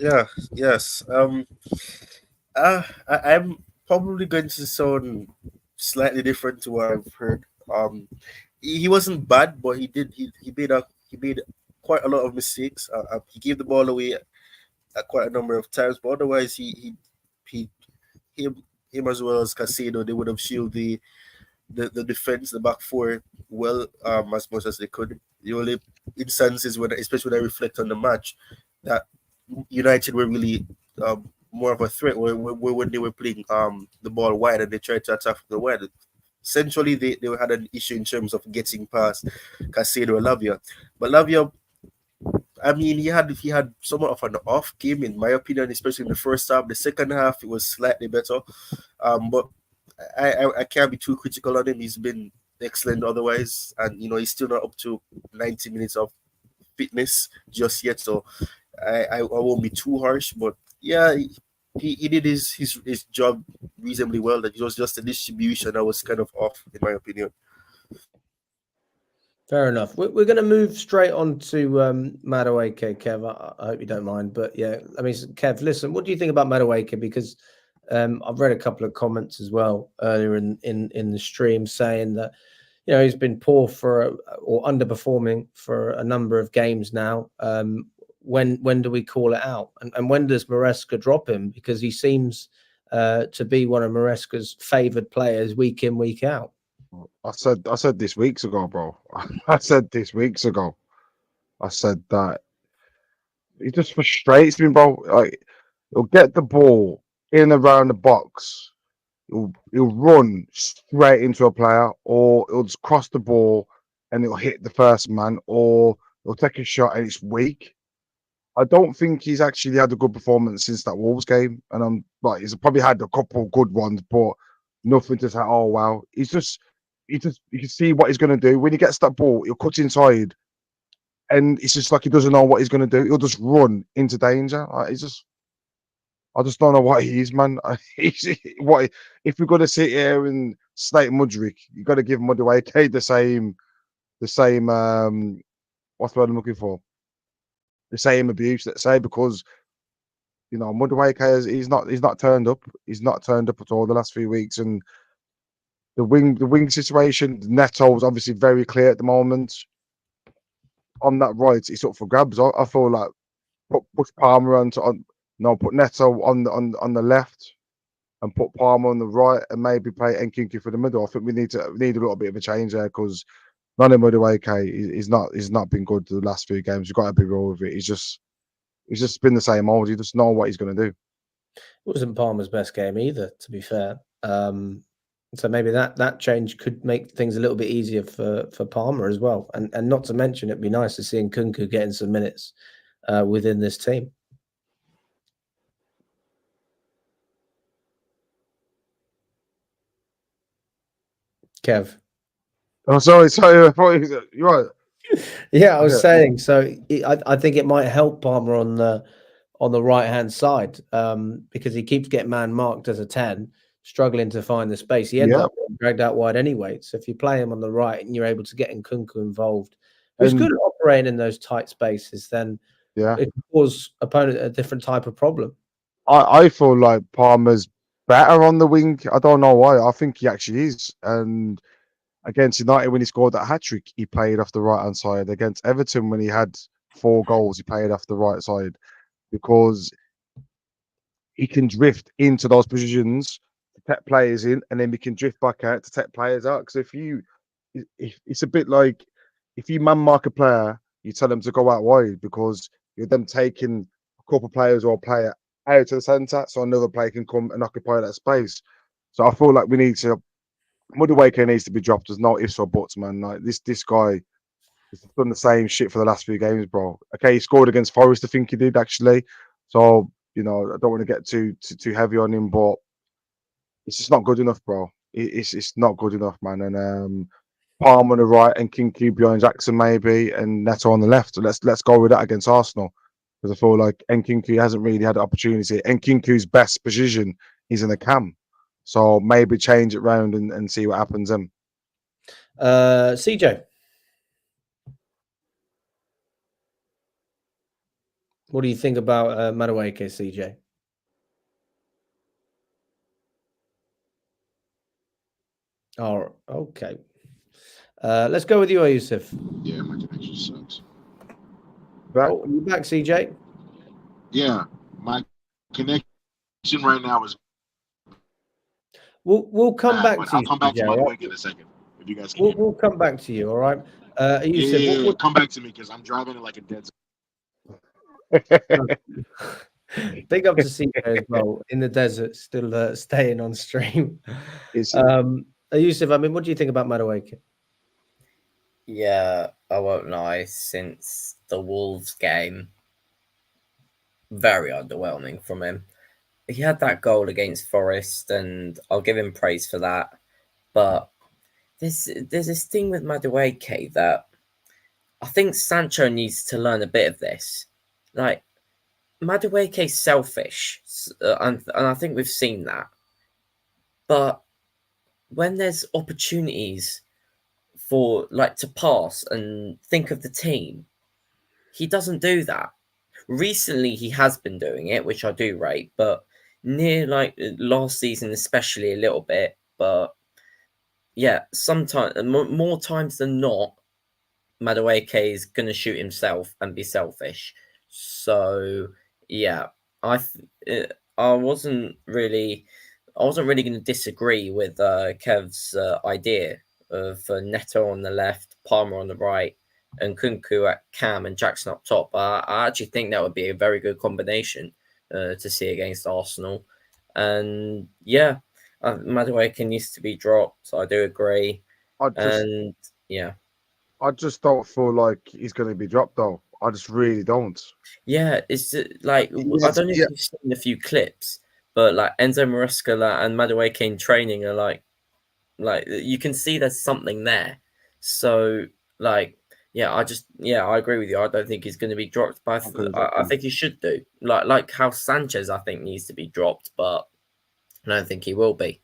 Yeah, yes. I'm probably going to sound slightly different to what I've heard. He wasn't bad, but he made quite a lot of mistakes. He gave the ball away quite a number of times, but otherwise he him him as well as Caicedo, they would have shielded the defense, the back four, well, as much as they could. The only instances when, especially when I reflect on the match, that United were really more of a threat when they were playing the ball wide and they tried to attack from the wide. Essentially, they had an issue in terms of getting past Caicedo and Lavia. But Lavia, I mean, he had somewhat of an off game in my opinion, especially in the first half. The second half, it was slightly better. But I can't be too critical on him. He's been excellent otherwise, and he's still not up to 90 minutes of fitness just yet. So I won't be too harsh, but yeah, he did his job reasonably well. That it was just the distribution that was kind of off, in my opinion. Fair enough. We're going to move straight on to Madueke, Kev. I hope you don't mind. But yeah, I mean, Kev, listen, what do you think about Madueke? Because I've read a couple of comments as well earlier in the stream saying that, he's been poor or underperforming for a number of games now. When do we call it out? And when does Maresca drop him? Because he seems to be one of Maresca's favoured players week in, week out. I said this weeks ago, bro. I said this weeks ago. I said that he just frustrates me, bro. Like, he'll get the ball in and around the box. He'll run straight into a player, or he'll just cross the ball and it'll hit the first man, or he'll take a shot and it's weak. I don't think he's actually had a good performance since that Wolves game, and I'm like, he's probably had a couple good ones, but nothing to say. Oh wow, you can see what he's going to do when he gets that ball. He'll cut inside, and it's just like he doesn't know what he's going to do. He'll just run into danger. I just don't know what he is, man. What if we're going to sit here and slate Mudryk? You got to give Madueke the same. What's the word I'm looking for? The same abuse, let's say, because Madueke he's not turned up. He's not turned up at all the last few weeks, and the wing situation, Neto is obviously very clear at the moment. On that right, it's up for grabs. I feel like push Palmer put Neto on the left and put Palmer on the right, and maybe play Nkunku for the middle. I think we need a little bit of a change there, because Nani Madueke is not been good the last few games. You've got to be real with it. He's just been the same old. You just know what he's going to do. It wasn't Palmer's best game either, to be fair. So maybe that change could make things a little bit easier for Palmer as well. And not to mention, it'd be nice to see Nkunku getting some minutes within this team. Kev. Oh, sorry. You're right. Yeah, I was saying. So I think it might help Palmer on the right hand side because he keeps getting man marked as a 10, struggling to find the space. He ends up being dragged out wide anyway. So if you play him on the right and you're able to get Nkunku involved, who's good at operating in those tight spaces, then it can cause opponent a different type of problem. I feel like Palmer's better on the wing. I don't know why. I think he actually is. And against United, when he scored that hat-trick, he played off the right-hand side. Against Everton, when he had 4 goals, he played off the right side, because he can drift into those positions to take players in, and then we can drift back out to take players out. Because if it's a bit like, if you man mark a player, you tell them to go out wide, because you're then taking a couple of players or a player out to the centre, so another player can come and occupy that space. So I feel like Madueke needs to be dropped. There's no ifs or buts, man. Like this guy has done the same shit for the last few games, bro. Okay, he scored against Forest, I think he did actually. So I don't want to get too heavy on him, but it's just not good enough, bro. It's not good enough, man. And Palm on the right and Nkunku behind Jackson maybe, and Neto on the left. So let's go with that against Arsenal, because I feel like Nkunku hasn't really had the opportunity. Nkunku's best position is in the cam. So maybe change it round and see what happens then. CJ. What do you think about Madueke, CJ? Oh, okay. Let's go with you, Yusuf. Yeah, my connection sucks. Back? Oh, are you back, CJ? Yeah, my connection right now is We'll come bad, back but to I'll you, come back CJ. to All right? Madueke in a second if you guys can hear me. We'll come back to you. All right. Yusuf, Yeah, come back to me because I'm driving in like a dead big up to CJ as well in the desert, still staying on stream. It's Yusuf, I mean, what do you think about Madueke? Yeah, I won't lie. Since the Wolves game, very underwhelming from him. He had that goal against Forest, and I'll give him praise for that. But there's this thing with Madueke that I think Sancho needs to learn a bit of this. Like, Madueke's selfish, and I think we've seen that. But when there's opportunities for like to pass and think of the team, he doesn't do that. Recently, he has been doing it, which I do rate, but near like last season, especially a little bit. But yeah, sometimes more times than not, Madueke is going to shoot himself and be selfish. So yeah, I wasn't really going to disagree with Kev's idea of Neto on the left, Palmer on the right, and Kunku at cam and Jackson up top. I actually think that would be a very good combination to see against Arsenal. And yeah, Madueke needs to be dropped. I do agree. And yeah. I just don't feel like he's going to be dropped, though. I just really don't. Yeah, it's like I don't know if you've seen a few clips, but like Enzo Maresca and Madueke in training are like you can see there's something there. So like yeah, I agree with you. I don't think he's going to be dropped, but I think he should do like how Sanchez I think needs to be dropped, but I don't think he will be.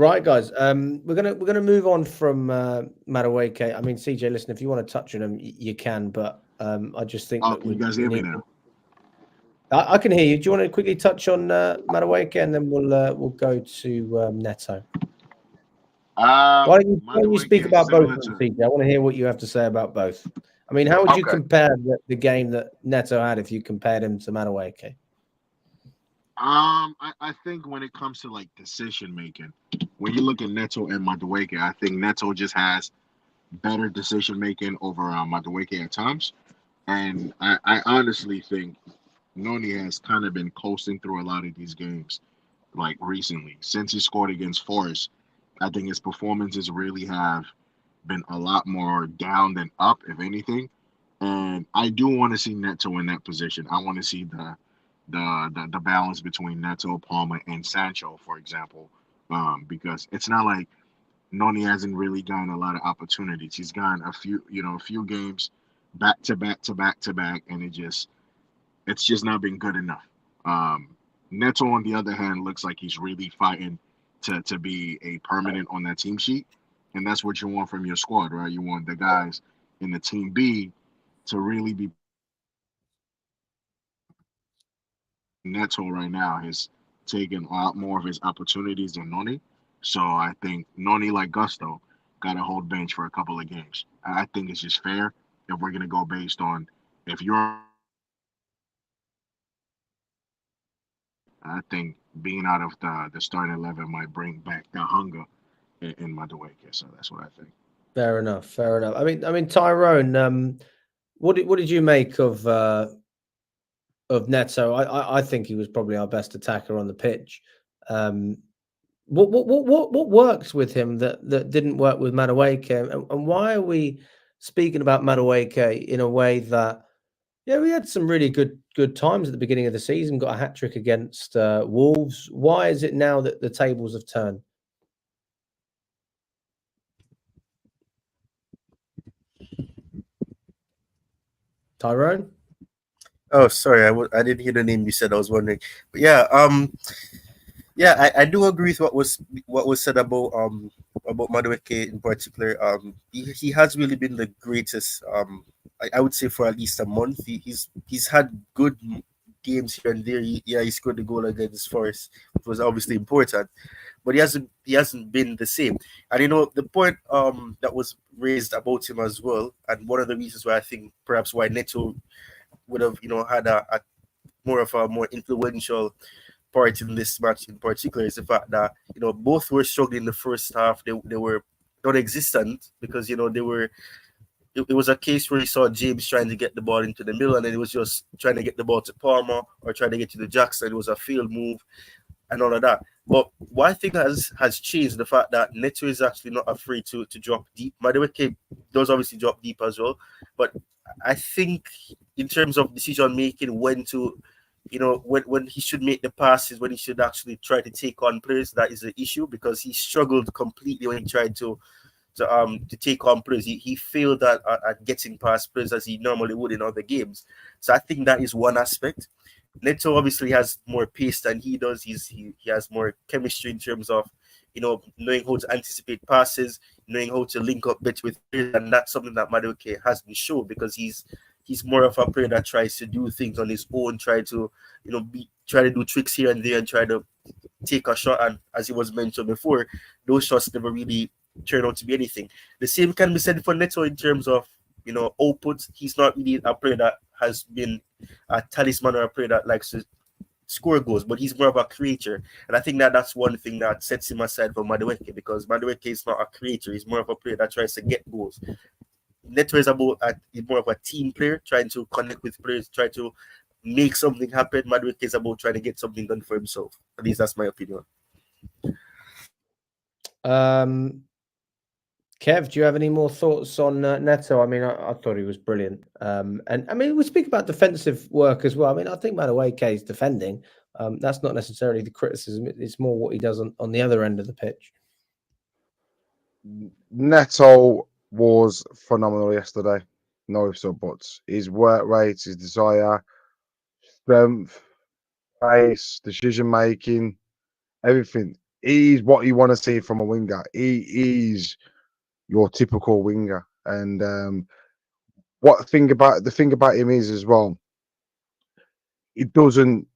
Right, guys. We're gonna move on from Madueke. I mean, CJ, listen, if you want to touch on him, you can. But I just think that can you guys hear me now? I can hear you. Do you want to quickly touch on Madueke, and then we'll go to Neto? Why don't you speak about both, CJ? I want to hear what you have to say about both. I mean, how would you compare the game that Neto had if you compared him to Madueke? I think when it comes to like decision making, when you look at Neto and Madueke, I think Neto just has better decision making over Madueke at times, and I honestly think Noni has kind of been coasting through a lot of these games, like recently since he scored against Forest. I think his performances really have been a lot more down than up, if anything. And I do want to see Neto in that position. I want to see the balance between Neto, Palmer, and Sancho, for example, because it's not like Noni hasn't really gotten a lot of opportunities. He's gotten a few games back to back to back to back, and it's just not been good enough. Neto, on the other hand, looks like he's really fighting to be a permanent on that team sheet, and that's what you want from your squad, right? You want the guys in the team B to really be. Neto right now has taken a lot more of his opportunities than Noni. So I think Noni, like Gusto, got to hold bench for a couple of games. I think it's just fair if we're going to go based on if you're. I think being out of the starting 11 might bring back the hunger in Madueke. So that's what I think. Fair enough. Fair enough. I mean, Tyrone, what did you make of Neto? I think he was probably our best attacker on the pitch. What works with him that didn't work with Madueke, and why are we speaking about Madueke in a way that we had some really good times at the beginning of the season, got a hat trick against Wolves. Why is it now that the tables have turned? Tyrone? Oh, sorry, I didn't hear the name you said. I was wondering, but yeah, Yeah, I do agree with what was said about Madueke in particular. He has really been the greatest. I would say for at least a month. He's had good games here and there. He scored the goal against Forest, which was obviously important, but he hasn't been the same. And the point that was raised about him as well, and one of the reasons why I think perhaps why Neto would have had a more influential part in this match in particular is the fact that both were struggling in the first half. They were non-existent because they were. It was a case where you saw James trying to get the ball into the middle, and then it was just trying to get the ball to Palmer or trying to get to the Jackson. It was a field move and all of that. But what I think has changed the fact that Neto is actually not afraid to drop deep. Madueke does obviously drop deep as well, but I think in terms of decision making, when to when he should make the passes, when he should actually try to take on players, that is an issue because he struggled completely when he tried to take on players. He failed at getting past players as he normally would in other games. So I think that is one aspect. Neto obviously has more pace than he does. He has more chemistry in terms of knowing how to anticipate passes, knowing how to link up better with players, and that's something that Madueke hasn't shown because he's more of a player that tries to do things on his own, try to do tricks here and there and try to take a shot. And as he was mentioned before, those shots never really turn out to be anything. The same can be said for Neto in terms of output. He's not really a player that has been a talisman or a player that likes to score goals, but he's more of a creator. And I think that that's one thing that sets him aside from Madueke because Madueke is not a creator. He's more of a player that tries to get goals. Neto is more of a team player, trying to connect with players, try to make something happen. Madueke is about trying to get something done for himself. At least that's my opinion. Kev, do you have any more thoughts on Neto? I mean, I thought he was brilliant. And I mean, we speak about defensive work as well. I mean, I think Madueke is defending. That's not necessarily the criticism. It's more what he does on the other end of the pitch. Neto was phenomenal yesterday. No ifs or buts. His work rate, his desire, strength, pace, decision making, everything. He's what you want to see from a winger. He is your typical winger. And the thing about him is as well, he doesn't.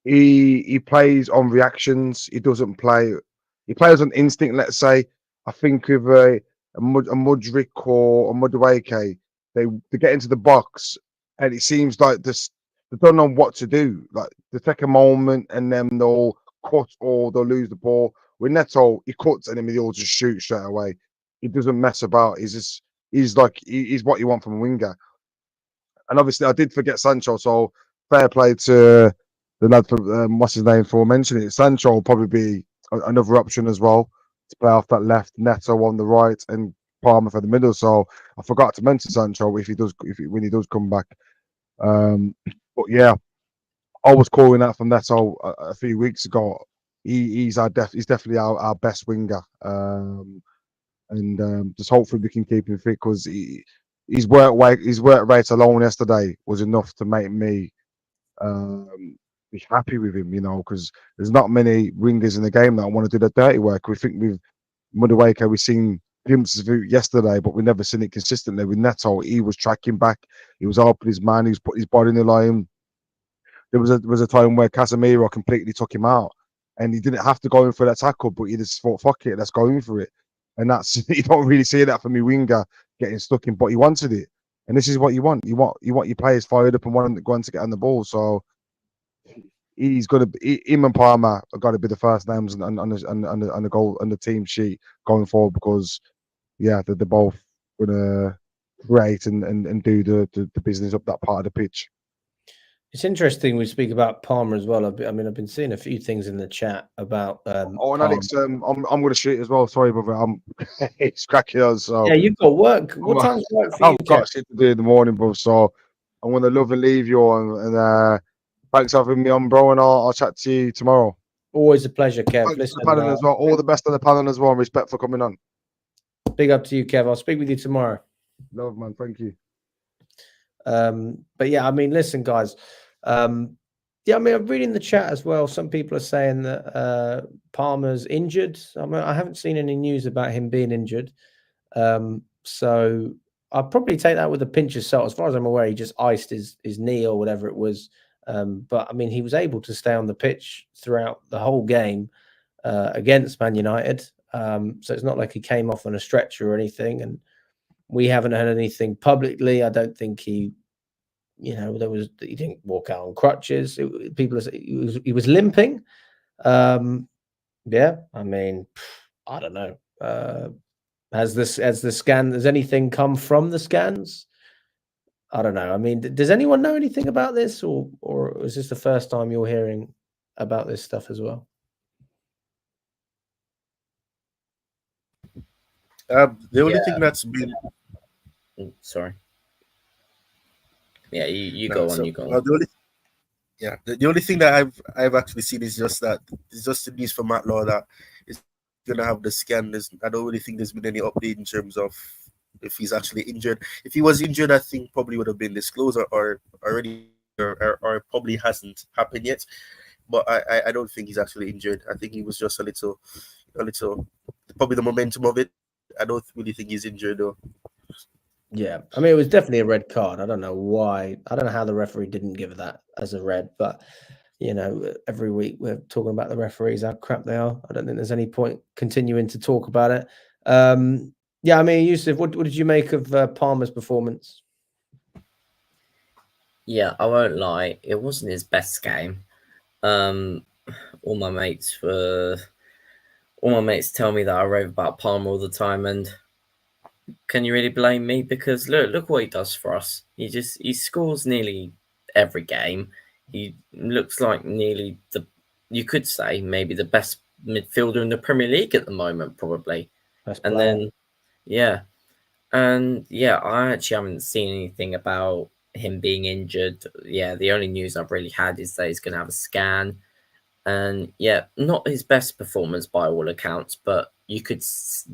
He plays on reactions. He doesn't play. He plays on instinct. Let's say. I think with a Mudryk or a Madueke, they get into the box, and it seems like they don't know what to do. Like they take a moment, and then they'll cut or they'll lose the ball. With Neto, he cuts, and then he'll just shoot straight away. He doesn't mess about. He's what you want from a winger. And obviously, I did forget Sancho. So fair play to the lad for what's his name for mentioning it. Sancho will probably be another option as well to play off that left, Neto on the right, and Palmer for the middle. So I forgot to mention Sancho when he does come back. But yeah, I was calling that from Neto a few weeks ago. He's definitely our best winger. And just hopefully we can keep him fit because his work rate alone yesterday was enough to make me be happy with him, because there's not many wingers in the game that want to do the dirty work. We think with Madueke, we've seen glimpses of it yesterday, but we've never seen it consistently. With Neto, he was tracking back, he was helping his man, he was putting his body in the line. There was a time where Casemiro completely took him out, and he didn't have to go in for that tackle, but he just thought, "Fuck it, let's go in for it." And that's you don't really see that from your winger getting stuck in, but he wanted it, and this is what you want. You want your players fired up and wanting to get on the ball. So he's got to. Him and Palmer have got to be the first names on the goal on the team sheet going forward because, yeah, they're both gonna create and do the business up that part of the pitch. It's interesting we speak about Palmer as well. I've been seeing a few things in the chat about. And Alex, I'm going to shoot as well. Sorry, brother. It's cracking on. So yeah, you've got work. What time's work for you? I've got shit to do in the morning, bro. So I'm going to love and leave you on. And thanks for having me on, bro. And I'll chat to you tomorrow. Always a pleasure, Kev. Thanks Listen, to the panel as well. All the best to the panel as well. And respect for coming on. Big up to you, Kev. I'll speak with you tomorrow. Love, man. Thank you. But yeah, listen, guys. Yeah, I mean, I'm reading the chat as well. Some people are saying that Palmer's injured. I mean, I haven't seen any news about him being injured. So I'll probably take that with a pinch of salt. As far as I'm aware, he just iced his knee or whatever it was. But I mean, he was able to stay on the pitch throughout the whole game against Man United. So it's not like he came off on a stretcher or anything. And we haven't heard anything publicly. I don't think he, he didn't walk out on crutches. People say he was limping. Yeah, I mean, I don't know. Has anything come from the scans? I don't know. I mean, does anyone know anything about this, or is this the first time you're hearing about this stuff as well? The only thing that's been Sorry. Yeah, you No, go on. so, You go on. the only thing that I've actually seen is just that it's just the news from Matt Law that it's gonna have the scan. I don't really think there's been any update in terms of if he's actually injured. If he was injured, I think probably would have been disclosed or already or probably hasn't happened yet. But I don't think he's actually injured. I think he was just a little probably the momentum of it. I don't really think he's injured though. Yeah, I mean, it was definitely a red card. I don't know why. I don't know how the referee didn't give that as a red, but every week we're talking about the referees, how crap they are. I don't think there's any point continuing to talk about it. Yeah, I mean, Yusuf, what did you make of Palmer's performance? Yeah, I won't lie. It wasn't his best game. All my mates tell me that I rave about Palmer all the time, and can you really blame me? Because look what he does for us. He scores nearly every game. He looks like you could say maybe the best midfielder in the Premier League at the moment, probably. Best And player. then I actually haven't seen anything about him being injured. Yeah, the only news I've really had is that he's going to have a scan. And yeah, not his best performance by all accounts, but you could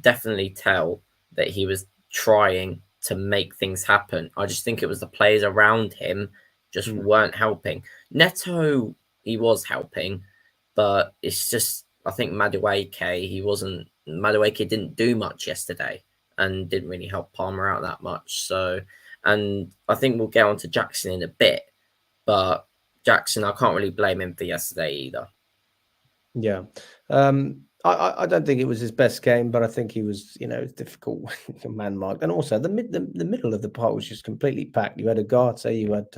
definitely tell that he was trying to make things happen. I just think it was the players around him just weren't helping. Neto, he was helping, but it's just, I think Madueke didn't do much yesterday and didn't really help Palmer out that much. So, and I think we'll get on to Jackson in a bit, but Jackson, I can't really blame him for yesterday either. Yeah. I don't think it was his best game, but I think he was, difficult man marked. And also the middle of the park was just completely packed. You had Ugarte, you had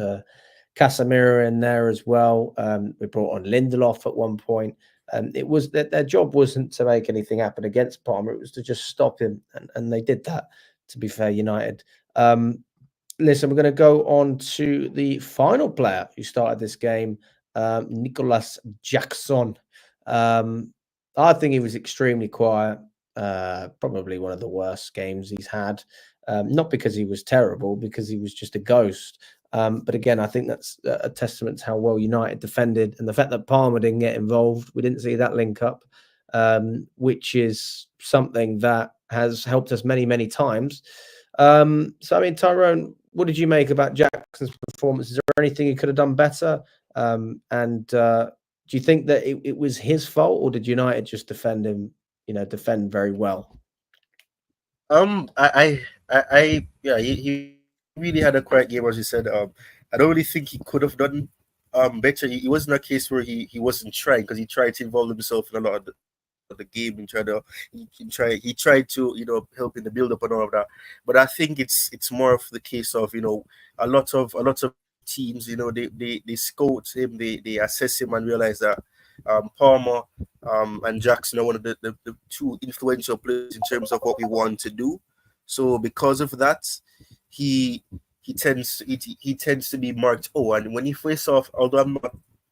Casemiro in there as well. We brought on Lindelof at one point. It was that their job wasn't to make anything happen against Palmer. It was to just stop him. And they did that, to be fair, United. Listen, we're going to go on to the final player who started this game, Nicolas Jackson. I think he was extremely quiet. Probably one of the worst games he's had. Not because he was terrible, because he was just a ghost. But again, I think that's a testament to how well United defended and the fact that Palmer didn't get involved. We didn't see that link up, which is something that has helped us many, many times. So, I mean, Tyrone, what did you make about Jackson's performance? Is there anything he could have done better? Do you think that it was his fault, or did United just defend him, defend very well? He really had a quiet game, as you said. I don't really think he could have done better. It wasn't a case where he wasn't trying, because he tried to involve himself in a lot of the game and he tried to help in the build up and all of that. But I think it's more of the case of a lot of teams, they scout him, they assess him and realize that Palmer and Jackson are one of the two influential players in terms of what we want to do. So because of that, he tends to be marked. Oh, and when you face off, although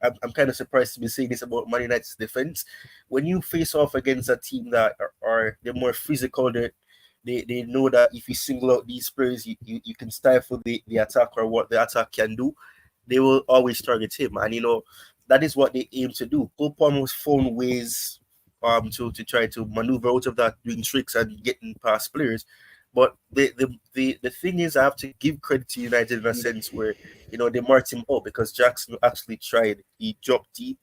I'm kind of surprised to be saying this about Man United's defense, when you face off against a team that are they're more physical, they know that if you single out these players, you can stifle the attack or what the attack can do. They will always target him, and that is what they aim to do. Cole Palmer's found ways to try to maneuver out of that, doing tricks and getting past players. But the thing is, I have to give credit to United in a sense where, you know, they marked him up because Jackson actually tried. He dropped deep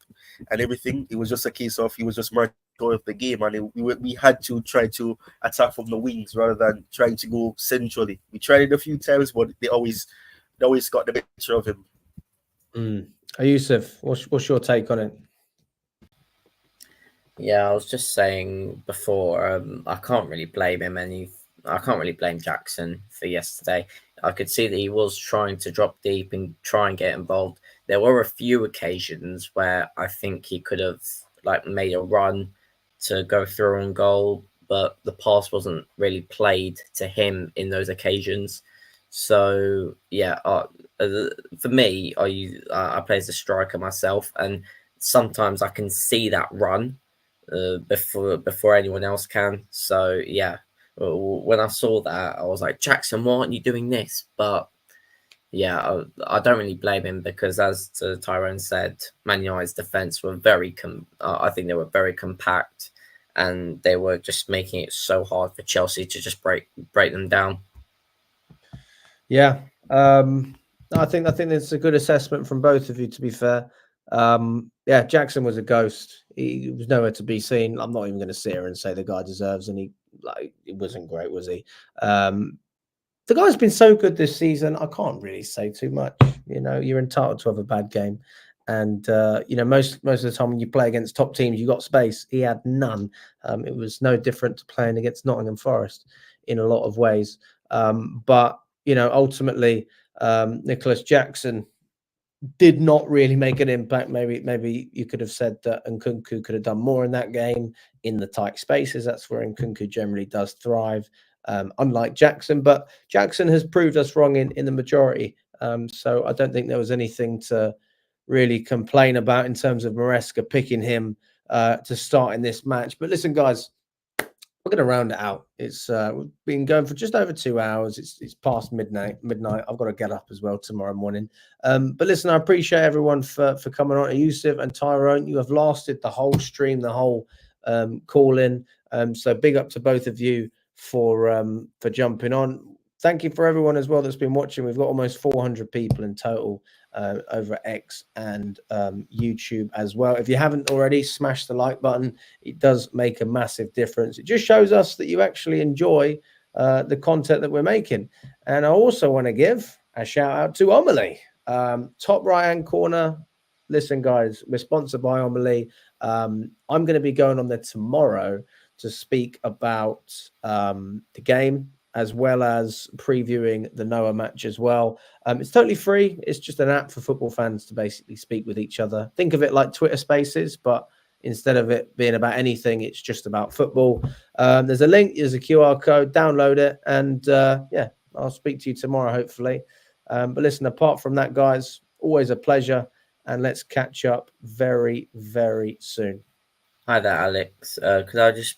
and everything. It was just a case of he was just marked out of the game, and we had to try to attack from the wings rather than trying to go centrally. We tried it a few times, but they always got the better of him. Yusuf, what's your take on it? Yeah, I was just saying before, I can't really blame him I can't really blame Jackson for yesterday. I could see that he was trying to drop deep and try and get involved. There were a few occasions where I think he could have like made a run to go through on goal, but the pass wasn't really played to him in those occasions. So yeah, for me, I play as a striker myself, and sometimes I can see that run before anyone else can. So yeah, when I saw that, I was like, Jackson, why aren't you doing this? But yeah, I don't really blame him because, as Tyrone said, Man United's defense were I think they were very compact, and they were just making it so hard for Chelsea to just break them down. Yeah, I think it's a good assessment from both of you. To be fair, yeah, Jackson was a ghost. He was nowhere to be seen. I'm not even going to sit here and say the guy deserves, and it wasn't great, was he? The guy's been so good this season. I can't really say too much. You know, you're entitled to have a bad game, and you know, most of the time when you play against top teams, you got space. He had none. It was no different to playing against Nottingham Forest in a lot of ways. But you know, ultimately, Nicholas Jackson did not really make an impact. Maybe you could have said that Nkunku could have done more in that game in the tight spaces. That's where Nkunku generally does thrive, unlike Jackson. But Jackson has proved us wrong in the majority. So I don't think there was anything to really complain about in terms of Maresca picking him to start in this match. But listen, guys, we're going to round it out. It's we've been going for just over 2 hours. It's past midnight. I've got to get up as well tomorrow morning. But listen, I appreciate everyone for coming on. Yusuf and Tyrone, you have lasted the whole stream, the whole call in. So big up to both of you for jumping on. Thank you for everyone as well that's been watching. We've got almost 400 people in total over X and YouTube as well. If you haven't already, smash the like button. It does make a massive difference. It just shows us that you actually enjoy the content that we're making. And I also want to give a shout out to Omalee. Top right hand corner. Listen, guys, we're sponsored by Omalee. I'm going to be going on there tomorrow to speak about the game, as well as previewing the Noah match as well. It's totally free. It's just an app for football fans to basically speak with each other. Think of it like Twitter Spaces, but instead of it being about anything, it's just about football. There's a link, there's a QR code, download it, and yeah, I'll speak to you tomorrow, hopefully. But listen, apart from that, guys, always a pleasure, and let's catch up very, very soon. Hi there, Alex. Could I just